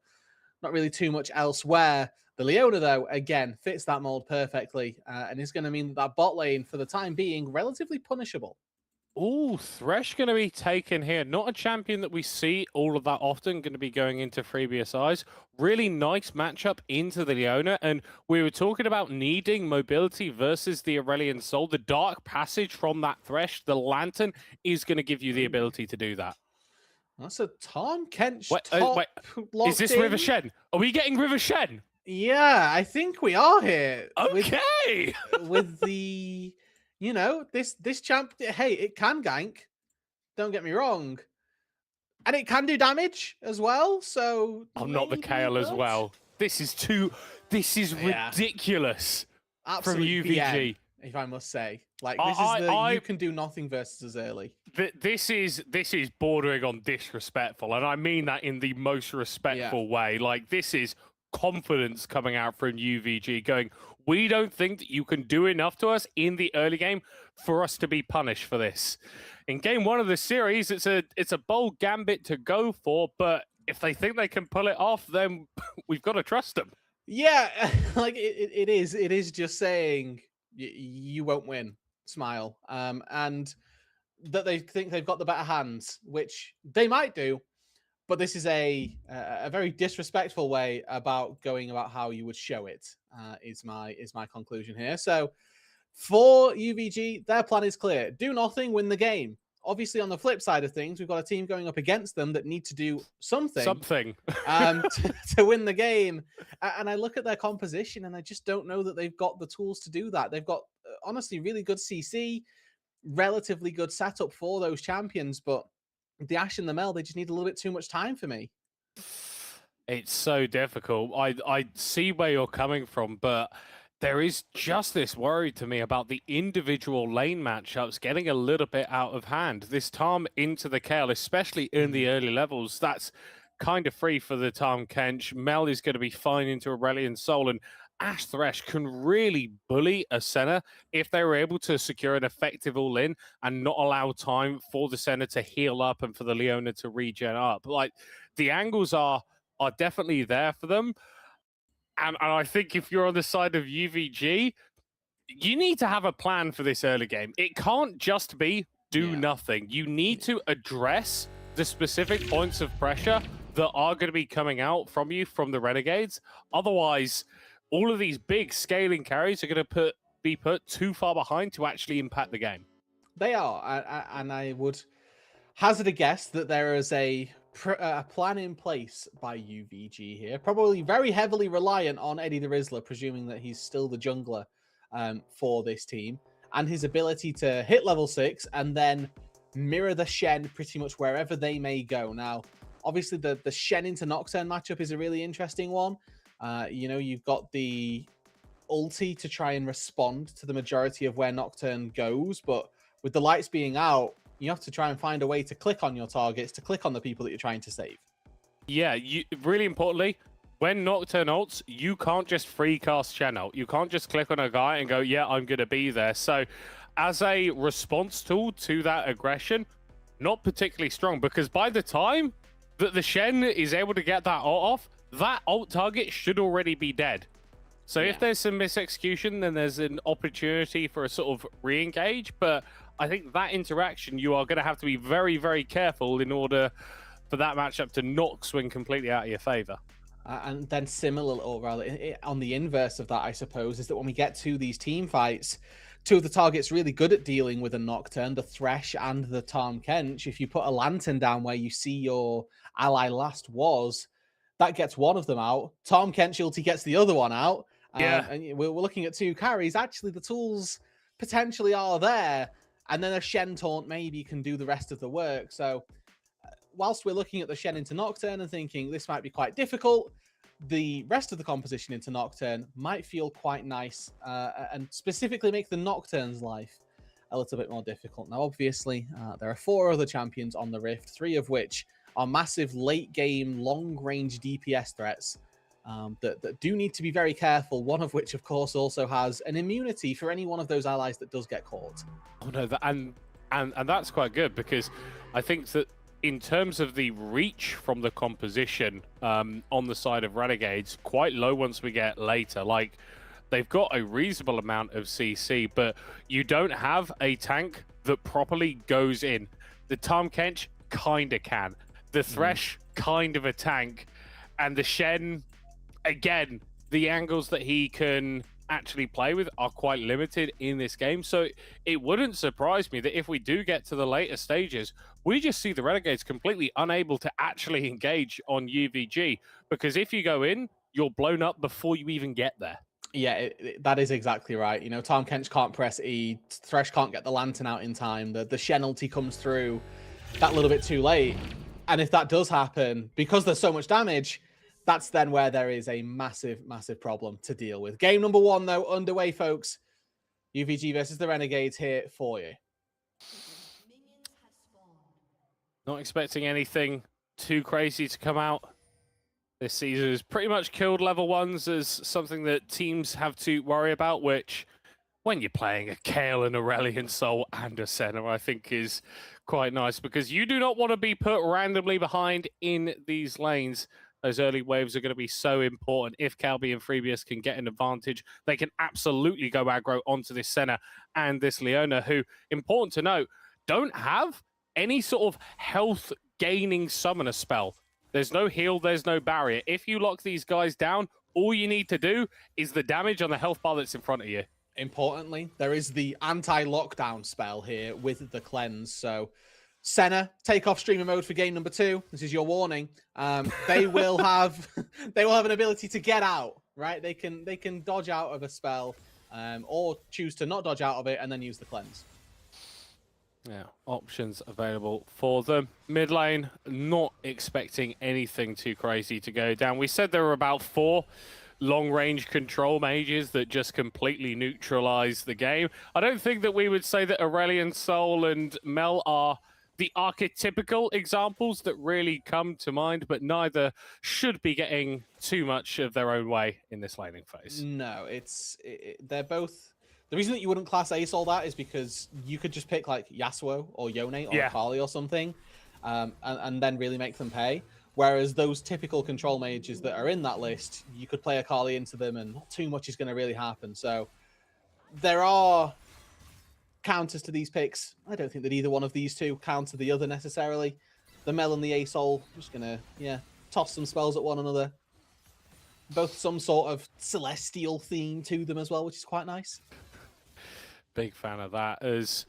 not really too much elsewhere. The Leona, though, again, fits that mold perfectly, and is going to mean that bot lane, for the time being, relatively punishable. Ooh, Thresh going to be taken here. Not a champion that we see all of that often, going to be going into FreeBSIs. Really nice matchup into the Leona, and we were talking about needing mobility versus the Aurelion Sol. The Dark Passage from that Thresh, the Lantern, is going to give you the ability to do that. That's a Tahm Kench wait. Is this River Shen? Are we getting River Shen? Yeah, I think we are here. Okay. With the, this champ, hey, it can gank. Don't get me wrong. And it can do damage as well, so... I'm not the Kale as well. This is ridiculous. Absolute from UVG. BM. if I must say. Like, I- this is the I- you can do nothing versus us early. This is bordering on disrespectful, and I mean that in the most respectful way. Like, this is confidence coming out from UVG, going, "We don't think that you can do enough to us in the early game for us to be punished for this." In game 1 of the series, it's a bold gambit to go for, but if they think they can pull it off, then we've got to trust them. Yeah, like it is just saying you won't win. Smile. And that they think they've got the better hands, which they might do, but this is a very disrespectful way about going about how you would show it. Is my conclusion here. So for UVG, their plan is clear: do nothing, win the game. Obviously, on the flip side of things, we've got a team going up against them that need to do something to win the game. And I look at their composition, and I just don't know that they've got the tools to do that. They've got honestly really good CC, relatively good setup for those champions, but the Ashe and the Mel, they just need a little bit too much time for me. It's so difficult. I see where you're coming from, but there is just this worry to me about the individual lane matchups getting a little bit out of hand. This Tom into the Kale, especially in the early levels, that's kind of free for the Tom Kench. Mel is going to be fine into Aurelion Soul, and Ashe Thresh can really bully a Senna if they were able to secure an effective all-in and not allow time for the Senna to heal up and for the Leona to regen up. Like, the angles are definitely there for them. And I think if you're on the side of UVG, you need to have a plan for this early game. It can't just be do nothing. You need to address the specific points of pressure that are going to be coming out from you from the Renegades. Otherwise, all of these big scaling carries are going to be put too far behind to actually impact the game. They are, and I would hazard a guess that there is a plan in place by UVG here, probably very heavily reliant on Eddie the Rizzler, presuming that he's still the jungler for this team, and his ability to hit level 6 and then mirror the Shen pretty much wherever they may go. Now, obviously, the Shen into Nocturne matchup is a really interesting one. You've got the ulti to try and respond to the majority of where Nocturne goes, but with the lights being out, you have to try and find a way to click on your targets, to click on the people that you're trying to save. Yeah, really importantly, when Nocturne ults, you can't just free cast Shen ult. You can't just click on a guy and go, yeah, I'm going to be there. So as a response tool to that aggression, not particularly strong, because by the time that the Shen is able to get that ult off, that ult target should already be dead. So if there's some misexecution, then there's an opportunity for a sort of re-engage, but I think that interaction, you are going to have to be very, very careful in order for that matchup to not swing completely out of your favor. And then similar, or rather on the inverse of that, I suppose, is that when we get to these team fights, two of the targets really good at dealing with a Nocturne, the Thresh and the Tahm Kench. If you put a Lantern down where you see your ally last was, that gets one of them out. Tahm Kench ulti gets the other one out. And we're looking at two carries. Actually, the tools potentially are there. And then a Shen taunt maybe can do the rest of the work. So whilst we're looking at the Shen into Nocturne and thinking this might be quite difficult, the rest of the composition into Nocturne might feel quite nice and specifically make the Nocturne's life a little bit more difficult. Now, obviously, there are 4 other champions on the Rift, 3 of which are massive late-game, long-range DPS threats that do need to be very careful, one of which, of course, also has an immunity for any one of those allies that does get caught. Oh, no, and that's quite good, because I think that in terms of the reach from the composition on the side of Renegades, quite low once we get later. Like, they've got a reasonable amount of CC, but you don't have a tank that properly goes in. The Tahm Kench kind of can. The Thresh, kind of a tank. And the Shen, again, the angles that he can actually play with are quite limited in this game. So it wouldn't surprise me that if we do get to the later stages, we just see the Renegades completely unable to actually engage on UVG. Because if you go in, you're blown up before you even get there. Yeah, that is exactly right. You know, Tahm Kench can't press E, Thresh can't get the Lantern out in time, the Shen ulti comes through that little bit too late. And if that does happen, because there's so much damage, that's then where there is a massive, massive problem to deal with. Game number 1, though, underway, folks. UVG versus the Renegades here for you. Not expecting anything too crazy to come out. This season has pretty much killed level 1s as something that teams have to worry about, which, when you're playing a Kayle, an Aurelion Sol, and a Senna, I think is quite nice, because you do not want to be put randomly behind in these lanes. Those early waves are going to be so important. If Calby and BFBS can get an advantage, they can absolutely go aggro onto this Senna and this Leona, who, important to note, don't have any sort of health-gaining summoner spell. There's no heal, there's no barrier. If you lock these guys down, all you need to do is the damage on the health bar that's in front of you. Importantly, there is the anti-lockdown spell here with the cleanse. So, Senna, take off streamer mode for game number 2. This is your warning. They will have an ability to get out, right? They can dodge out of a spell, or choose to not dodge out of it and then use the cleanse. Yeah, options available for them. Mid lane, not expecting anything too crazy to go down. We said there were about 4 long-range control mages that just completely neutralize the game. I don't think that we would say that Aurelion Sol and Mel are the archetypical examples that really come to mind, but neither should be getting too much of their own way in this laning phase. No, they're both... The reason that you wouldn't class Ace all that is because you could just pick like Yasuo or Yone or Akali or something, and then really make them pay. Whereas those typical control mages that are in that list, you could play Akali into them and not too much is going to really happen. So there are counters to these picks. I don't think that either one of these two counter the other necessarily. The Mel and the Asol, just going to, toss some spells at one another. Both some sort of celestial theme to them as well, which is quite nice. Big fan of that. As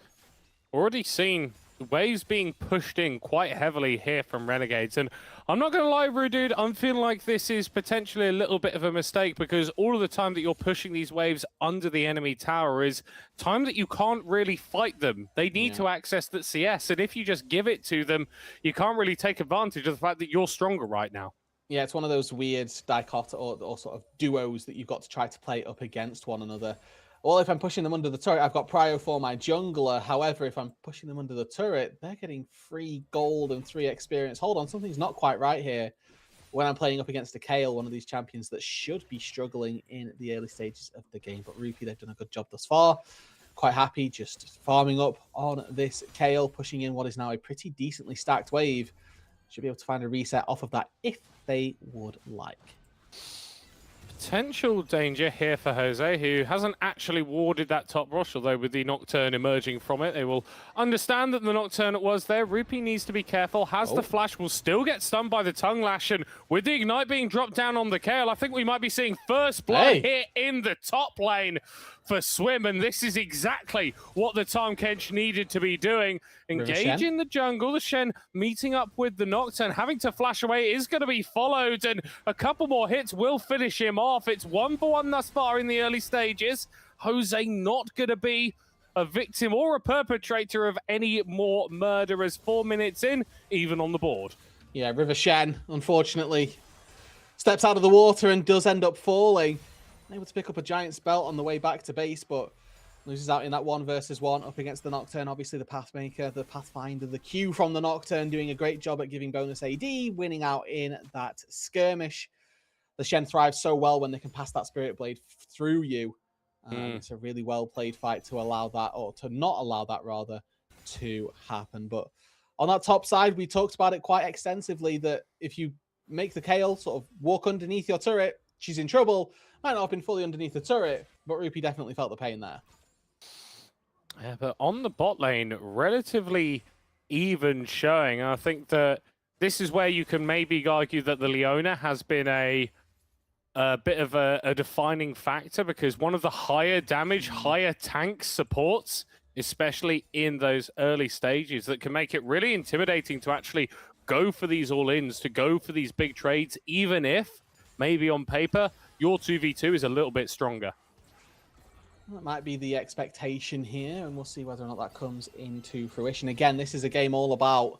already seen, the waves being pushed in quite heavily here from Renegades. And I'm not going to lie, Rudude, I'm feeling like this is potentially a little bit of a mistake, because all of the time that you're pushing these waves under the enemy tower is time that you can't really fight them. They need to access that CS, and if you just give it to them, you can't really take advantage of the fact that you're stronger right now. Yeah, it's one of those weird dichotomy or sort of duos that you've got to try to play up against one another. Well, if I'm pushing them under the turret, I've got prio for my jungler. However, if I'm pushing them under the turret, they're getting 3 gold and 3 experience. Hold on, something's not quite right here when I'm playing up against a Kayle, one of these champions that should be struggling in the early stages of the game. But Rupee, they've done a good job thus far. Quite happy, just farming up on this Kayle, pushing in what is now a pretty decently stacked wave. Should be able to find a reset off of that if they would like. Potential danger here for Jose, who hasn't actually warded that top rush, although with the Nocturne emerging from it, they will understand that the Nocturne was there. Rupee needs to be careful, has the flash, will still get stunned by the tongue lash, and with the ignite being dropped down on the Kayle, I think we might be seeing first blood here in the top lane for Swim, and this is exactly what the Tahm Kench needed to be doing. Engaging the jungle, the Shen meeting up with the Nocturne, having to flash away is going to be followed, and a couple more hits will finish him off. It's 1-for-1 thus far in the early stages. Jose not going to be a victim or a perpetrator of any more murderers. 4 minutes in, even on the board. Yeah, River Shen, unfortunately, steps out of the water and does end up falling. Able to pick up a giant belt on the way back to base, but loses out in that 1 versus 1 up against the Nocturne. Obviously, the Pathmaker, the Pathfinder, the Q from the Nocturne doing a great job at giving bonus AD, winning out in that skirmish. The Shen thrives so well when they can pass that Spirit Blade through you. It's a really well-played fight to allow that, or to not allow that, rather, to happen. But on that top side, we talked about it quite extensively, that if you make the Kayle sort of walk underneath your turret, she's in trouble. Might not have been fully underneath the turret, but Rupee definitely felt the pain there. Yeah, but on the bot lane, relatively even showing. I think that this is where you can maybe argue that the Leona has been a bit of a defining factor, because one of the higher damage, higher tank supports, especially in those early stages, that can make it really intimidating to actually go for these all-ins, to go for these big trades, even if maybe on paper your 2v2 is a little bit stronger. That might be the expectation here, and we'll see whether or not that comes into fruition. Again, this is a game all about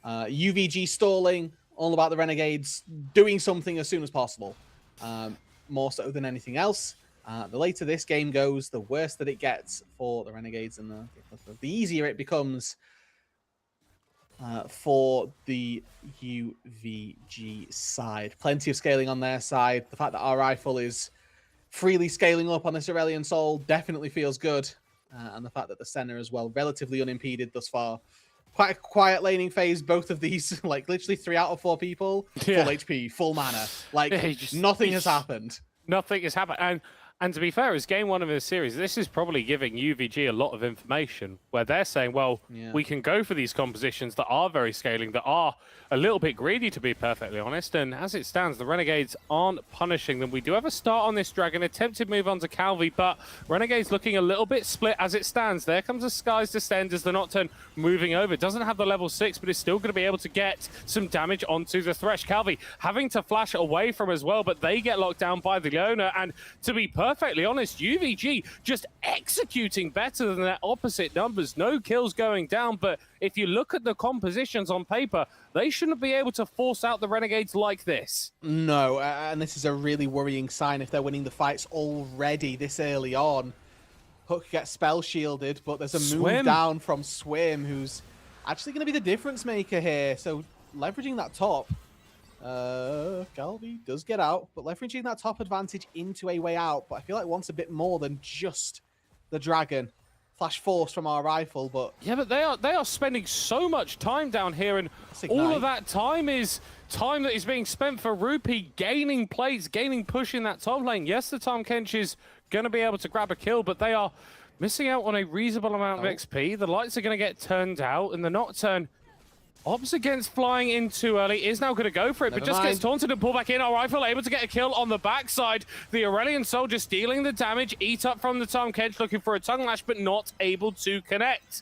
UVG stalling, all about the Renegades doing something as soon as possible, more so than anything else. The later this game goes, the worse that it gets for the Renegades, and the easier it becomes for the UVG side. Plenty of scaling on their side. The fact that our rifle is freely scaling up on this Aurelion Soul definitely feels good. And the fact that the center as well, relatively unimpeded thus far. Quite a quiet laning phase. Both of these, like literally 3 out of 4 people, full HP, full mana. Like nothing has happened. Nothing has happened. And to be fair, as game 1 of this series, this is probably giving UVG a lot of information where they're saying, well, we can go for these compositions that are very scaling, that are a little bit greedy, to be perfectly honest. And as it stands, the Renegades aren't punishing them. We do have a start on this Dragon, attempted move onto Calvi, but Renegades looking a little bit split as it stands. There comes the Skies Descend as the Nocturne moving over. Doesn't have the level 6, but is still going to be able to get some damage onto the Thresh. Calvi having to flash away from as well, but they get locked down by the Leona. And to be perfectly honest, UVG just executing better than their opposite numbers. No kills going down, but if you look at the compositions on paper, they shouldn't be able to force out the Renegades like this. No, and this is a really worrying sign if they're winning the fights already this early on. Hook gets spell shielded, but there's a move down from Swim, who's actually going to be the difference maker here. So leveraging that top, Calvi does get out, but leveraging that top advantage into a way out. But I feel like wants a bit more than just the Dragon. Flash force from our rifle, but yeah, but they are spending so much time down here, and all of that time is time that is being spent for Rupee gaining plates, gaining push in that top lane. Yes, the Tahm Kench is going to be able to grab a kill, but they are missing out on a reasonable amount of XP. The lights are going to get turned out, and the Nocturne opts against flying in too early, is now going to go for it, but just gets taunted and pulled back in. Our rifle able to get a kill on the backside. The Aurelion Soldier stealing the damage, eat up from the Tahm Kench, looking for a tongue lash, but not able to connect.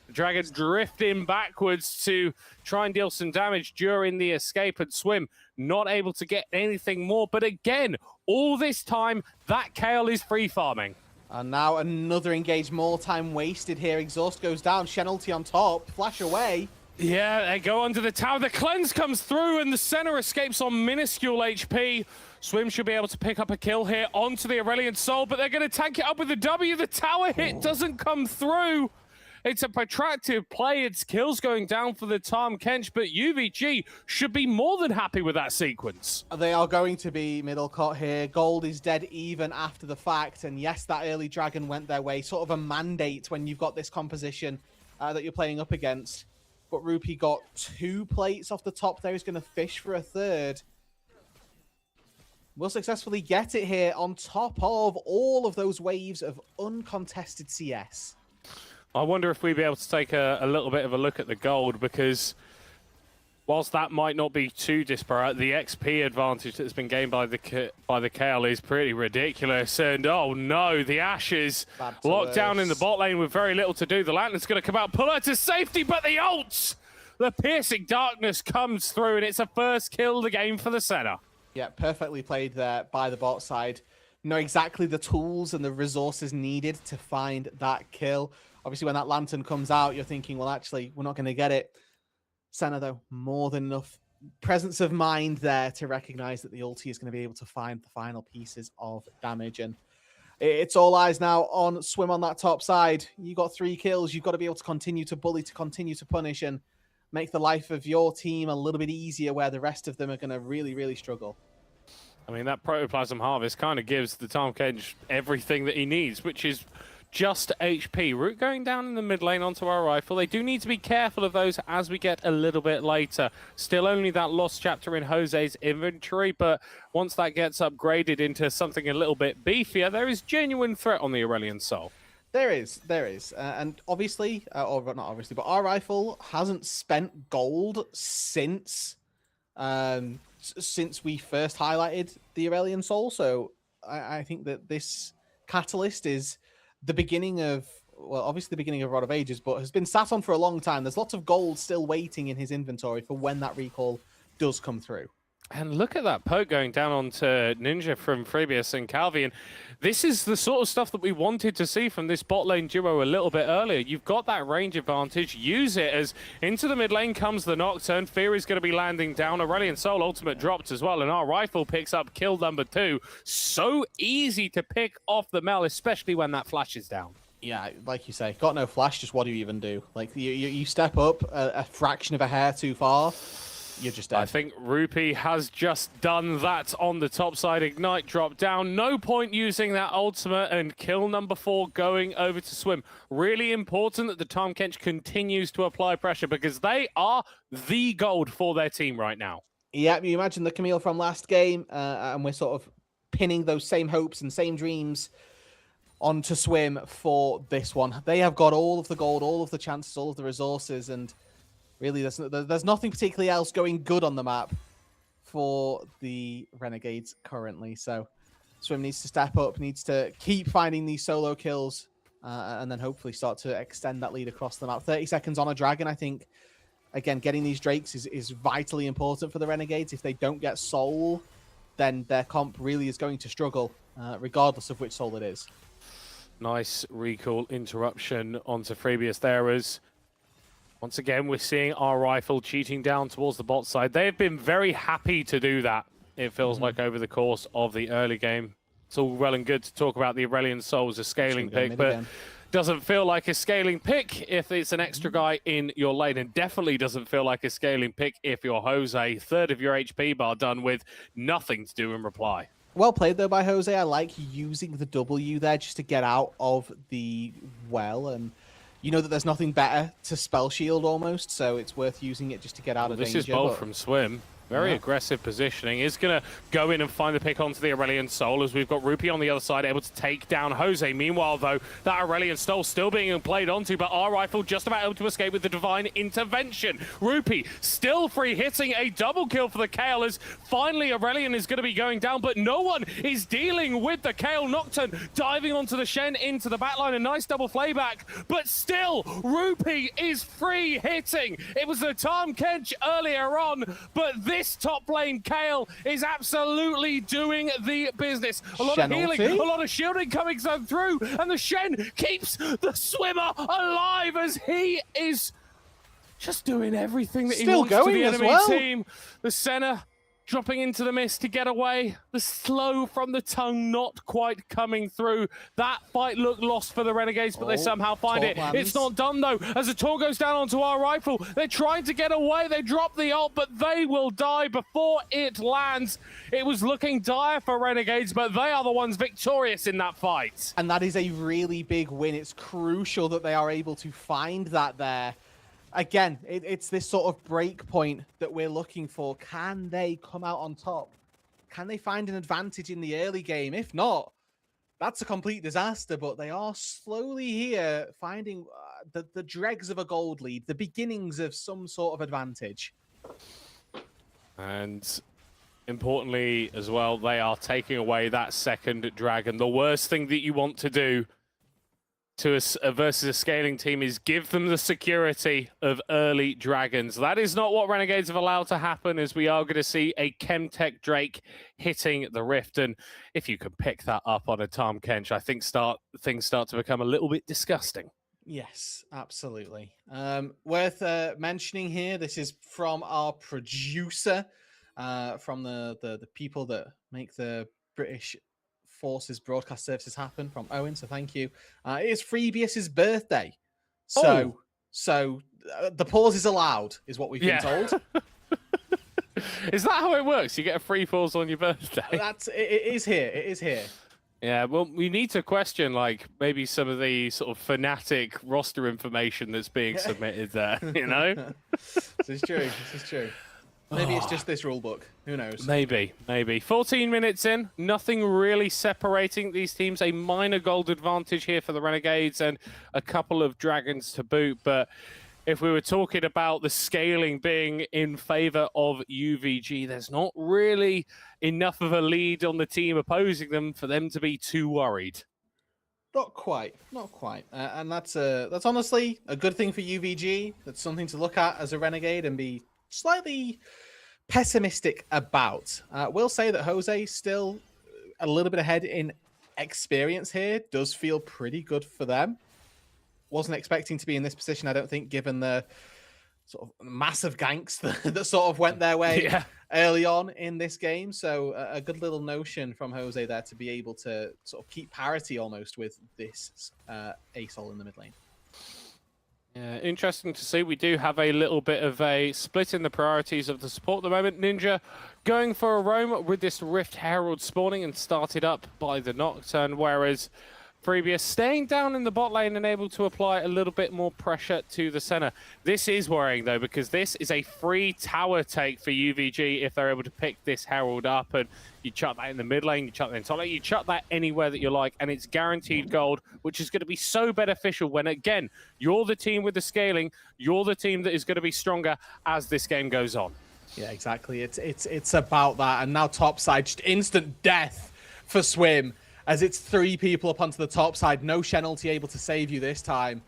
The Dragon drifting backwards to try and deal some damage during the escape, and Swim not able to get anything more. But again, all this time, that Kayle is free farming. And now another engage, more time wasted here. Exhaust goes down, Shen ulti on top, flash away. Yeah, they go under the tower. The cleanse comes through, and the center escapes on minuscule HP. Swim should be able to pick up a kill here onto the Aurelion Soul, but they're going to tank it up with the W. The tower hit doesn't come through. It's a protracted play. It's kills going down for the Tahm Kench, but UVG should be more than happy with that sequence. They are going to be Middlecott here. Gold is dead even after the fact, and yes, that early Dragon went their way. Sort of a mandate when you've got this composition that you're playing up against. But Rupee got 2 plates off the top there. He's going to fish for a third. Will successfully get it here on top of all of those waves of uncontested CS. I wonder if we'd be able to take a little bit of a look at the gold, because whilst that might not be too disparate, the XP advantage that's been gained by the Kayle is pretty ridiculous. And oh no, the Ashes locked down in the bot lane with very little to do. The Lantern's going to come out, pull her to safety, but the ults! The piercing darkness comes through, and it's a first kill of the game for the center. Yeah, perfectly played there by the bot side. Know exactly the tools and the resources needed to find that kill. Obviously, when that Lantern comes out, you're thinking, well, actually, we're not going to get it. Senna, though, more than enough presence of mind there to recognize that the ulti is going to be able to find the final pieces of damage. And it's all eyes now on Swim on that top side. You got 3 kills. You've got to be able to continue to bully, to continue to punish, and make the life of your team a little bit easier where the rest of them are going to really, really struggle. I mean, that Protoplasm Harvest kind of gives the Tahm Kench everything that he needs, which is just HP. Root going down in the mid lane onto our rifle. They do need to be careful of those as we get a little bit later. Still only that lost chapter in Jose's inventory, but once that gets upgraded into something a little bit beefier, there is genuine threat on the Aurelion Soul. There is. And obviously, or not obviously, but our rifle hasn't spent gold since we first highlighted the Aurelion Soul. So I think that this catalyst is the beginning of, well, obviously the beginning of Rod of Ages, but has been sat on for a long time. There's lots of gold still waiting in his inventory for when that recall does come through. And look at that poke going down onto Ninja from Freebius and Calvi. And this is the sort of stuff that we wanted to see from this bot lane duo a little bit earlier. You've got that range advantage. Use it as into the mid lane comes the Nocturne. Fear is going to be landing down. Aurelion Soul ultimate dropped as well. And our rifle picks up kill number 2. So easy to pick off the Mel, especially when that flash is down. Yeah, like you say, got no flash, just what do you even do? Like, you step up a fraction of a hair too far, you're just dead. I think Rupee has just done that on the top side. Ignite drop down. No point using that ultimate, and kill number 4 going over to Swim. Really important that the Tahm Kench continues to apply pressure because they are the gold for their team right now. Yeah, you imagine the Camille from last game, and we're sort of pinning those same hopes and same dreams onto Swim for this one. They have got all of the gold, all of the chances, all of the resources, and really, there's nothing particularly else going good on the map for the Renegades currently. So Swim needs to step up, needs to keep finding these solo kills, and then hopefully start to extend that lead across the map. 30 seconds on a Dragon, I think. Again, getting these Drakes is vitally important for the Renegades. If they don't get Soul, then their comp really is going to struggle, regardless of which Soul it is. Nice recall interruption onto Freebius there as once again, we're seeing our rifle cheating down towards the bot side. They've been very happy to do that, it feels like, over the course of the early game. It's all well and good to talk about the Aurelion Soul as a scaling pick, but doesn't feel like a scaling pick if it's an extra guy in your lane, and definitely doesn't feel like a scaling pick if you're Jose. Third of your HP bar done with nothing to do in reply. Well played, though, by Jose. I like using the W there just to get out of the well, and you know that there's nothing better to spell shield almost, so it's worth using it just to get out of danger. This is bold from Swim. Very aggressive positioning. Is going to go in and find the pick onto the Aurelion Soul as we've got Rupee on the other side able to take down Jose. Meanwhile, though, that Aurelion Soul still being played onto, but our rifle just about able to escape with the Divine Intervention. Rupee still free, hitting a double kill for the Kayle as finally Aurelion is going to be going down, but no one is dealing with the Kayle. Nocturne diving onto the Shen into the backline. A nice double flayback, but still, Rupee is free hitting. It was the Tahm Kench earlier on, but this top lane Kayle is absolutely doing the business. A lot of healing, a lot of shielding coming through, and the Shen keeps the Swimmer alive as he is just doing everything that he wants to the enemy team. The Senna dropping into the mist to get away. The slow from the tongue not quite coming through. That fight looked lost for the Renegades, but they somehow find it. It's not done, though. As the Tor goes down onto our rifle, they're trying to get away. They drop the ult, but they will die before it lands. It was looking dire for Renegades, but they are the ones victorious in that fight. And that is a really big win. It's crucial that they are able to find that there. Again, it's this sort of break point that we're looking for. Can they come out on top? Can they find an advantage in the early game? If not, that's a complete disaster, but they are slowly here finding the dregs of a gold lead, the beginnings of some sort of advantage. And importantly as well, they are taking away that second dragon. The worst thing that you want to do to versus a scaling team is give them the security of early dragons. That is not what Renegades have allowed to happen, as we are going to see a Chemtech Drake hitting the Rift. And if you can pick that up on a Tahm Kench, I think things start to become a little bit disgusting. Yes, absolutely. Worth mentioning here, this is from our producer, from the people that make the British Forces broadcast services happen, from Owen, so thank you. It is Freebius's birthday, so the pause is allowed, is what we've been told. Is that how it works? You get a free pause on your birthday? It is here. It is here. Yeah, well, we need to question, like, maybe some of the sort of fanatic roster information that's being submitted there, you know? This is true. This is true. Maybe it's just this rule book. Who knows? Maybe. 14 minutes in, nothing really separating these teams. A minor gold advantage here for the Renegades and a couple of dragons to boot. But if we were talking about the scaling being in favor of UVG, there's not really enough of a lead on the team opposing them for them to be too worried. Not quite. And that's honestly a good thing for UVG. That's something to look at as a Renegade and be slightly pessimistic about. We'll say that Jose still a little bit ahead in experience here. Does feel pretty good for them. Wasn't expecting to be in this position, I don't think, given the sort of massive ganks that sort of went their way early on in this game. So a good little notion from Jose there to be able to sort of keep parity almost with this ASOL in the mid lane. Yeah, interesting to see. We do have a little bit of a split in the priorities of the support at the moment. Ninja going for a roam with this Rift Herald spawning and started up by the Nocturne, whereas BFBS staying down in the bot lane and able to apply a little bit more pressure to the center. This is worrying, though, because this is a free tower take for UVG if they're able to pick this Herald up. And you chuck that in the mid lane, you chuck that in top lane, you chuck that anywhere that you like, and it's guaranteed gold, which is going to be so beneficial when, again, you're the team with the scaling, you're the team that is going to be stronger as this game goes on. Yeah, exactly. It's about that. And now top side, just instant death for Swim, as it's 3 people up onto the top side. No Shenalty able to save you this time.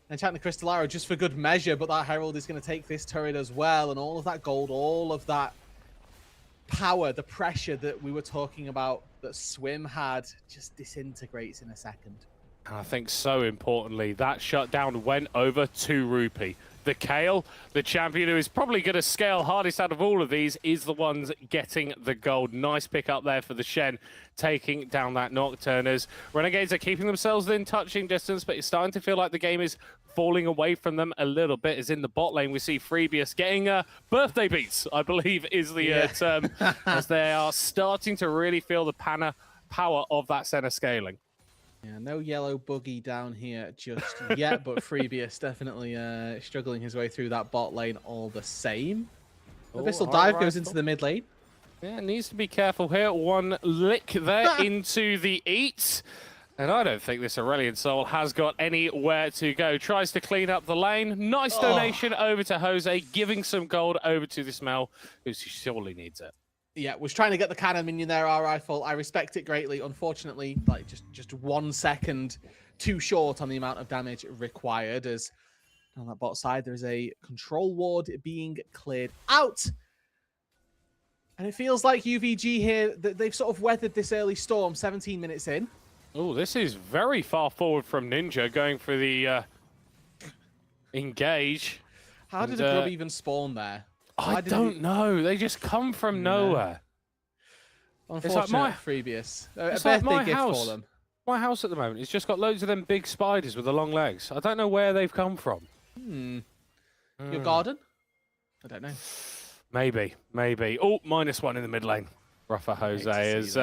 And Enchanted Crystal Arrow just for good measure, but that Herald is going to take this turret as well. And all of that gold, all of that power, the pressure that we were talking about that Swim had just disintegrates in a second. And I think so importantly, that shutdown went over to Rupee. The Kayle, the champion who is probably going to scale hardest out of all of these, is the ones getting the gold. Nice pick up there for the Shen, taking down that Nocturne. As Renegades are keeping themselves in touching distance, but it's starting to feel like the game is falling away from them a little bit. As in the bot lane, we see BFBS getting birthday beats, I believe is the term, as they are starting to really feel the power of that center scaling. Yeah, no yellow buggy down here just yet, but BFBS definitely struggling his way through that bot lane all the same. Abyssal Dive goes into the mid lane. Yeah, needs to be careful here. One lick there into the eat. And I don't think this Aurelion Soul has got anywhere to go. Tries to clean up the lane. Nice donation over to Jose, giving some gold over to the Smell, who surely needs it. Yeah, was trying to get the cannon minion there, our rifle. I respect it greatly. Unfortunately, like just 1 second too short on the amount of damage required, as on that bot side, there's a control ward being cleared out. And it feels like UVG here, they've sort of weathered this early storm 17 minutes in. Oh, this is very far forward from Ninja, going for the engage. How did a grub even spawn there? I don't know. They just come from nowhere. Unfortunate BFBS. A It's like birthday my gift house. for them. My house at the moment, it's just got loads of them big spiders with the long legs. I don't know where they've come from. Your garden? I don't know. Maybe. Oh, -1 in the mid lane. Rougher Jose is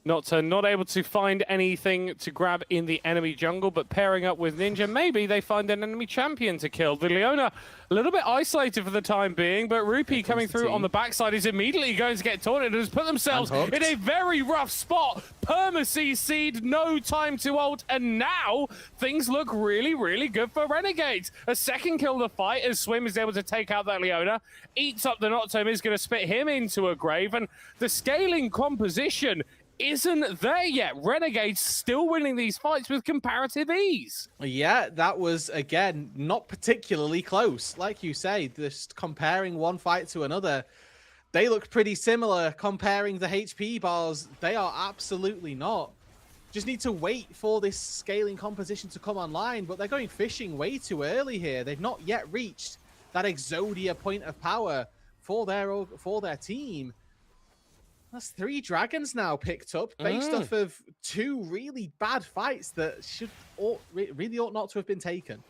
not able to find anything to grab in the enemy jungle, but pairing up with Ninja, maybe they find an enemy champion to kill. The Leona, a little bit isolated for the time being, but Rupee coming through on the backside is immediately going to get taunted and has put themselves in a very rough spot. Perma-CC'd, no time to ult, and now things look really, really good for Renegades. A second kill to fight as Swim is able to take out that Leona, eats up the Nocturne, is going to spit him into a grave, and the scaling composition isn't there yet. Renegades still winning these fights with comparative ease. Yeah, that was, again, not particularly close. Like you say, just comparing one fight to another, they look pretty similar. Comparing the HP bars, they are absolutely not. Just need to wait for this scaling composition to come online, but they're going fishing way too early here. They've not yet reached that Exodia point of power for their team. That's 3 dragons now picked up based off of 2 really bad fights that really ought not to have been taken.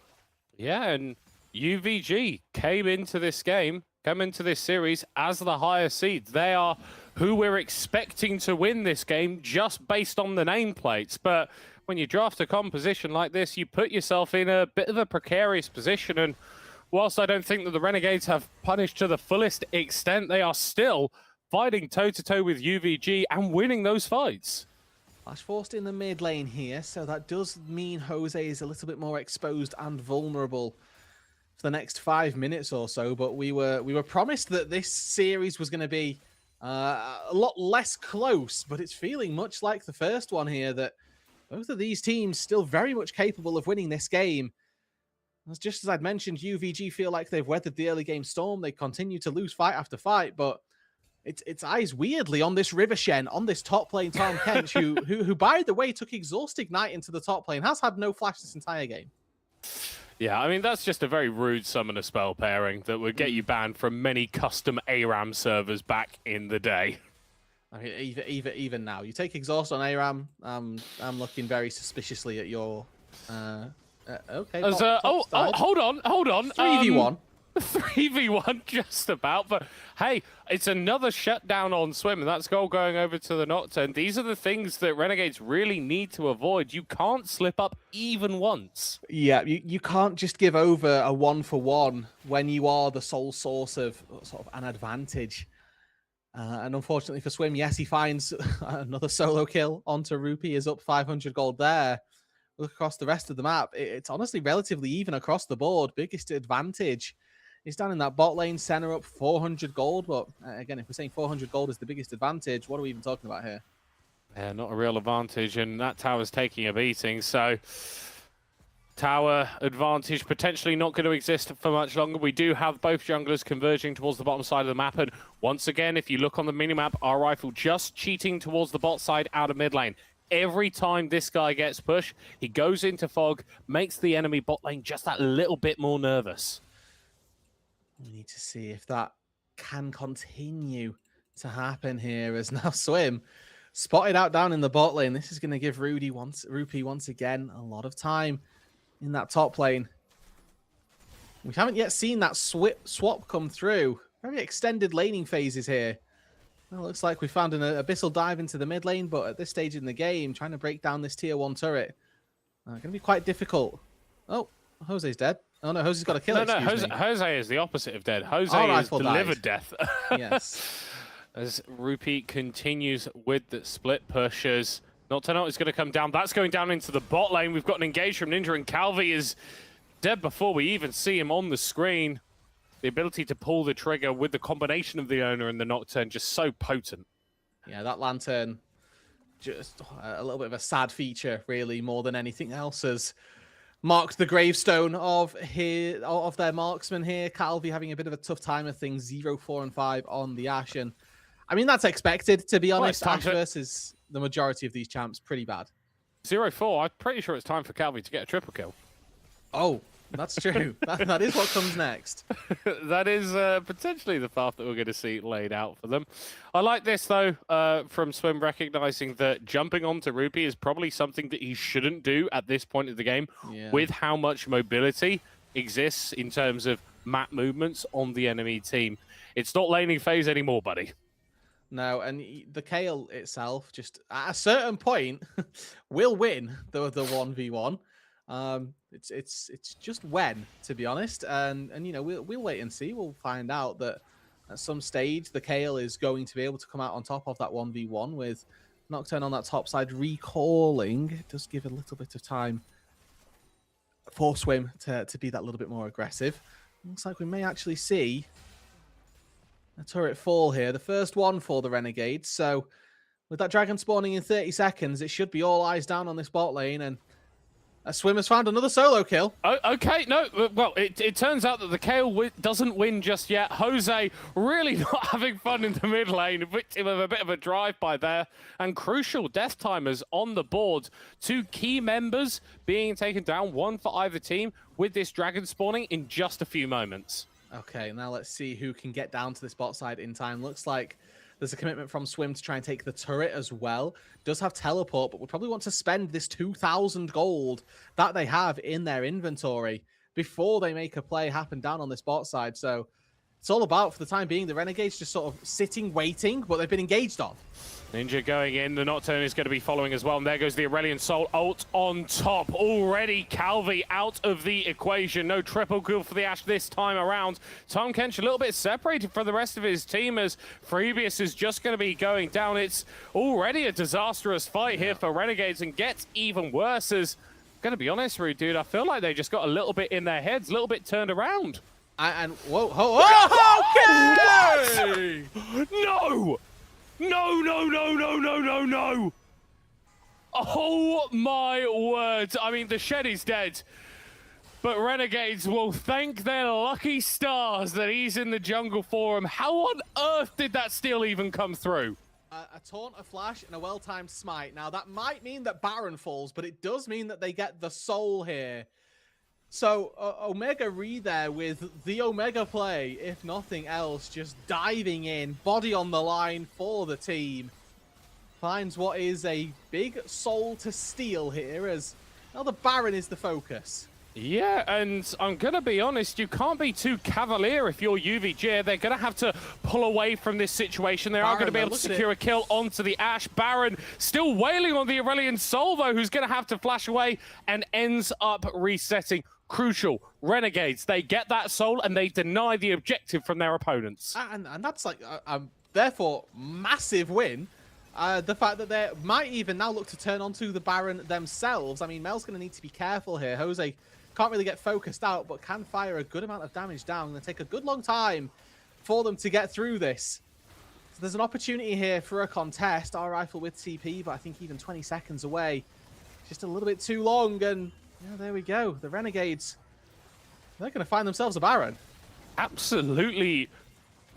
Yeah, and UVG came into this series as the higher seeds. They are who we're expecting to win this game just based on the nameplates. But when you draft a composition like this, you put yourself in a bit of a precarious position. And whilst I don't think that the Renegades have punished to the fullest extent, they are still fighting toe-to-toe with UVG and winning those fights. Flash forced in the mid lane here, so that does mean Jose is a little bit more exposed and vulnerable for the next 5 minutes or so. But we were promised that this series was going to be a lot less close, but it's feeling much like the first one here, that both of these teams still very much capable of winning this game. Just as I'd mentioned, UVG feel like they've weathered the early game storm. They continue to lose fight after fight, but it's eyes weirdly on this River Shen, on this top lane Tom Kench, who by the way took Exhaust Ignite into the top lane, has had no flash this entire game. Yeah, I mean, that's just a very rude summoner spell pairing that would get you banned from many custom ARAM servers back in the day. I mean, even now, you take Exhaust on ARAM, I'm looking very suspiciously at your... okay. Hold on. 3v1. 3v1 just about, but hey, it's another shutdown on Swim, and that's goal going over to the Nocturne. These are the things that Renegades really need to avoid. You can't slip up even once. Yeah, you can't just give over a 1-for-1 when you are the sole source of sort of an advantage. And unfortunately for Swim, yes, he finds another solo kill onto Rupee, is up 500 gold there. Look across the rest of the map, it's honestly relatively even across the board. Biggest advantage is down in that bot lane. Senna up 400 gold, but again, if we're saying 400 gold is the biggest advantage, what are we even talking about here? Yeah, not a real advantage, and that tower's taking a beating, so tower advantage potentially not going to exist for much longer. We do have both junglers converging towards the bottom side of the map, and once again, if you look on the minimap, our rifle just cheating towards the bot side out of mid lane. Every time this guy gets pushed, he goes into fog, makes the enemy bot lane just that little bit more nervous. We need to see if that can continue to happen here, as now Swim spotted out down in the bot lane. This is going to give Rupee once again a lot of time in that top lane. We haven't yet seen that swap come through. Very extended laning phases here. Well, looks like we found an abyssal dive into the mid lane, but at this stage in the game, trying to break down this tier 1 turret, going to be quite difficult. Oh, Jose's dead. Oh no, Jose's got a kill. No, Jose is the opposite of dead. Jose is delivered death. Yes. As Rupee continues with the split pushes. Nocturne is going to come down. That's going down into the bot lane. We've got an engage from Ninja, and Calvi is dead before we even see him on the screen. The ability to pull the trigger with the combination of the owner and the Nocturne just so potent. Yeah, that lantern, just a little bit of a sad feature, really, more than anything else, has marked the gravestone of their marksman here. Calvi having a bit of a tough time of things, 0, 4, and 5 on the Ashe. And I mean, that's expected, to be honest. Ashe versus the majority of these champs, pretty bad. 0-4, I'm pretty sure it's time for Calvi to get a triple kill. Oh, that's true. that is what comes next. That is potentially the path that we're going to see laid out for them. I like this, though, from Swim, recognizing that jumping onto Rupee is probably something that he shouldn't do at this point of the game, with how much mobility exists in terms of map movements on the enemy team. It's not laning phase anymore, buddy. No, and the Kayle itself, just at a certain point, will win the 1v1. It's just when, to be honest, and you know, we'll wait and see. We'll find out that at some stage the Kayle is going to be able to come out on top of that 1v1 with Nocturne on that top side recalling. It does give a little bit of time for Swim to be that little bit more aggressive. Looks like we may actually see a turret fall here, the first one for the Renegades. So with that dragon spawning in 30 seconds, it should be all eyes down on this bot lane, and Swim has found another solo kill. Oh, okay, no, well, it turns out that the Kayle doesn't win just yet. Jose really not having fun in the mid lane, victim of a bit of a drive-by there. And crucial death timers on the board. 2 key members being taken down, 1 for either team, with this dragon spawning in just a few moments. Okay, now let's see who can get down to this bot side in time. Looks like there's a commitment from Swim to try and take the turret as well. Does have teleport, but would probably want to spend this 2,000 gold that they have in their inventory before they make a play happen down on this bot side. So it's all about, for the time being, the Renegades just sort of sitting, waiting, but they've been engaged on. Ninja going in, the Nocturne is going to be following as well, and there goes the Aurelion Soul ult on top. Already Calvi out of the equation. No triple kill for the Ashe this time around. Tom Kench a little bit separated from the rest of his team as Freebius is just going to be going down. It's already a disastrous fight here for Renegades, and gets even worse as, I'm going to be honest, Rude Dude, I feel like they just got a little bit in their heads, a little bit turned around. And whoa, okay! No! No! Oh my word. I mean, the shed is dead. But Renegades will thank their lucky stars that he's in the jungle for him. How on earth did that steal even come through? A taunt, a flash, and a well-timed smite. Now, that might mean that Baron falls, but it does mean that they get the soul here. So, Omega Reed there with the Omega play, if nothing else, just diving in, body on the line for the team. Finds what is a big soul to steal here, as now the Baron is the focus. Yeah, and I'm going to be honest, you can't be too cavalier if you're UVG. They're going to have to pull away from this situation. They are going to be able to secure a kill onto the Ashe. Baron still wailing on the Aurelion Soul, though, who's going to have to flash away and ends up resetting. Crucial. Renegades, they get that soul and they deny the objective from their opponents. And that's like, therefore, massive win. The fact that they might even now look to turn onto the Baron themselves. I mean, Mel's going to need to be careful here. Jose can't really get focused out, but can fire a good amount of damage down. It's going to take a good long time for them to get through this. So there's an opportunity here for a contest. Our rifle with TP, but I think even 20 seconds away. Just a little bit too long, and yeah, there we go. The Renegades, they're going to find themselves a Baron. Absolutely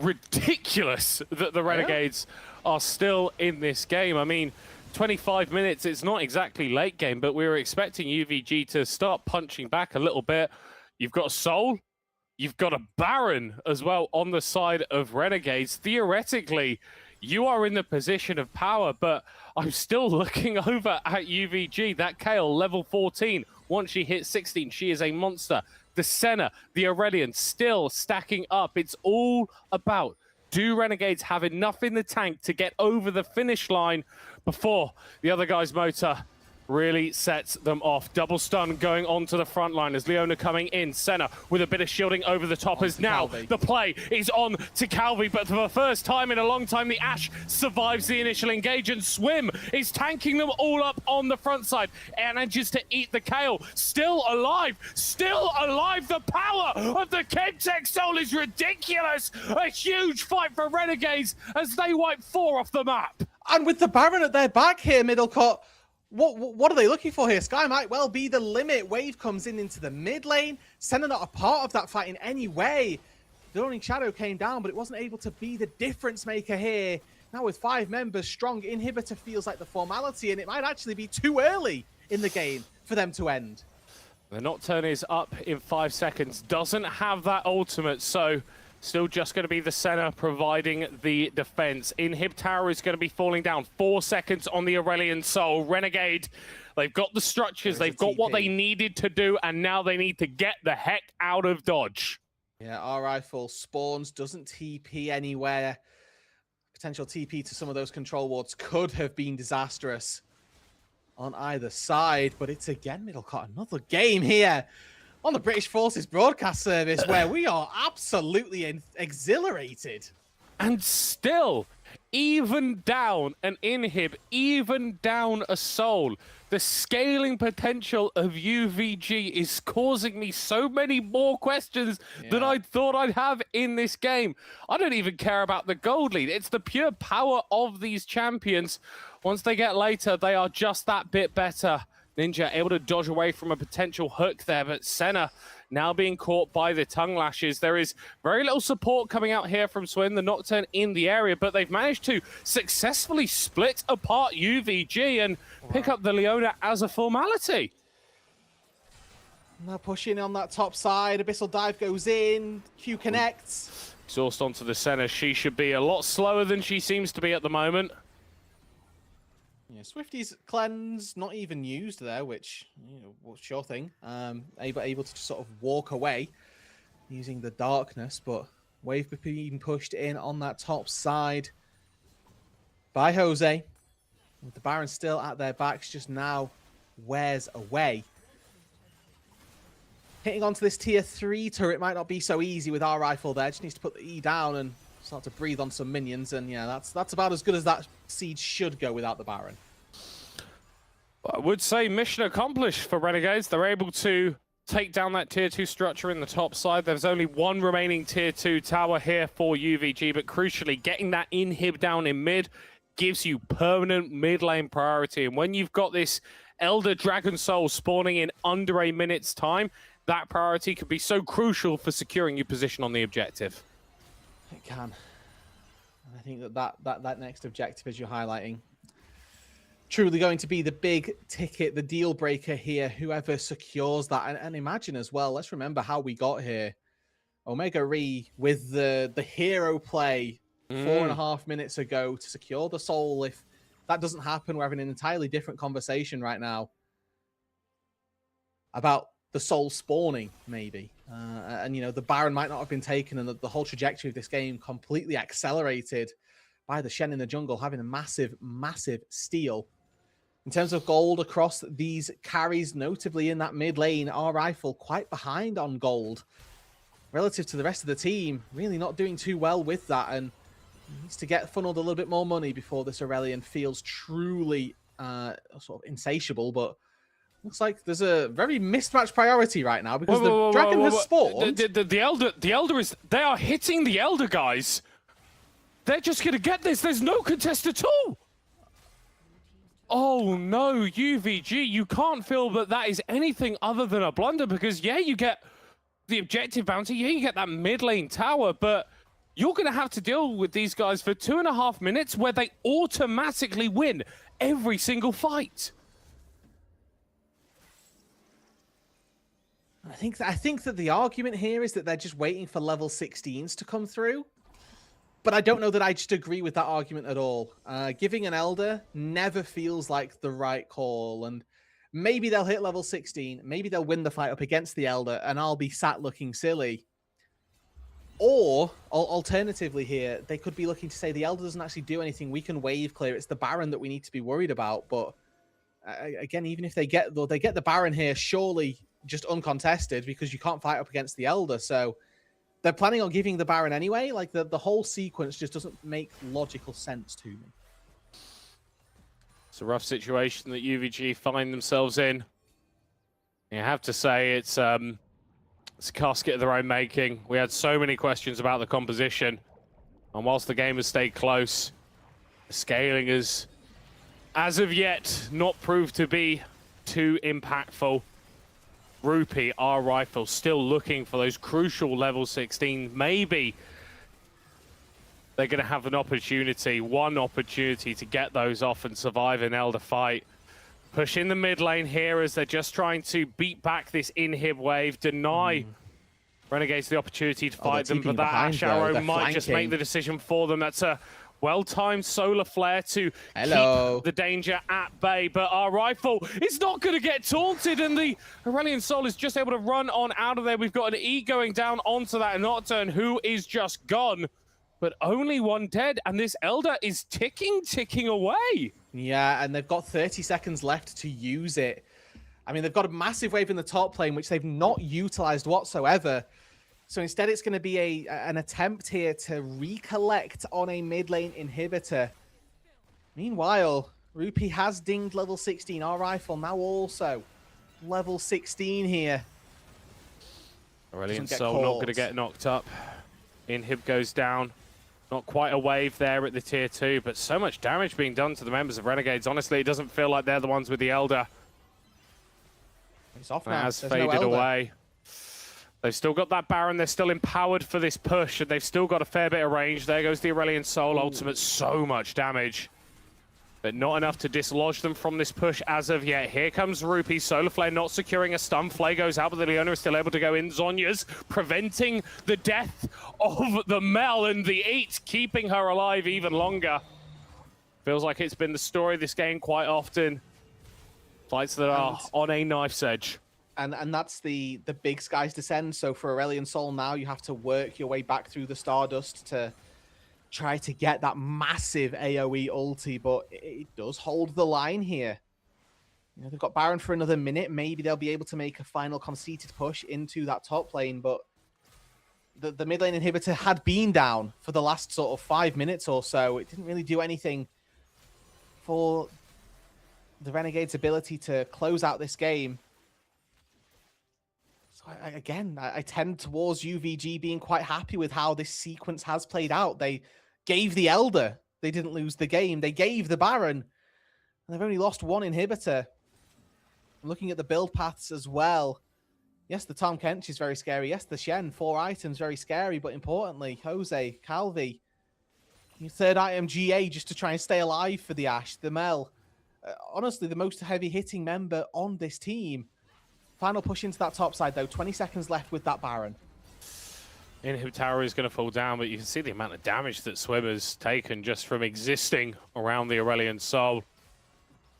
ridiculous that the Renegades are still in this game. I mean, 25 minutes, it's not exactly late game, but we were expecting UVG to start punching back a little bit. You've got a Soul, you've got a Baron as well on the side of Renegades. Theoretically, you are in the position of power, but I'm still looking over at UVG. That Kayle, level 14, once she hits 16, she is a monster. The Senna, the Aurelion, still stacking up. It's all about, do Renegades have enough in the tank to get over the finish line before the other guy's motor really sets them off? Double stun going on to the front line as Leona coming in. Senna with a bit of shielding over the top as now the play is on to Calvi, but for the first time in a long time, the Ashe survives the initial engage, and Swim is tanking them all up on the front side and manages to eat the Kayle. Still alive, still alive. The power of the Chemtech Soul is ridiculous. A huge fight for Renegades as they wipe 4 off the map. And with the Baron at their back here, Middlecourt, what are they looking for here? Sky might well be the limit. Wave comes in into the mid lane. Senna not a part of that fight in any way. The Dawning Shadow came down, but it wasn't able to be the difference maker here. Now with 5 members strong, Inhibitor feels like the formality, and it might actually be too early in the game for them to end. The Nocturne is up in 5 seconds. Doesn't have that ultimate, so still just going to be the Senna providing the defense. Inhib Tower is going to be falling down. 4 seconds on the Aurelion Soul. Renegade, they've got the structures, they've got what they needed to do, and now they need to get the heck out of dodge. Yeah, our rifle spawns, doesn't TP anywhere. Potential TP to some of those control wards could have been disastrous on either side, but it's again, Middlecourt, another game here on the British Forces broadcast service where we are absolutely exhilarated. And still, even down an Inhib, even down a Soul, the scaling potential of UVG is causing me so many more questions than I thought I'd have in this game. I don't even care about the gold lead. It's the pure power of these champions. Once they get later, they are just that bit better. Ninja able to dodge away from a potential hook there, but Senna now being caught by the tongue lashes. There is very little support coming out here from Swin, the Nocturne in the area, but they've managed to successfully split apart UVG and pick up the Leona as a formality. Now pushing on that top side, Abyssal Dive goes in, Q connects. Exhaust onto the Senna. She should be a lot slower than she seems to be at the moment. Yeah, Swifty's cleanse not even used there, which, you know, well, sure thing. Able to just sort of walk away using the darkness, but Wave being pushed in on that top side by Jose. With the Baron still at their backs, just now wears away. Hitting onto this tier 3 turret might not be so easy with our rifle there. Just needs to put the E down and start to breathe on some minions, and yeah, that's about as good as that siege should go without the Baron. I would say mission accomplished for Renegades. They're able to take down that tier 2 structure in the top side. There's only one remaining tier 2 tower here for UVG, but crucially, getting that inhib down in mid gives you permanent mid lane priority. And when you've got this Elder Dragon Soul spawning in under a minute's time, that priority could be so crucial for securing your position on the objective. It can. I think that next objective, as you're highlighting, truly going to be the big ticket, the deal breaker here, whoever secures that. And imagine as well, let's remember how we got here. Omega Ree with the hero play 4.5 minutes ago to secure the soul. If that doesn't happen, we're having an entirely different conversation right now about the soul spawning, maybe. And, you know, the Baron might not have been taken, and the whole trajectory of this game completely accelerated by the Shen in the jungle having a massive, massive steal. In terms of gold across these carries, notably in that mid lane, our rifle quite behind on gold relative to the rest of the team. Really not doing too well with that, and needs to get funneled a little bit more money before this Aurelion feels truly sort of insatiable. But looks like there's a very mismatched priority right now because the dragon has spawned. The elder is. They are hitting the elder, guys. They're just gonna get this. There's no contest at all. Oh no, UVG, you can't feel that that is anything other than a blunder, because yeah, you get the objective bounty, yeah, you get that mid lane tower, but you're going to have to deal with these guys for 2.5 minutes where they automatically win every single fight. I think that the argument here is that they're just waiting for level 16s to come through. But I don't know that I just agree with that argument at all. Giving an Elder never feels like the right call. And maybe they'll hit level 16. Maybe they'll win the fight up against the Elder, and I'll be sat looking silly. Or, alternatively here, they could be looking to say the Elder doesn't actually do anything. We can wave clear. It's the Baron that we need to be worried about. But again, even if they get the Baron here, surely just uncontested, because you can't fight up against the Elder. So they're planning on giving the Baron anyway. Like, the whole sequence just doesn't make logical sense to me. It's a rough situation that UVG find themselves in. You have to say it's a casket of their own making. We had so many questions about the composition, and whilst the game has stayed close, the scaling has, as of yet, not proved to be too impactful. Rupee, our rifle, still looking for those crucial level 16. Maybe they're going to have one opportunity to get those off and survive an Elder fight. Push in the mid lane here as they're just trying to beat back this inhib wave, deny Renegades the opportunity to fight them, but that Ash Arrow might just make the decision for them. That's a well-timed solar flare to keep the danger at bay, but our rifle is not going to get taunted, and the Aurelion Soul is just able to run on out of there. We've got an E going down onto that Nocturne, who is just gone, but only one dead, and this Elder is ticking away. Yeah, and they've got 30 seconds left to use it. I mean, they've got a massive wave in the top lane, which they've not utilized whatsoever. So instead, it's going to be an attempt here to recollect on a mid lane inhibitor. Meanwhile, Rupee has dinged level 16. Our rifle now also level 16 here. Aurelion Soul not going to get knocked up. Inhib goes down. Not quite a wave there at the tier 2, but so much damage being done to the members of Renegades. Honestly, it doesn't feel like they're the ones with the Elder. He's off now. Has faded away. They've still got that Baron. They're still empowered for this push, and they've still got a fair bit of range. There goes the Aurelion Soul ultimate. So much damage, but not enough to dislodge them from this push as of yet. Here comes Rupee. Solar Flare not securing a stun. Flay goes out, but the Leona is still able to go in. Zonya's preventing the death of the Mel, and the Eat keeping her alive even longer. Feels like it's been the story of this game quite often. Fights that are on a knife's edge. And that's the big skies descend. So for Aurelion Soul now, you have to work your way back through the Stardust to try to get that massive AoE ulti, but it does hold the line here. You know, they've got Baron for another minute. Maybe they'll be able to make a final conceited push into that top lane, but the mid lane inhibitor had been down for the last sort of 5 minutes or so. It didn't really do anything for the Renegades' ability to close out this game. I tend towards UVG being quite happy with how this sequence has played out. They gave the Elder. They didn't lose the game. They gave the Baron. And they've only lost one inhibitor. Looking at the build paths as well, Yes, the Tom Kench is very scary. Yes, the Shen, 4 items, very scary. But importantly, Jose, Calvi, your third item, GA, just to try and stay alive for the Ashe, the Mel. Honestly, the most heavy-hitting member on this team. Final push into that top side, though. 20 seconds left with that Baron. Inhib Tower is going to fall down, but you can see the amount of damage that Swimmer's taken just from existing around the Aurelion Soul.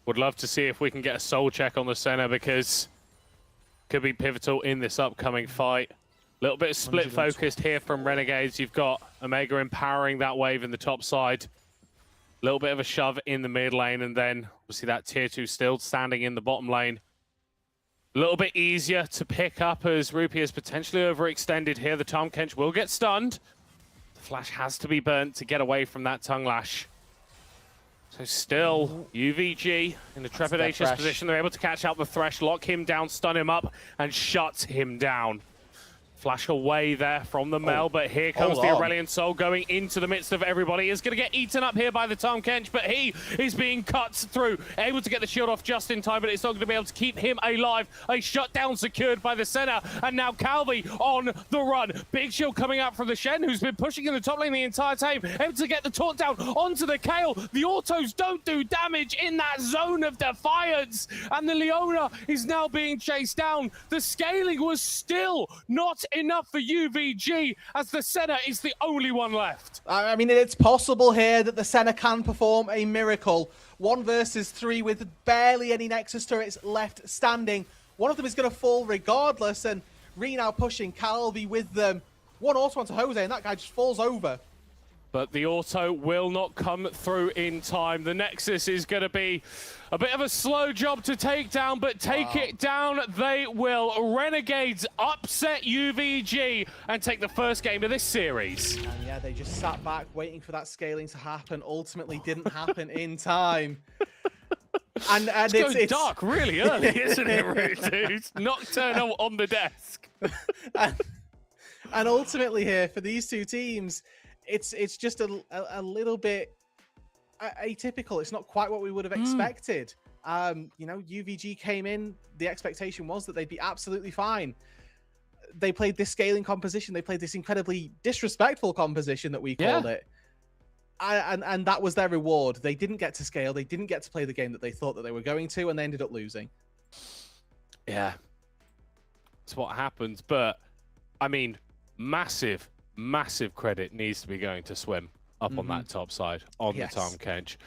Would love to see if we can get a soul check on the center, because could be pivotal in this upcoming fight. A little bit of split focused here from Renegades. You've got Omega empowering that wave in the top side. A little bit of a shove in the mid lane, and then obviously that tier 2 still standing in the bottom lane. A little bit easier to pick up as Rupee is potentially overextended here. The Tom Kench will get stunned. The flash has to be burnt to get away from that tongue lash. So still, UVG in a trepidatious position. They're able to catch out the Thresh, lock him down, stun him up, and shut him down. Flash away there from the Mel, but here comes the Aurelion Soul going into the midst of everybody. He's going to get eaten up here by the Tom Kench, but he is being cut through. Able to get the shield off just in time, but it's not going to be able to keep him alive. A shutdown secured by the center, and now Calvi on the run. Big shield coming out from the Shen, who's been pushing in the top lane the entire time. Able to get the taunt down onto the Kayle. The autos don't do damage in that zone of defiance, and the Leona is now being chased down. The scaling was still not enough for UVG, as the Senna is the only one left. I mean, it's possible here that the Senna can perform a miracle. 1 versus 3 with barely any Nexus turrets left standing. One of them is going to fall regardless, and Re now pushing Calvi with them. 1 auto onto Jose, and that guy just falls over. But the auto will not come through in time. The Nexus is going to be a bit of a slow job to take down, but take it down they will. Renegades upset UVG and take the first game of this series. And yeah, they just sat back waiting for that scaling to happen. Ultimately didn't happen in time. And it's dark really early, isn't it, dude? Nocturnal on the desk. and ultimately here, for these two teams, it's just a little bit atypical. It's not quite what we would have expected. You know, UVG came in, the expectation was that they'd be absolutely fine. They played this scaling composition, they played this incredibly disrespectful composition that we called it. And that was their reward. They didn't get to scale, they didn't get to play the game that they thought that they were going to, and they ended up losing. Yeah. That's what happens, but I mean, massive credit needs to be going to Swim up on that top side on the Tom Kench.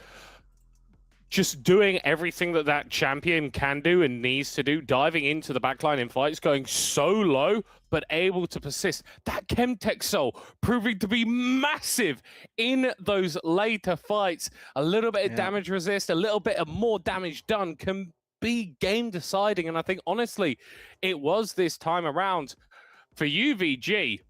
Just doing everything that that champion can do and needs to do, diving into the backline in fights, going so low, but able to persist. That Chemtech Soul proving to be massive in those later fights. A little bit of damage resist, a little bit of more damage done can be game deciding. And I think, honestly, it was this time around. For UVG,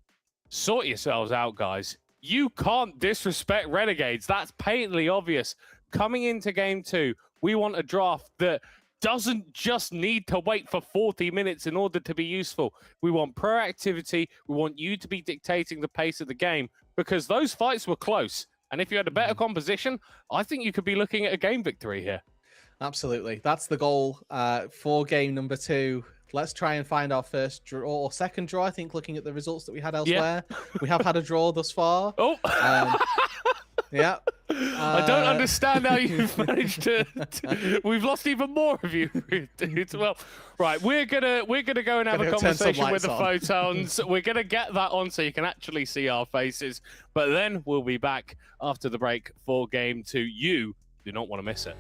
sort yourselves out, guys. You can't disrespect Renegades. That's patently obvious. Coming into game 2, we want a draft that doesn't just need to wait for 40 minutes in order to be useful. We want proactivity. We want you to be dictating the pace of the game, because those fights were close. And if you had a better composition, I think you could be looking at a game victory here. Absolutely. That's the goal for game number 2. Let's try and find our first draw or second draw. I think looking at the results that we had elsewhere, we have had a draw thus far. Yeah. I don't understand how you've managed to we've lost even more of you. Well, right, we're gonna go and have a conversation with the photons. We're gonna get that on so you can actually see our faces. But then we'll be back after the break for game 2. You do not want to miss it.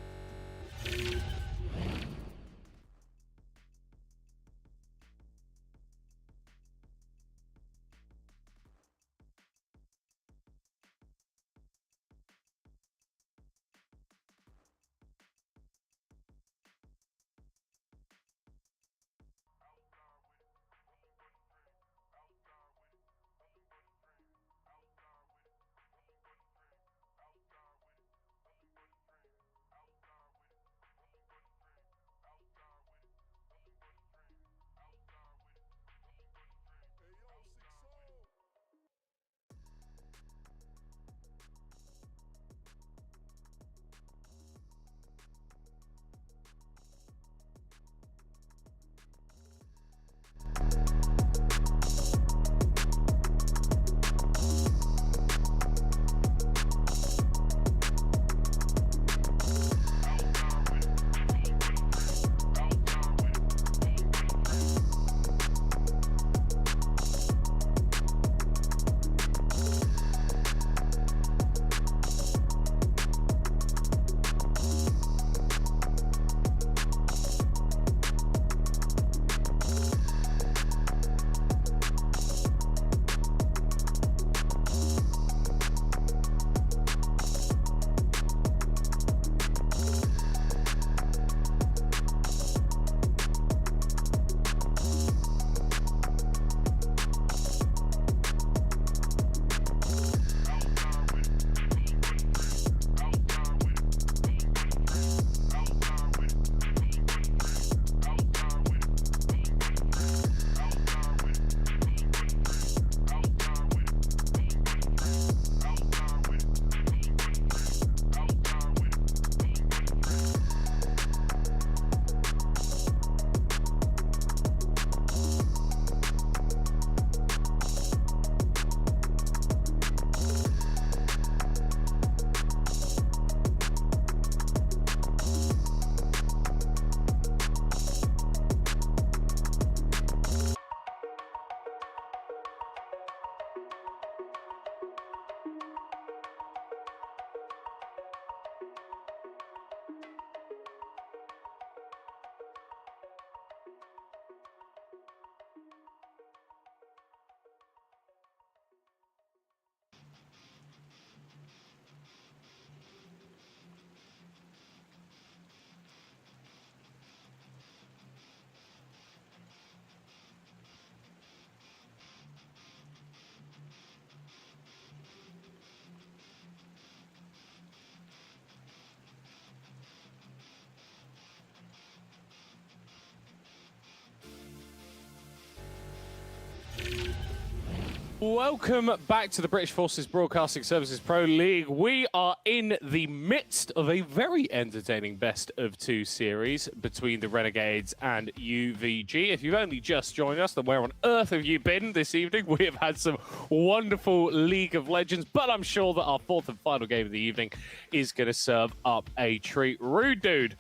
Welcome back to the British Forces Broadcasting Services Pro League. We are in the midst of a very entertaining best of two series between the Renegades and UVG. If you've only just joined us, then where on earth have you been this evening? We have had some wonderful League of Legends, but I'm sure that our fourth and final game of the evening is going to serve up a treat. Rude Dude,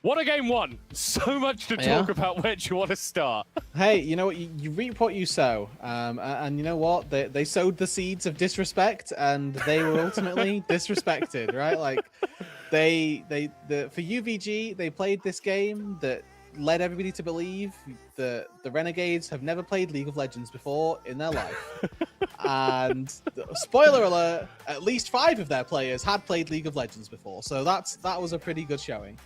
what a game one. So much to talk about. Where do you want to start? Hey, you know what? You reap what you sow. And you know what? They sowed the seeds of disrespect, and they were ultimately disrespected, right? Like, for UVG, they played this game that led everybody to believe the Renegades have never played League of Legends before in their life. And spoiler alert, at least 5 of their players had played League of Legends before. So that was a pretty good showing.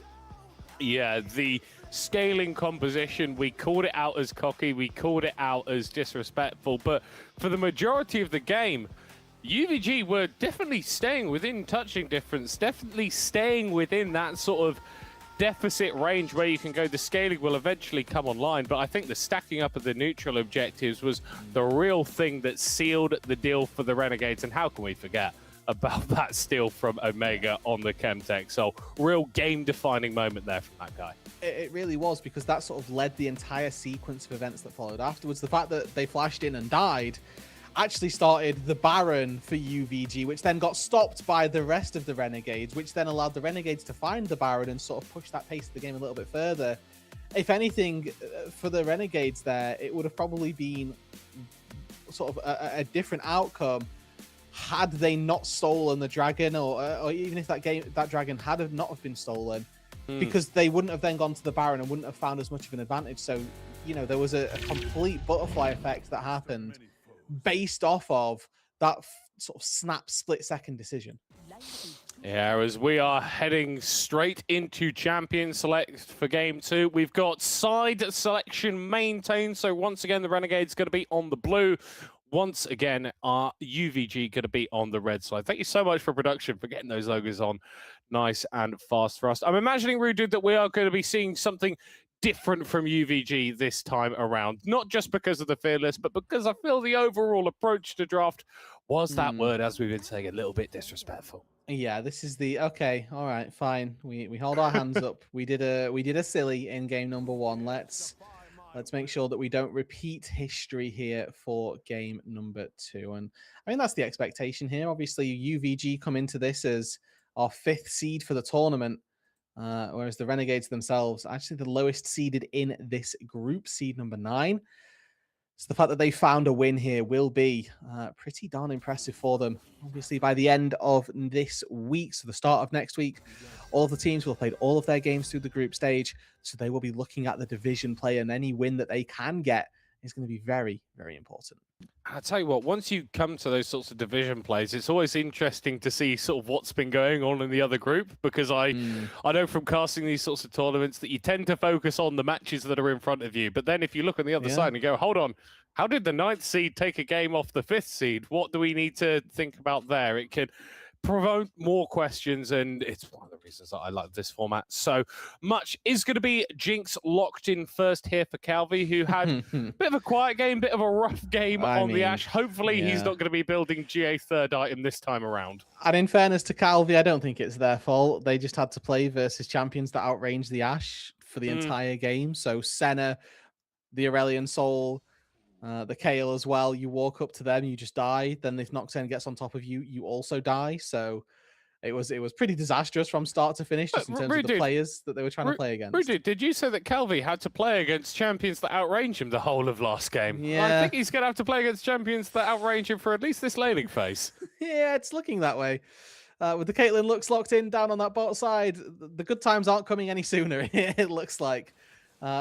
Yeah, the scaling composition, we called it out as cocky, we called it out as disrespectful, but for the majority of the game, UVG were definitely staying within touching difference, definitely staying within that sort of deficit range where you can go, the scaling will eventually come online, but I think the stacking up of the neutral objectives was the real thing that sealed the deal for the Renegades, and how can we forget about that steal from Omega on the Chemtech? So real game-defining moment there from that guy. It really was, because that sort of led the entire sequence of events that followed afterwards. The fact that they flashed in and died actually started the Baron for UVG, which then got stopped by the rest of the Renegades, which then allowed the Renegades to find the Baron and sort of push that pace of the game a little bit further. If anything, for the Renegades there, it would have probably been sort of a different outcome had they not stolen the dragon, or even if that dragon had not have been stolen, because they wouldn't have then gone to the Baron and wouldn't have found as much of an advantage. So, you know, there was a complete butterfly effect that happened based off of that sort of snap split-second decision. Yeah, as we are heading straight into champion select for game 2, we've got side selection maintained. So once again, the Renegade's going to be on the blue. Once again, our UVG going to be on the red side. Thank you so much for production for getting those logos on nice and fast for us. I'm imagining, Rude, that we are going to be seeing something different from UVG this time around. Not just because of the Fearless, but because I feel the overall approach to draft was that word, as we've been saying, a little bit disrespectful. Yeah, this is the okay. All right, fine. We hold our hands up. We did a silly in game number 1. Let's make sure that we don't repeat history here for game number 2. And I mean, that's the expectation here. Obviously, UVG come into this as our 5th seed for the tournament, whereas the Renegades themselves actually the lowest seeded in this group, seed number 9. So the fact that they found a win here will be pretty darn impressive for them. Obviously, by the end of this week, so the start of next week, all of the teams will have played all of their games through the group stage. So they will be looking at the division play, and any win that they can get is going to be very, very important. I'll tell you what, once you come to those sorts of division plays, it's always interesting to see sort of what's been going on in the other group, because I know from casting these sorts of tournaments that you tend to focus on the matches that are in front of you. But then if you look on the other side and you go, hold on, how did the 9th seed take a game off the 5th seed? What do we need to think about there? It can provoke more questions, and it's one of the reasons that I like this format so much. Is going to be Jinx locked in first here for Calvi, who had a bit of a quiet game, bit of a rough game on the Ash. Hopefully he's not going to be building GA 3rd item this time around. And in fairness to Calvi, I don't think it's their fault. They just had to play versus champions that outranged the Ash for the entire game. So Senna, the Aurelion Soul, the Kale as well, you walk up to them, you just die. Then if Noxen gets on top of you, you also die. So it was pretty disastrous from start to finish, just in terms of the players that they were trying to play against. Rudy, did you say that Calvi had to play against champions that outrange him the whole of last game? Yeah. I think he's going to have to play against champions that outrange him for at least this laning phase. Yeah, it's looking that way. With the Caitlyn looks locked in down on that bot side, the good times aren't coming any sooner, it looks like.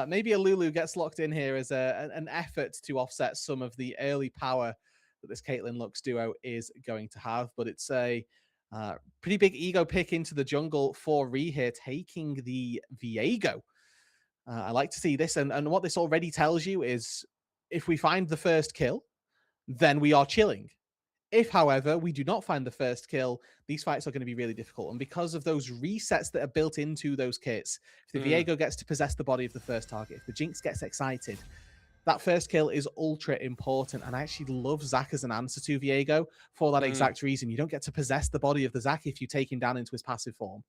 Maybe a Lulu gets locked in here as an effort to offset some of the early power that this Caitlyn Lux duo is going to have. But it's a pretty big ego pick into the jungle for Ree here, taking the Viego. I like to see this. And what this already tells you is if we find the first kill, then we are chilling. If, however, we do not find the first kill, these fights are going to be really difficult. And because of those resets that are built into those kits, if the Viego gets to possess the body of the first target, if the Jinx gets excited, that first kill is ultra important, and I actually love Zac as an answer to Viego for that exact reason. You don't get to possess the body of the Zac if you take him down into his passive form.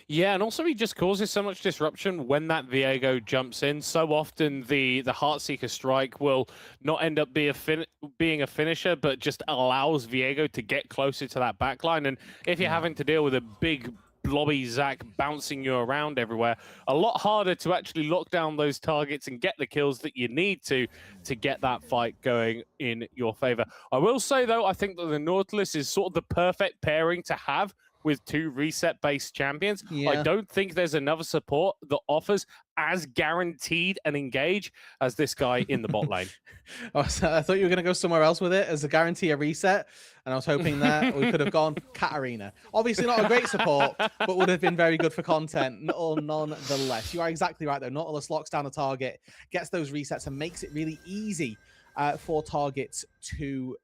Yeah, and also he just causes so much disruption when that Viego jumps in. So often the Heartseeker strike will not end up being a finisher, but just allows Viego to get closer to that backline. And if you're having to deal with a big blobby Zac bouncing you around everywhere, a lot harder to actually lock down those targets and get the kills that you need to get that fight going in your favor. I will say, though, I think that the Nautilus is sort of the perfect pairing to have with two reset-based champions. Yeah. I don't think there's another support that offers as guaranteed an engage as this guy in the bot lane. Oh, so I thought you were going to go somewhere else with it as a guarantee a reset, and I was hoping that we could have gone Katarina. Obviously not a great support, but would have been very good for content nonetheless. You are exactly right, though. Nautilus locks down a target, gets those resets, and makes it really easy for targets to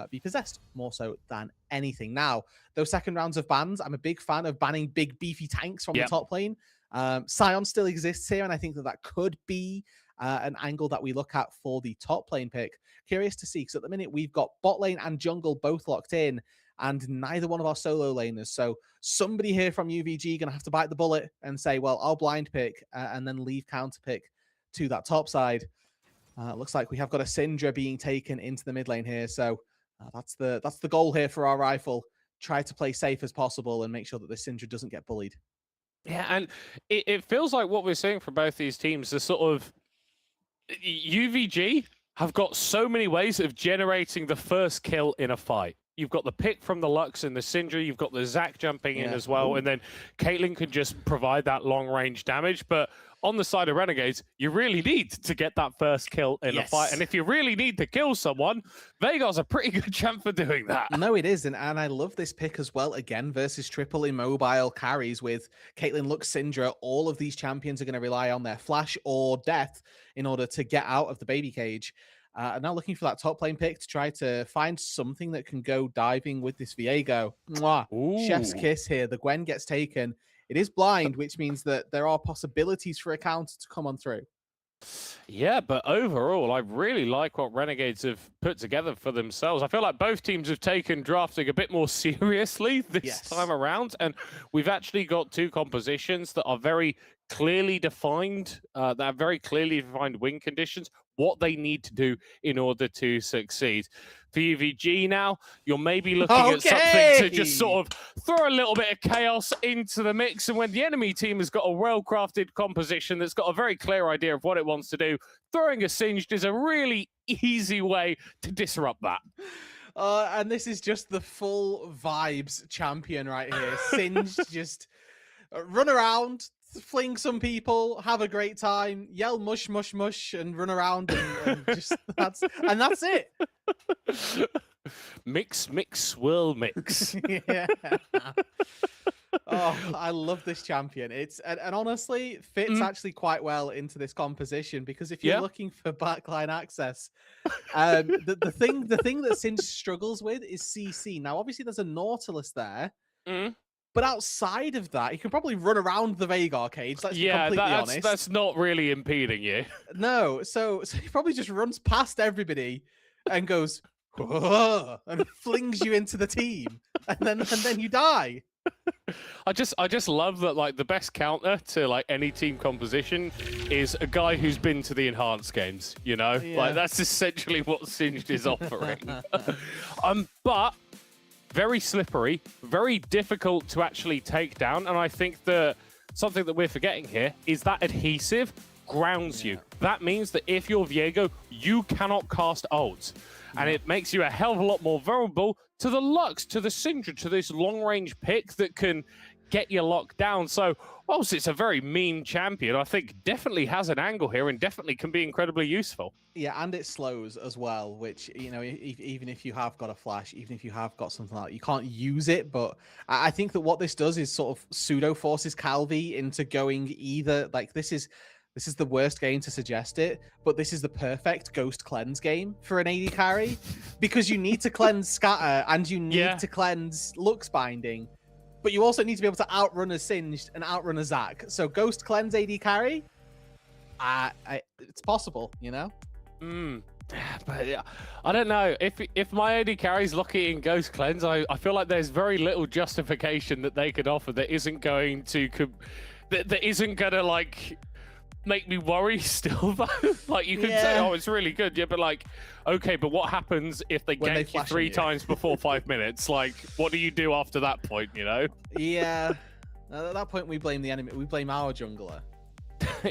be possessed more so than anything. Now, those second rounds of bans, I'm a big fan of banning big beefy tanks from the top lane. Sion still exists here, and I think that that could be an angle that we look at for the top lane pick. Curious to see, because at the minute we've got bot lane and jungle both locked in, and neither one of our solo laners. So somebody here from UVG gonna have to bite the bullet and say, well, I'll blind pick and then leave counter pick to that top side. Looks like we have got a Syndra being taken into the mid lane here. So that's the goal here for our rifle. Try to play safe as possible and make sure that the Syndra doesn't get bullied. Yeah, and it feels like what we're seeing from both these teams is sort of UVG have got so many ways of generating the first kill in a fight. You've got the pick from the Lux and the Syndra, you've got the Zac jumping in as well, and then Caitlyn can just provide that long-range damage. But on the side of Renegades, you really need to get that first kill in a fight. And if you really need to kill someone, Veigar's a pretty good champ for doing that. No, it is. And I love this pick as well, again, versus triple immobile carries with Caitlyn, Lux, Syndra. All of these champions are going to rely on their flash or death in order to get out of the baby cage. And now looking for that top lane pick to try to find something that can go diving with this Viego. Mwah. Chef's kiss here. The Gwen gets taken. It is blind, which means that there are possibilities for a counter to come on through. Yeah, but overall, I really like what Renegades have put together for themselves. I feel like both teams have taken drafting a bit more seriously this time around, and we've actually got two compositions that are very clearly defined, that have very clearly defined win conditions, what they need to do in order to succeed. For UVG now, you're maybe looking at something to just sort of throw a little bit of chaos into the mix, and when the enemy team has got a well-crafted composition that's got a very clear idea of what it wants to do, throwing a Singed is a really easy way to disrupt that. And this is just the full vibes champion right here. Singed, just run around, fling some people, have a great time, yell mush, mush, mush, and run around, and just that's it. Mix, mix, swirl, mix. Yeah. Oh, I love this champion. It's and honestly fits actually quite well into this composition, because if you're looking for backline access, the thing that Singed struggles with is CC. Now, obviously, there's a Nautilus there. But outside of that, you can probably run around the Veigar cage. Let's be completely honest. That's not really impeding you. No, so he probably just runs past everybody and goes and flings you into the team, and then you die. I just love that, like, the best counter to like any team composition is a guy who's been to the enhanced games. You know, like that's essentially what Singed is offering. But very slippery, very difficult to actually take down. And I think that something that we're forgetting here is that adhesive grounds you. That means that if you're Viego, you cannot cast ults. And it makes you a hell of a lot more vulnerable to the Lux, to the Syndra, to this long-range pick that can get you locked down. So, whilst it's a very mean champion, I think definitely has an angle here and definitely can be incredibly useful. Yeah, and it slows as well, which, you know, even if you have got a flash, even if you have got something like that, you can't use it. But I think that what this does is sort of pseudo-forces Calvi into going either, like, this is the worst game to suggest it, but this is the perfect Ghost Cleanse game for an AD carry, because you need to cleanse Scatter and you need to cleanse Lux Binding, but you also need to be able to outrun a Singed and outrun a Zac. So Ghost Cleanse AD carry, it's possible, you know? But yeah, I don't know. If my AD carries Locky in Ghost Cleanse, I feel like there's very little justification that they could offer that isn't going to that isn't gonna like make me worry still though. Like you can say, oh, it's really good, yeah, but like, okay, but what happens if they When they gank you flash on 3 you? times before 5 minutes? Like, what do you do after that point, you know? Yeah. At that point, we blame the enemy. We blame our jungler.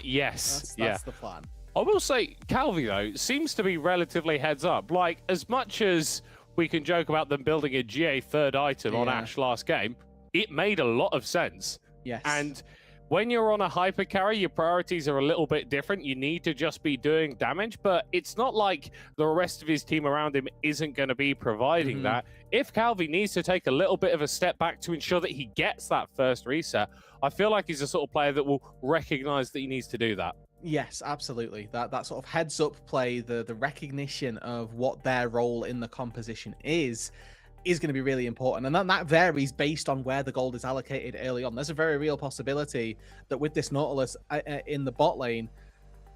Yes. That's the plan. I will say, Calvi, though, seems to be relatively heads up. Like, as much as we can joke about them building a GA third item on Ash last game, it made a lot of sense. Yes. And when you're on a hyper carry, your priorities are a little bit different. You need to just be doing damage, but it's not like the rest of his team around him isn't going to be providing that. If Calvi needs to take a little bit of a step back to ensure that he gets that first reset, I feel like he's the sort of player that will recognize that he needs to do that. Yes, absolutely. That sort of heads up play, the recognition of what their role in the composition is going to be really important. And that varies based on where the gold is allocated early on. There's a very real possibility that with this Nautilus in the bot lane,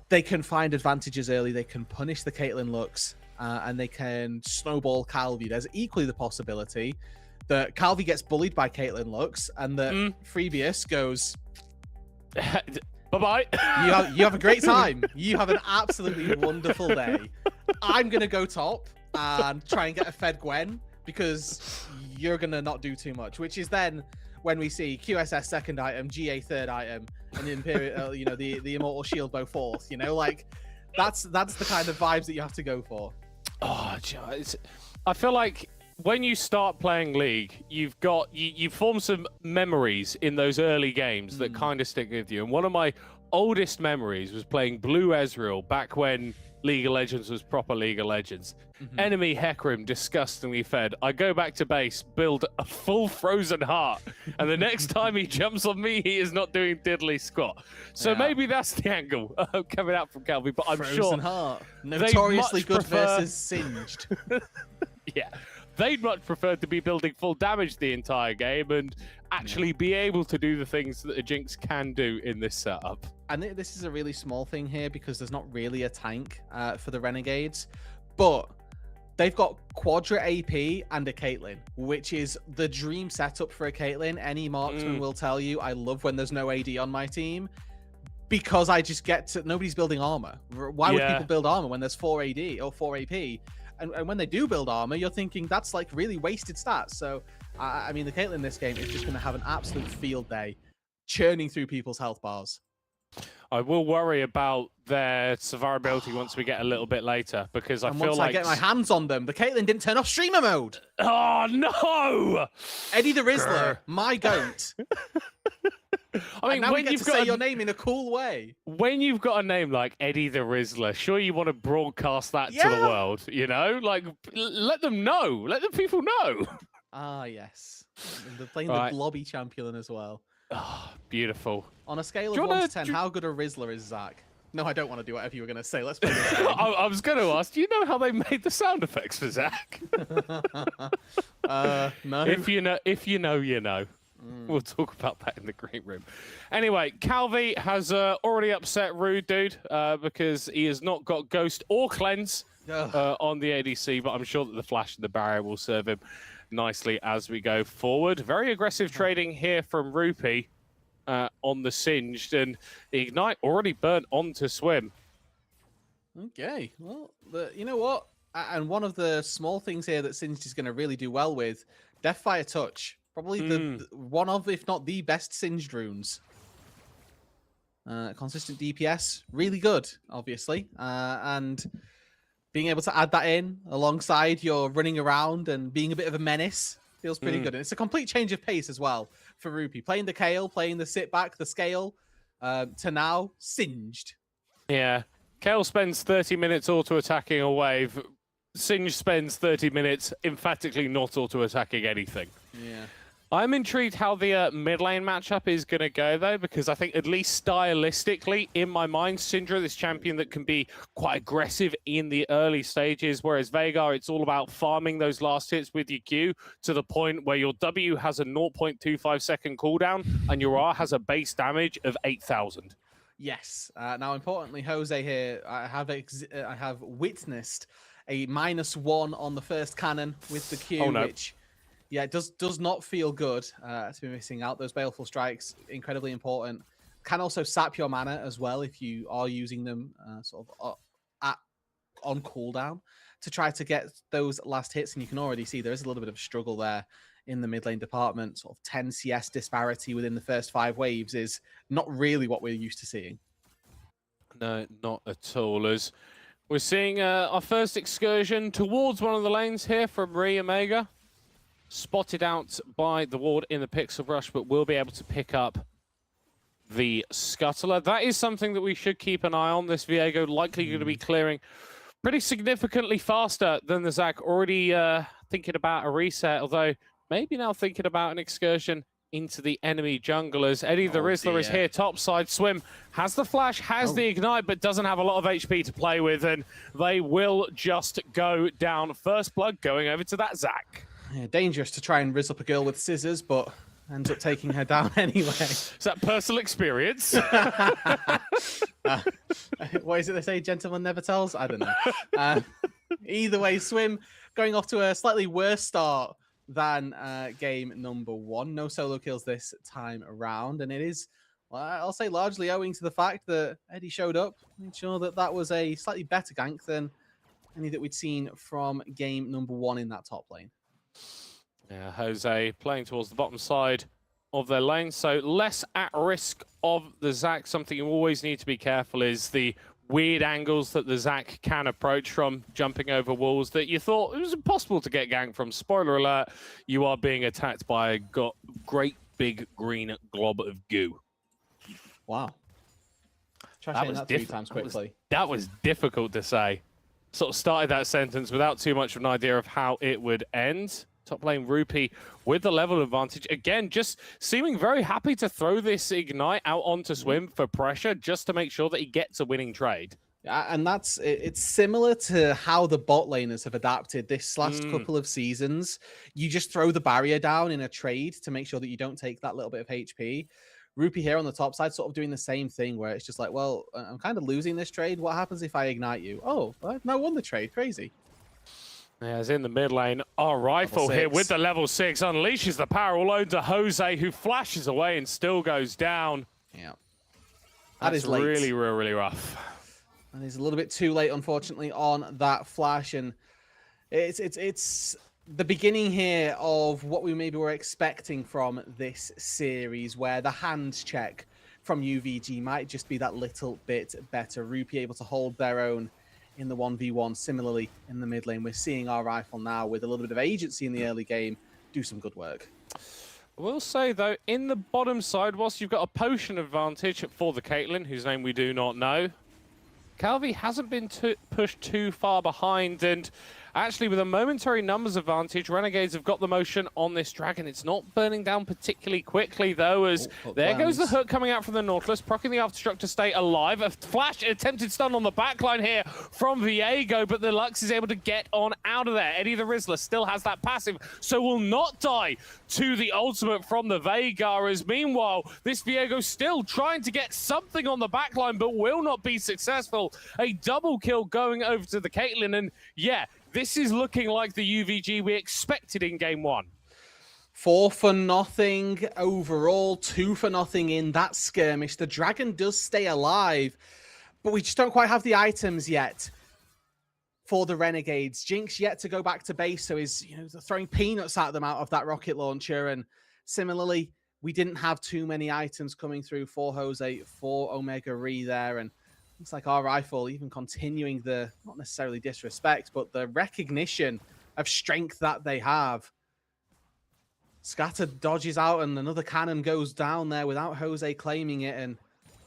they can find advantages early. They can punish the Caitlyn looks and they can snowball Calvi. There's equally the possibility that Calvi gets bullied by Caitlyn looks and that Freebius goes... Bye-bye. You have a great time. You have an absolutely wonderful day. I'm going to go top and try and get a Fed Gwen because you're going to not do too much, which is then when we see QSS second item, GA third item, and the Imperial, the Immortal Shield Bow fourth, like that's the kind of vibes that you have to go for. Oh, I feel like when you start playing League, you've form some memories in those early games that kind of stick with you. And one of my oldest memories was playing Blue Ezreal back when League of Legends was proper League of Legends. Enemy Hecarim disgustingly fed. I go back to base, build a full Frozen Heart, and the next time he jumps on me, he is not doing diddly squat. So maybe that's the angle coming out from Calvi, but I'm Frozen sure Heart, notoriously good prefer... versus Singed. Yeah. They'd much prefer to be building full damage the entire game and actually be able to do the things that a Jinx can do in this setup. And this is a really small thing here because there's not really a tank for the Renegades, but they've got Quadra AP and a Caitlyn, which is the dream setup for a Caitlyn. Any marksman will tell you, I love when there's no AD on my team because I just get to... Nobody's building armor. Why would people build armor when there's 4 AD or 4 AP? And when they do build armor, you're thinking that's like really wasted stats. So, I mean, the Caitlyn in this game is just going to have an absolute field day, churning through people's health bars. I will worry about their survivability once we get a little bit later, because I feel once like... I get my hands on them, the Caitlyn didn't turn off streamer mode. Oh, no! Eddie the Rizzler, my goat. I mean, now when we get you've to got say your name in a cool way. When you've got a name like Eddie the Rizzler, sure you want to broadcast that to the world, Like, let them know. Let the people know. Ah, yes. They're playing the Blobby champion as well. Oh, beautiful. On a scale of 1 to 10, how good a Rizzler is Zach? No, I don't want to do whatever you were going to say. Let's play this game. I was going to ask, do you know how they made the sound effects for Zach? No. If you know, you know. We'll talk about that in the green room. Anyway, Calvi has already upset Rude Dude because he has not got Ghost or Cleanse on the ADC, but I'm sure that the Flash and the Barrier will serve him nicely as we go forward. Very aggressive trading here from Rupee on the Singed, and the Ignite already burnt onto Swim. Okay, well, you know what? And one of the small things here that Singed is going to really do well with, Deathfire Touch. Probably the one of, if not the best Singed runes. Consistent DPS, really good, obviously. And being able to add that in alongside your running around and being a bit of a menace feels pretty good. And it's a complete change of pace as well for Rupee. Playing the Kale, playing the sit back, the scale, to now Singed. Yeah. Kale spends 30 minutes auto-attacking a wave. Singed spends 30 minutes emphatically not auto-attacking anything. Yeah. I'm intrigued how the mid lane matchup is going to go, though, because I think at least stylistically, in my mind, Syndra, this champion that can be quite aggressive in the early stages, whereas Veigar, it's all about farming those last hits with your Q to the point where your W has a 0.25 second cooldown and your R has a base damage of 8,000. Yes. Now, importantly, Jose here, I have witnessed a -1 on the first cannon with the Q, Oh, no. which, yeah, does not feel good to be missing out. Those baleful strikes, incredibly important. Can also sap your mana as well if you are using them sort of on cooldown to try to get those last hits. And you can already see there is a little bit of struggle there in the mid lane department. Sort of 10 CS disparity within the first 5 waves is not really what we're used to seeing. No, not at all. As we're seeing our first excursion towards one of the lanes here from Ree Omega. Spotted out by the ward in the Pixel Rush, but will be able to pick up the Scuttler. That is something that we should keep an eye on. This Viego likely going to be clearing pretty significantly faster than the Zac. Already thinking about a reset, although maybe now thinking about an excursion into the enemy jungle as Eddie the Rizzler is here topside. Swim has the flash, has the ignite, but doesn't have a lot of HP to play with, and they will just go down. First blood going over to that Zac. Yeah, dangerous to try and rizz up a girl with scissors, but ends up taking her down anyway. Is that personal experience? What is it they say? Gentleman never tells? I don't know. Either way, Swim going off to a slightly worse start than game number 1. No solo kills this time around, and it is, well, I'll say, largely owing to the fact that Eddie showed up, made sure that that was a slightly better gank than any that we'd seen from game number 1 in that top lane. Yeah, Jose playing towards the bottom side of their lane, so less at risk of the Zac. Something you always need to be careful is the weird angles that the Zac can approach from, jumping over walls that you thought it was impossible to get ganked from. Spoiler alert, you are being attacked by a great big green glob of goo. Wow. Try saying that 3 times quickly. That was difficult to say. Sort of started that sentence without too much of an idea of how it would end. Top lane Rupee with the level advantage. Again, just seeming very happy to throw this Ignite out onto Swim for pressure just to make sure that he gets a winning trade. And it's similar to how the bot laners have adapted this last couple of seasons. You just throw the barrier down in a trade to make sure that you don't take that little bit of HP. Rupee here on the top side sort of doing the same thing where it's just like, well, I'm kind of losing this trade. What happens if I ignite you? Oh, I've now won the trade. Crazy. As in the mid lane, our rifle here with the level 6 unleashes the power all over to Jose, who flashes away and still goes down. Yeah. That is late. Really, really rough. And he's a little bit too late, unfortunately, on that flash. And it's the beginning here of what we maybe were expecting from this series, where the hands check from UVG might just be that little bit better. Rupee able to hold their own in the 1v1. Similarly, in the mid lane, we're seeing our rifle now with a little bit of agency in the early game do some good work. I will say, though, in the bottom side, whilst you've got a potion advantage for the Caitlyn, whose name we do not know, Calvi hasn't been pushed too far behind, and actually with a momentary numbers advantage, Renegades have got the motion on this dragon. It's not burning down particularly quickly, though, as there goes the hook coming out from the Nautilus, proccing the Aftershock to stay alive. A flash, attempted stun on the backline here from Viego, but the Lux is able to get on out of there. Eddie the Rizzler still has that passive, so will not die to the ultimate from the Veigar, as meanwhile, this Viego still trying to get something on the backline, but will not be successful. A double kill going over to the Caitlyn, and yeah, this is looking like the UVG we expected in game 1. 4 for nothing overall, 2 for nothing in that skirmish. The dragon does stay alive, but we just don't quite have the items yet for the Renegades. Jinx yet to go back to base, so is throwing peanuts at them out of that rocket launcher. And similarly, we didn't have too many items coming through for Jose, for Omega Ree there, and looks like our rifle even continuing the, not necessarily disrespect, but the recognition of strength that they have. Scatter dodges out and another cannon goes down there without Jose claiming it, and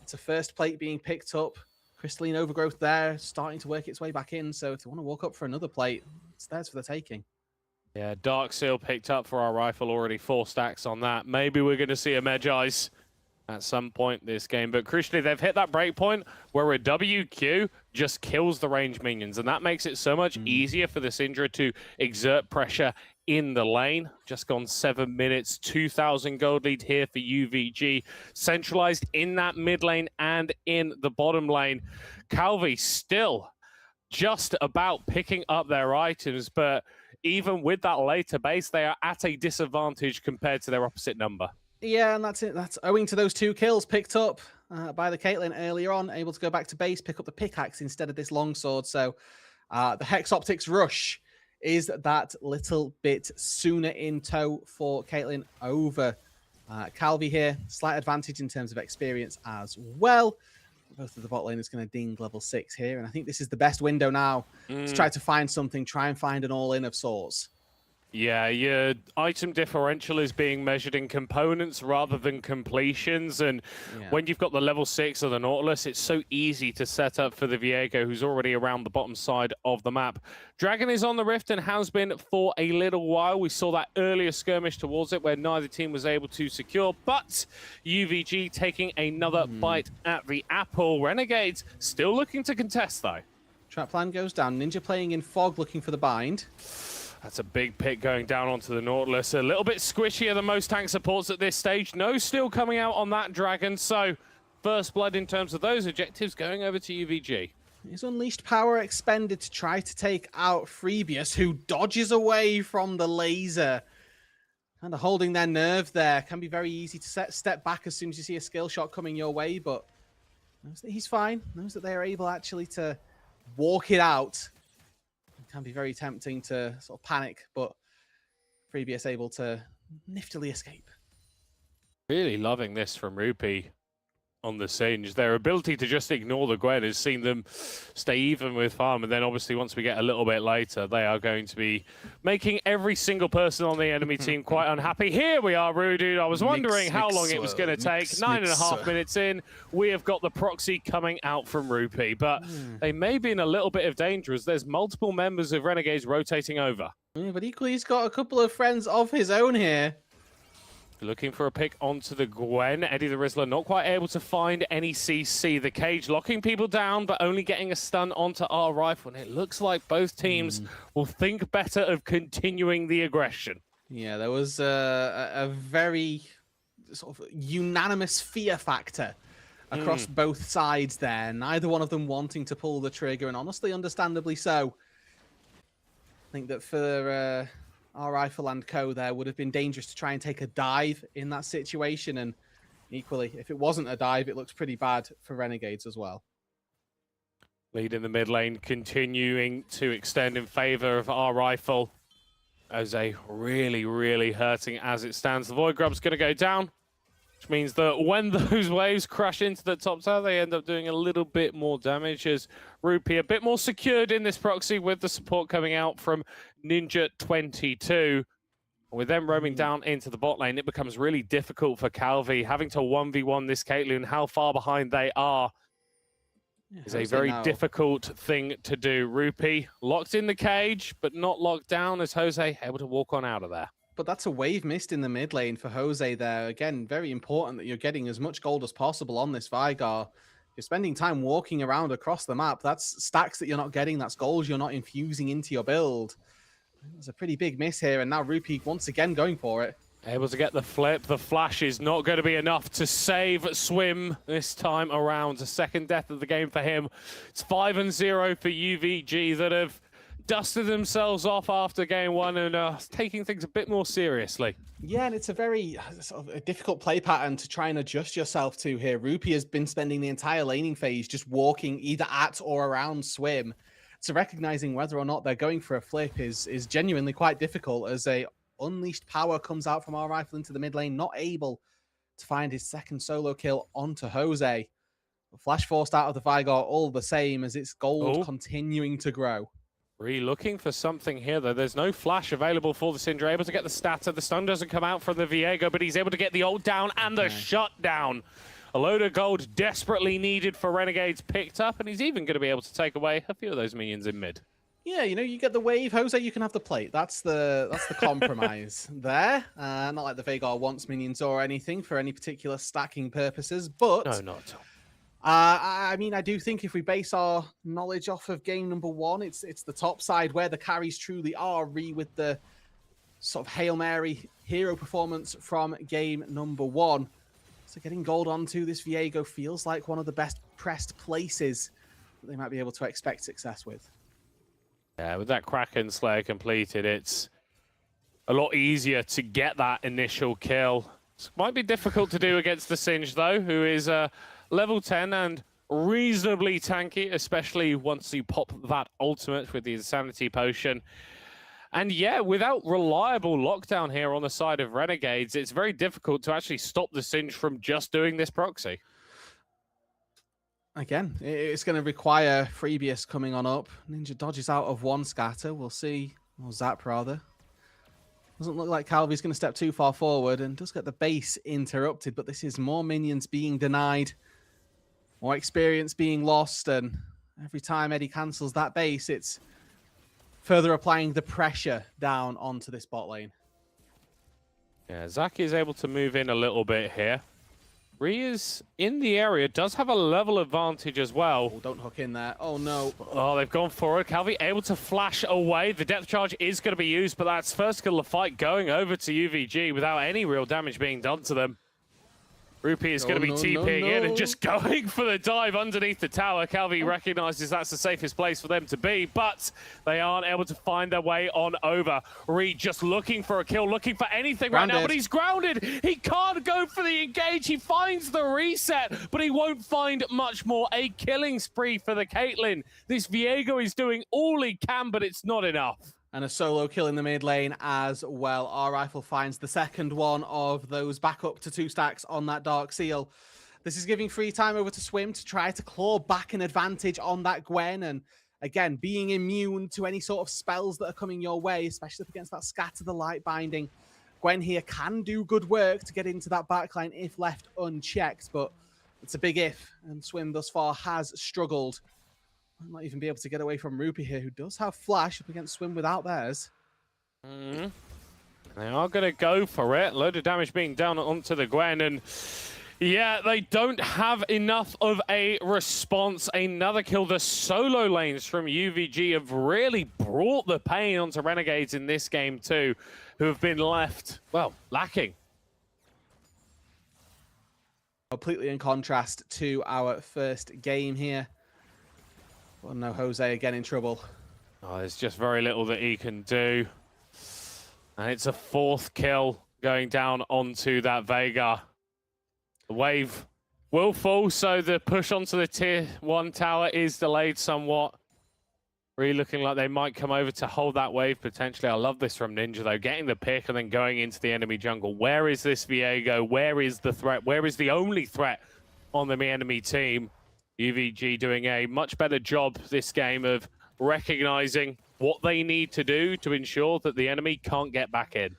it's a first plate being picked up. Crystalline Overgrowth there, starting to work its way back in, so if they want to walk up for another plate, it's theirs for the taking. Yeah, Dark Seal picked up for our rifle, already 4 stacks on that. Maybe we're going to see a Medjai's at some point this game, but crucially they've hit that breakpoint where a WQ just kills the range minions, and that makes it so much easier for the Syndra to exert pressure in the lane. Just gone 7 minutes, 2,000 gold lead here for UVG. Centralized in that mid lane and in the bottom lane. Calvi still just about picking up their items, but even with that later base, they are at a disadvantage compared to their opposite number. Yeah, and that's it. That's owing to those 2 kills picked up by the Caitlyn earlier on, able to go back to base, pick up the pickaxe instead of this longsword. So the Hex Optics rush is that little bit sooner in tow for Caitlyn over Calvi here. Slight advantage in terms of experience as well. Both of the bot lane is going to ding level 6 here, and I think this is the best window now to try to find something, try and find an all-in of sorts. Yeah, your item differential is being measured in components rather than completions. And when you've got the level 6 of the Nautilus, it's so easy to set up for the Viego, who's already around the bottom side of the map. Dragon is on the Rift and has been for a little while. We saw that earlier skirmish towards it where neither team was able to secure, but UVG taking another bite at the apple. Renegades still looking to contest, though. Trap plan goes down. Ninja playing in fog, looking for the bind. That's a big pick going down onto the Nautilus. A little bit squishier than most tank supports at this stage. No steal coming out on that Dragon. So first blood in terms of those objectives going over to UVG. His unleashed power expended to try to take out Freebius, who dodges away from the laser. Kind of holding their nerve there. Can be very easy to step back as soon as you see a skill shot coming your way, but knows that he's fine. Knows that they are able actually to walk it out. Can be very tempting to sort of panic, but Freebius able to niftily escape. Really loving this from Rupee on the Singe. Their ability to just ignore the Gwen has seen them stay even with farm, and then obviously once we get a little bit later, they are going to be making every single person on the enemy team quite unhappy. Here we are, Rude. I was wondering how long it was going to take. 9.5 minutes in, we have got the proxy coming out from Rupee, but they may be in a little bit of danger as there's multiple members of Renegades rotating over. Yeah, but equally, he's got a couple of friends of his own here. Looking for a pick onto the Gwen. Eddie the Rizzler not quite able to find any CC. The Cage locking people down, but only getting a stun onto our rifle. And it looks like both teams will think better of continuing the aggression. Yeah, there was a very sort of unanimous fear factor across both sides there. Neither one of them wanting to pull the trigger, and honestly, understandably so. I think that for our Rifle and Co, there would have been dangerous to try and take a dive in that situation, and equally, if it wasn't a dive, it looks pretty bad for Renegades as well. Lead in the mid lane continuing to extend in favor of our Rifle. Jose really, really hurting as it stands. The Void Grub's going to go down, which means that when those waves crash into the top tower, they end up doing a little bit more damage as Rupee a bit more secured in this proxy with the support coming out from Ninja 22. With them roaming down into the bot lane, it becomes really difficult for Calvi having to 1v1 this Caitlyn. How far behind they are is a very difficult thing to do. Rupee locked in the cage, but not locked down as Jose able to walk on out of there. But that's a wave missed in the mid lane for Jose there. Again, very important that you're getting as much gold as possible on this Vigar. You're spending time walking around across the map. That's stacks that you're not getting. That's gold you're not infusing into your build. There's a pretty big miss here, and now Rupee once again going for it. Able to get the flip. The flash is not going to be enough to save Swim this time around. A second death of the game for him. It's 5-0 for UVG that have dusted themselves off after game one and taking things a bit more seriously. Yeah, and it's a very sort of a difficult play pattern to try and adjust yourself to here. Rupee has been spending the entire laning phase just walking either at or around Swim. So recognizing whether or not they're going for a flip is genuinely quite difficult as a unleashed power comes out from our Rifle into the mid lane, not able to find his second solo kill onto Jose. Flash forced out of the Vigar all the same as its gold continuing to grow. Looking for something here, though. There's no flash available for the Syndra. Able to get the statter. The stun doesn't come out from the Viego, but he's able to get the ult down and the shut down. A load of gold desperately needed for Renegades picked up, and he's even going to be able to take away a few of those minions in mid. Yeah, you know, you get the wave, Jose, you can have the plate. That's the compromise there. Not like the Vagar wants minions or anything for any particular stacking purposes, but... No, not at all. I mean, I do think if we base our knowledge off of game number one, it's the top side where the carries truly are. With the sort of Hail Mary hero performance from game number 1. So getting gold onto this Viego feels like one of the best pressed places that they might be able to expect success with. Yeah, with that Kraken Slayer completed, it's a lot easier to get that initial kill. It might be difficult to do against the Singe, though, who is level 10 and reasonably tanky, especially once you pop that ultimate with the Insanity Potion. And yeah, without reliable lockdown here on the side of Renegades, it's very difficult to actually stop the Singe from just doing this proxy. Again, it's going to require Freebius coming on up. Ninja dodges out of one scatter. We'll see. Or Zap, rather. Doesn't look like Calvi's going to step too far forward and does get the base interrupted, but this is more minions being denied, more experience being lost, and every time Eddie cancels that base, it's further applying the pressure down onto this bot lane. Yeah, Zach is able to move in a little bit here. Ria's in the area, does have a level advantage as well. Oh, don't hook in there. Oh, no. Oh, they've gone forward. Calvi able to flash away. The depth charge is going to be used, but that's first kill of the fight going over to UVG without any real damage being done to them. Rupee is going to be TPing in and just going for the dive underneath the tower. Calvi recognizes that's the safest place for them to be, but they aren't able to find their way on over. Reed just looking for a kill, looking for anything right now, but he's grounded. He can't go for the engage. He finds the reset, but he won't find much more. A killing spree for the Caitlyn. This Viego is doing all he can, but it's not enough. And a solo kill in the mid lane as well. Our Rifle finds the second one of those back up to 2 stacks on that Dark Seal. This is giving free time over to Swim to try to claw back an advantage on that Gwen. And again, being immune to any sort of spells that are coming your way, especially up against that Scatter the Light binding. Gwen here can do good work to get into that backline if left unchecked, but it's a big if. And Swim thus far has struggled. Might not even be able to get away from Rupee here, who does have Flash up against Swim without theirs. They are going to go for it. Load of damage being done onto the Gwen, and yeah, they don't have enough of a response. Another kill. The solo lanes from UVG have really brought the pain onto Renegades in this game too, who have been left, well, lacking. Completely in contrast to our first game here. Oh no, Jose again in trouble. Oh, there's just very little that he can do. And it's a 4th kill going down onto that Veigar. The wave will fall, so the push onto the tier 1 tower is delayed somewhat. Really looking like they might come over to hold that wave potentially. I love this from Ninja though, getting the pick and then going into the enemy jungle. Where is this Viego? Where is the threat? Where is the only threat on the enemy team? UVG doing a much better job this game of recognizing what they need to do to ensure that the enemy can't get back in.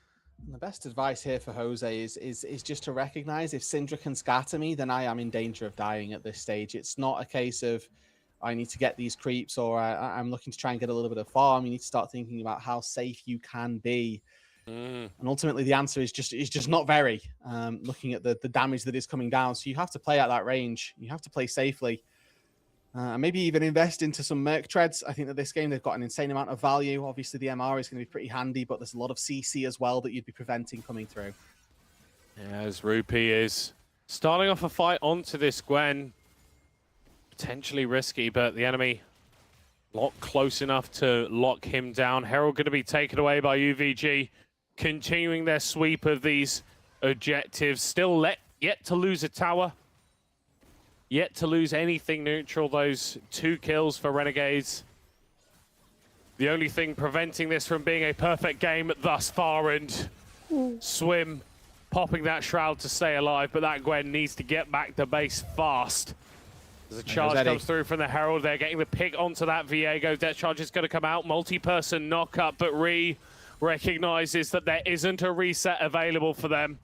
And the best advice here for Jose is just to recognize if Syndra can scatter me, then I am in danger of dying at this stage. It's not a case of I need to get these creeps or I'm looking to try and get a little bit of farm. You need to start thinking about how safe you can be. And ultimately the answer is just not very, looking at the damage that is coming down. So you have to play at that range. You have to play safely. And maybe even invest into some Merc Treads. I think that this game, they've got an insane amount of value. Obviously the MR is going to be pretty handy, but there's a lot of CC as well that you'd be preventing coming through. Yeah, as Rupee is starting off a fight onto this Gwen. Potentially risky, but the enemy not close enough to lock him down. Herald going to be taken away by UVG. Continuing their sweep of these objectives. Still yet to lose a tower. Yet to lose anything neutral. Those 2 kills for Renegades. The only thing preventing this from being a perfect game thus far, and Swim popping that shroud to stay alive, but that Gwen needs to get back to base fast. As a charge comes through from the Herald, they're getting the pick onto that Viego. Death charge is going to come out. Multi-person knock-up, but recognizes that there isn't a reset available for them.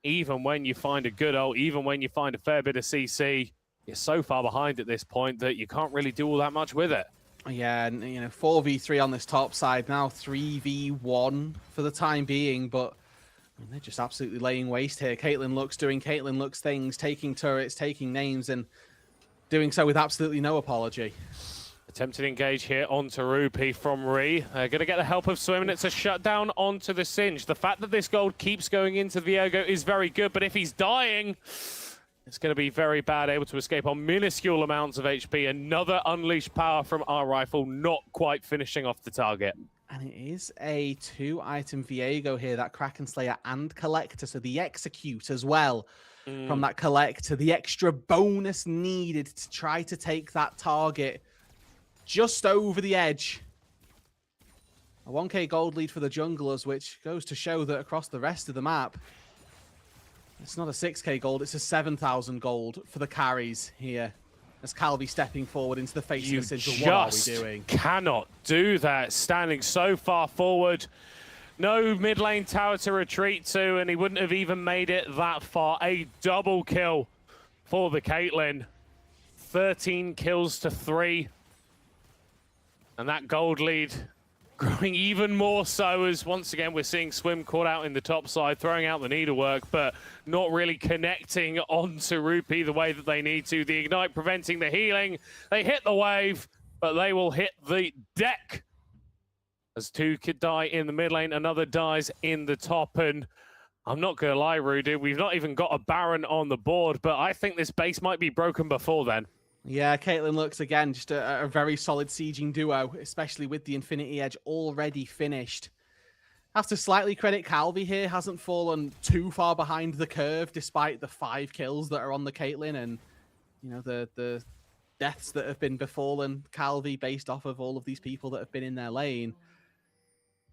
Even when you find a good ult, even when you find a fair bit of CC, you're so far behind at this point that you can't really do all that much with it. Yeah, and 4v3 on this top side, now 3v1 for the time being, but I mean, they're just absolutely laying waste here. Caitlyn looks doing Caitlyn looks things, taking turrets, taking names, and doing so with absolutely no apology. Attempted engage here onto Rupee from Ree. Going to get the help of Swim, and it's a shutdown onto the Singe. The fact that this gold keeps going into Viego is very good, but if he's dying, it's going to be very bad. Able to escape on minuscule amounts of HP. Another unleashed power from our rifle, not quite finishing off the target. And it is a 2-item Viego here, that Kraken Slayer and Collector, so the Execute as well. From that Collector, the extra bonus needed to try to take that target just over the edge. A 1k gold lead for the junglers, which goes to show that across the rest of the map, it's not a 6k gold, it's a 7,000 gold for the carries here. As Calvi stepping forward into the face of the Singe. What are we doing? Cannot do that, standing so far forward. No mid lane tower to retreat to, and he wouldn't have even made it that far. A double kill for the Caitlyn. 13 kills to 3. And that gold lead growing even more so as once again we're seeing Swim caught out in the top side, throwing out the needlework, but not really connecting onto Rupee the way that they need to. The Ignite preventing the healing. They hit the wave, but they will hit the deck. As 2 could die in the mid lane, another dies in the top, and I'm not going to lie, Rudy, we've not even got a Baron on the board, but I think this base might be broken before then. Yeah, Caitlyn looks, again, just a very solid sieging duo, especially with the Infinity Edge already finished. Have to slightly credit Calvi here, hasn't fallen too far behind the curve, despite the 5 kills that are on the Caitlyn, and, you know, the deaths that have been befallen Calvi based off of all of these people that have been in their lane.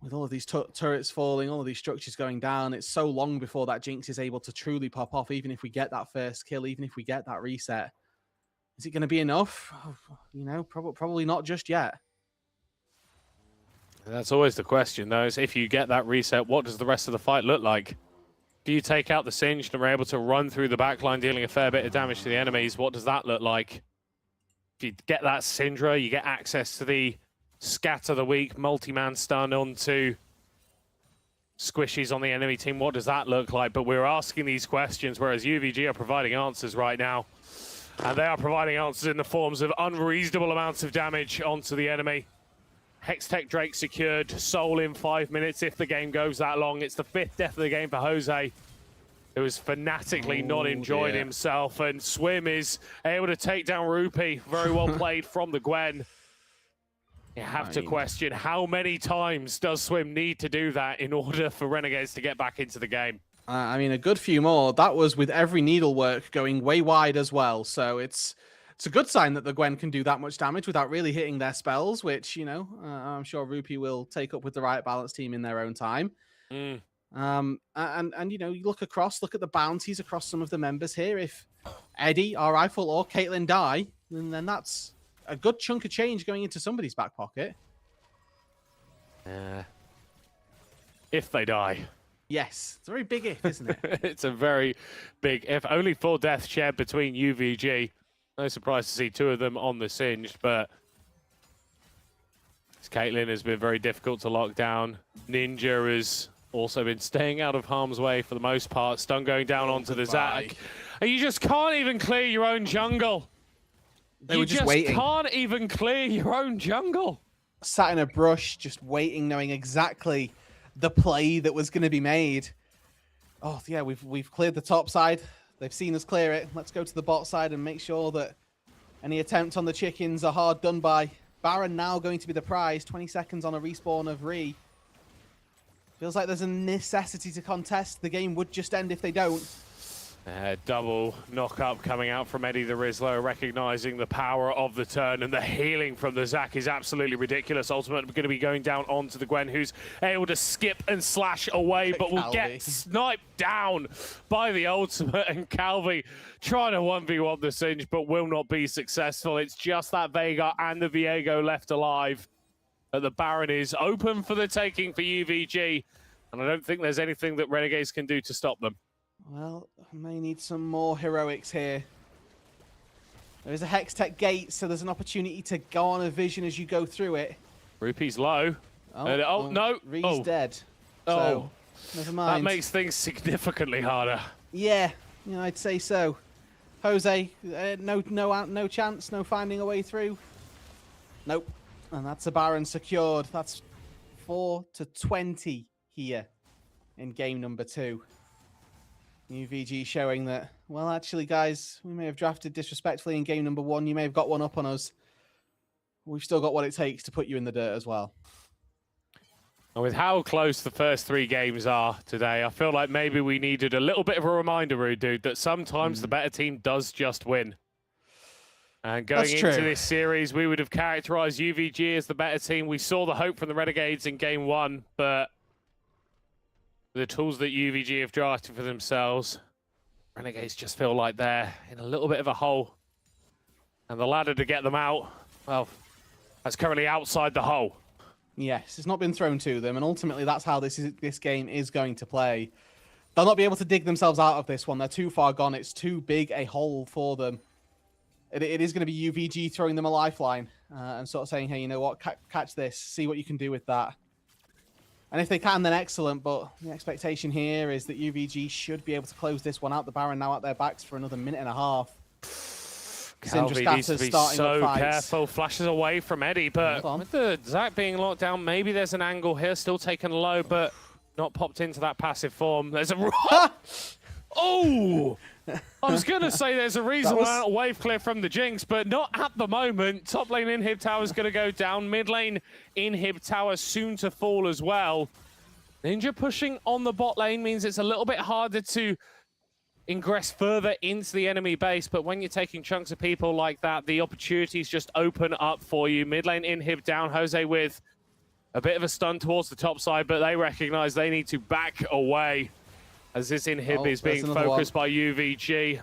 With all of these turrets falling, all of these structures going down, it's so long before that Jinx is able to truly pop off, even if we get that first kill, even if we get that reset. Is it going to be enough? You know, probably not just yet. That's always the question, though, is if you get that reset, what does the rest of the fight look like? Do you take out the Singe and are able to run through the backline, dealing a fair bit of damage to the enemies? What does that look like? If you get that Syndra, you get access to the Scatter the Weak, multi-man stun onto squishies on the enemy team. What does that look like? But we're asking these questions, whereas UVG are providing answers right now. And they are providing answers in the forms of unreasonable amounts of damage onto the enemy. Hextech Drake secured, Soul in 5 minutes if the game goes that long. It's the 5th death of the game for Jose, who has fanatically not enjoyed himself. And Swim is able to take down Rupee. Very well played from the Gwen. You have to question, how many times does Swim need to do that in order for Renegades to get back into the game? I mean, a good few more. That was with every needlework going way wide as well. So it's a good sign that the Gwen can do that much damage without really hitting their spells, which, you know, I'm sure Rupee will take up with the Riot Balance team in their own time. And you know, you look at the bounties across some of the members here. If Eddie, our rifle, or Caitlyn die, then that's a good chunk of change going into somebody's back pocket. If they die. Yes, it's a very big if, isn't it? It's a very big if. Only 4 deaths shared between UVG. No surprise to see 2 of them on the Singed, but Caitlyn has been very difficult to lock down. Ninja has also been staying out of harm's way for the most part. Stun going down onto the Zac. And you just can't even clear your own jungle. They were just waiting. You just can't even clear your own jungle. Sat in a brush, just waiting, knowing exactly the play that was going to be made. Oh, yeah, we've cleared the top side. They've seen us clear it. Let's go to the bot side and make sure that any attempt on the chickens are hard done by. Baron now going to be the prize. 20 seconds on a respawn of Ree. Feels like there's a necessity to contest. The game would just end if they don't. Double knock-up coming out from Eddie the Rizzler, recognizing the power of the turn, and the healing from the Zac is absolutely ridiculous. Ultimate going to be going down onto the Gwen, who's able to skip and slash away, but will get sniped down by the ultimate, and Calvi trying to 1v1 the Singe, but will not be successful. It's just that Veigar and the Viego left alive. The Baron is open for the taking for UVG, and I don't think there's anything that Renegades can do to stop them. Well, I may need some more heroics here. There is a Hextech gate, so there's an opportunity to go on a vision as you go through it. Rupee's low. No. Ree's dead. Oh, so, never mind. That makes things significantly harder. Yeah, I'd say so. Jose, no chance, no finding a way through. Nope. And that's a Baron secured. That's 4-20 here in game number 2. UVG showing that, well, actually, guys, we may have drafted disrespectfully in game number 1. You may have got one up on us. We've still got what it takes to put you in the dirt as well. And with how close the first 3 games are today, I feel like maybe we needed a little bit of a reminder, Rude Dude, that sometimes the better team does just win. And going into this series, we would have characterized UVG as the better team. We saw the hope from the Renegades in game 1, but the tools that UVG have drafted for themselves, Renegades just feel like they're in a little bit of a hole. And the ladder to get them out, well, that's currently outside the hole. Yes, it's not been thrown to them, and ultimately that's how this game is going to play. They'll not be able to dig themselves out of this one. They're too far gone. It's too big a hole for them. It is going to be UVG throwing them a lifeline and sort of saying, hey, you know what, catch this, see what you can do with that. And if they can, then excellent, but the expectation here is that UVG should be able to close this one out. The Baron now at their backs for another minute and a half. Calvi needs to be so careful. Flashes away from Eddie, but with the Zac being locked down, maybe there's an angle here. Still taken low, but not popped into that passive form. There's a... Oh! I was going to say there's a reasonable amount of wave clear from the Jinx, but not at the moment. Top lane Inhib Tower is going to go down. Mid lane Inhib Tower soon to fall as well. Ninja pushing on the bot lane means it's a little bit harder to ingress further into the enemy base, but when you're taking chunks of people like that, the opportunities just open up for you. Mid lane Inhib down. Jose with a bit of a stun towards the top side, but they recognize they need to back away as this Inhib is being focused by UVG.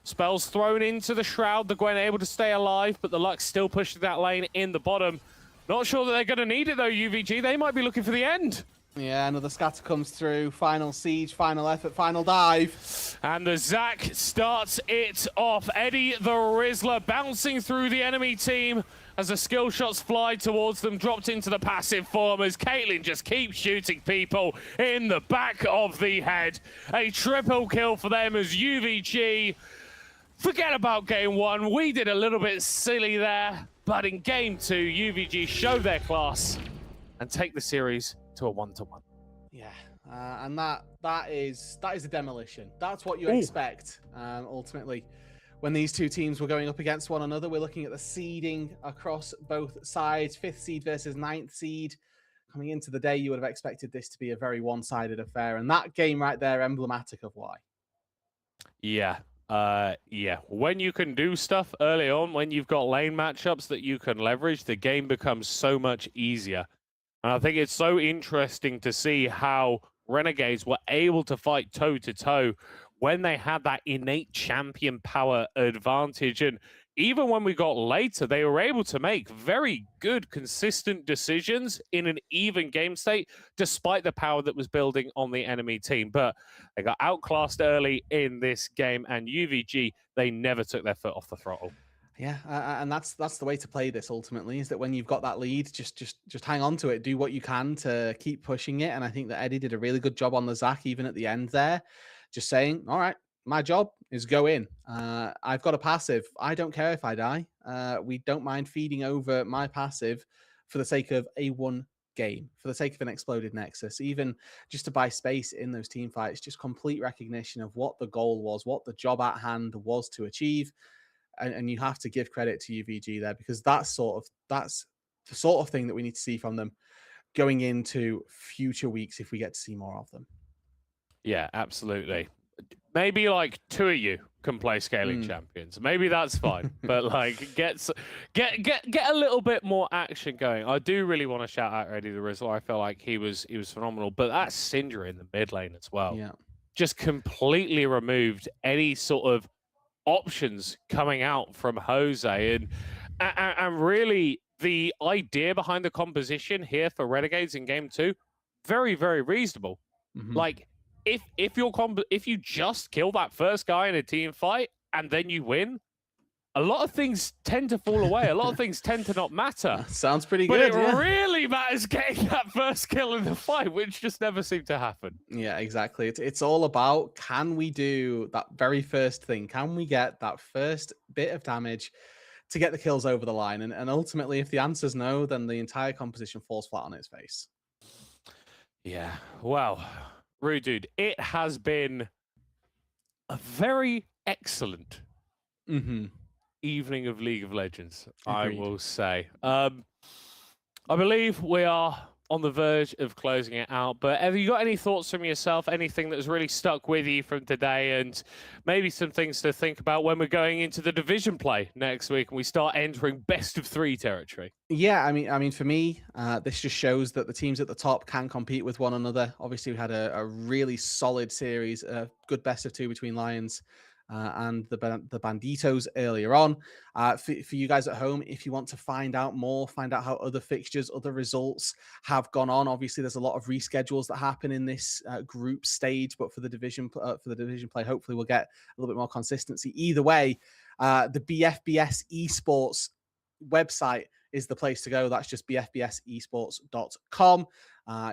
Spells thrown into the Shroud. The Gwen able to stay alive, but the Lux still pushing that lane in the bottom. Not sure that they're going to need it, though, UVG. They might be looking for the end. Yeah, another scatter comes through. Final siege, final effort, final dive. And the Zac starts it off. Eddie the Rizzler bouncing through the enemy team as the skill shots fly towards them, dropped into the passive form as Caitlyn just keeps shooting people in the back of the head. A triple kill for them as UVG forget about game 1. We did a little bit silly there, but in game 2, UVG show their class and take the series to a 1-1. Yeah, and that is a demolition. That's what you expect, ultimately. When these two teams were going up against one another, we're looking at the seeding across both sides. 5th seed versus 9th seed. Coming into the day, you would have expected this to be a very one-sided affair. And that game right there, emblematic of why. Yeah. Yeah. When you can do stuff early on, when you've got lane matchups that you can leverage, the game becomes so much easier. And I think it's so interesting to see how Renegades were able to fight toe-to-toe when they had that innate champion power advantage. And even when we got later, they were able to make very good, consistent decisions in an even game state, despite the power that was building on the enemy team. But they got outclassed early in this game, and UVG, they never took their foot off the throttle. Yeah, and that's the way to play this ultimately, is that when you've got that lead, just hang on to it, do what you can to keep pushing it. And I think that Eddie did a really good job on the Zac, even at the end there, just saying, all right, my job is go in. I've got a passive. I don't care if I die. We don't mind feeding over my passive for the sake of a one game, for the sake of an exploded Nexus, even just to buy space in those team fights, just complete recognition of what the goal was, what the job at hand was to achieve. And you have to give credit to UVG there, because that's the sort of thing that we need to see from them going into future weeks if we get to see more of them. Yeah, absolutely. Maybe like 2 of you can play scaling champions. Maybe that's fine. But like get a little bit more action going. I do really want to shout out Eddie the Rizzler. I feel like he was phenomenal. But that Syndra in the mid lane as well. Yeah. Just completely removed any sort of options coming out from Jose, and really the idea behind the composition here for Renegades in game 2, very, very reasonable. Like if you just kill that first guy in a team fight and then you win, a lot of things tend to fall away. A lot of things tend to not matter. Sounds pretty good. But it really matters getting that first kill in the fight, which just never seemed to happen. Yeah, exactly. It's all about, can we do that very first thing? Can we get that first bit of damage to get the kills over the line. And ultimately, if the answer's no, then the entire composition falls flat on its face. Yeah. Well, Rude Dude, it has been a very excellent evening of League of Legends, Agreed. I will say. I believe we are on the verge of closing it out, but have you got any thoughts from yourself, anything that's really stuck with you from today, and maybe some things to think about when we're going into the division play next week and we start entering best of 3 territory? Yeah, I mean, for me, this just shows that the teams at the top can compete with one another. Obviously, we had a really solid series, a good best of 2 between Lions and the Banditos earlier on. For you guys at home, if you want to find out more, find out how other fixtures, other results have gone on. Obviously, there's a lot of reschedules that happen in this group stage, but for the division play, hopefully we'll get a little bit more consistency. Either way, the BFBS esports website is the place to go. That's just bfbsesports.com.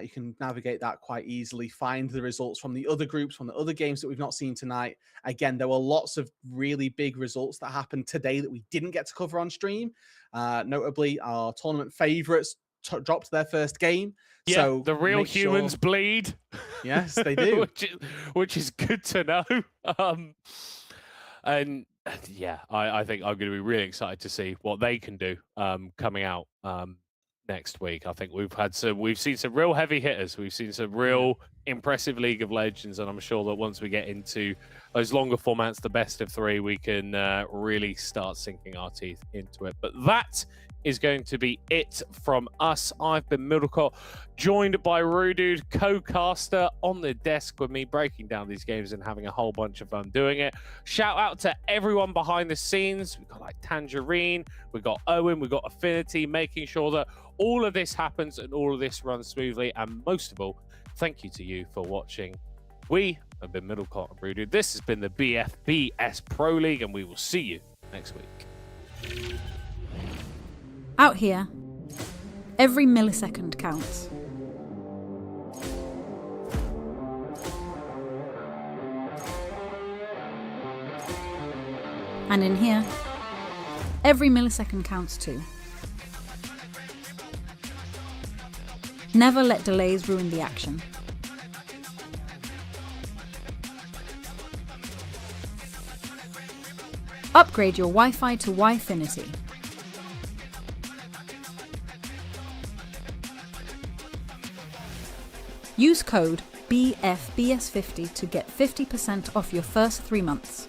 You can navigate that quite easily, find the results from the other groups, from the other games that we've not seen tonight. Again, there were lots of really big results that happened today that we didn't get to cover on stream. Notably, our tournament favorites dropped their first game. Yeah, so the real humans bleed. Yes, they do. which is good to know. And yeah, I think I'm going to be really excited to see what they can do coming out next week. I think we've seen some real heavy hitters. We've seen some real impressive League of Legends, and I'm sure that once we get into those longer formats, the best of 3, we can really start sinking our teeth into it. But that is going to be it from us. I've been Middlecott, joined by Rudude, co-caster on the desk with me, breaking down these games and having a whole bunch of fun doing it. Shout out to everyone behind the scenes. We've got like Tangerine, we've got Owen, we've got Affinity, making sure that all of this happens and all of this runs smoothly. And most of all, thank you to you for watching. We have been Middlecott and Rudude. This has been the BFBS Pro League, and we will see you next week. Out here, every millisecond counts. And in here, every millisecond counts too. Never let delays ruin the action. Upgrade your Wi-Fi to Wi-Finity. Use code BFBS50 to get 50% off your first 3 months.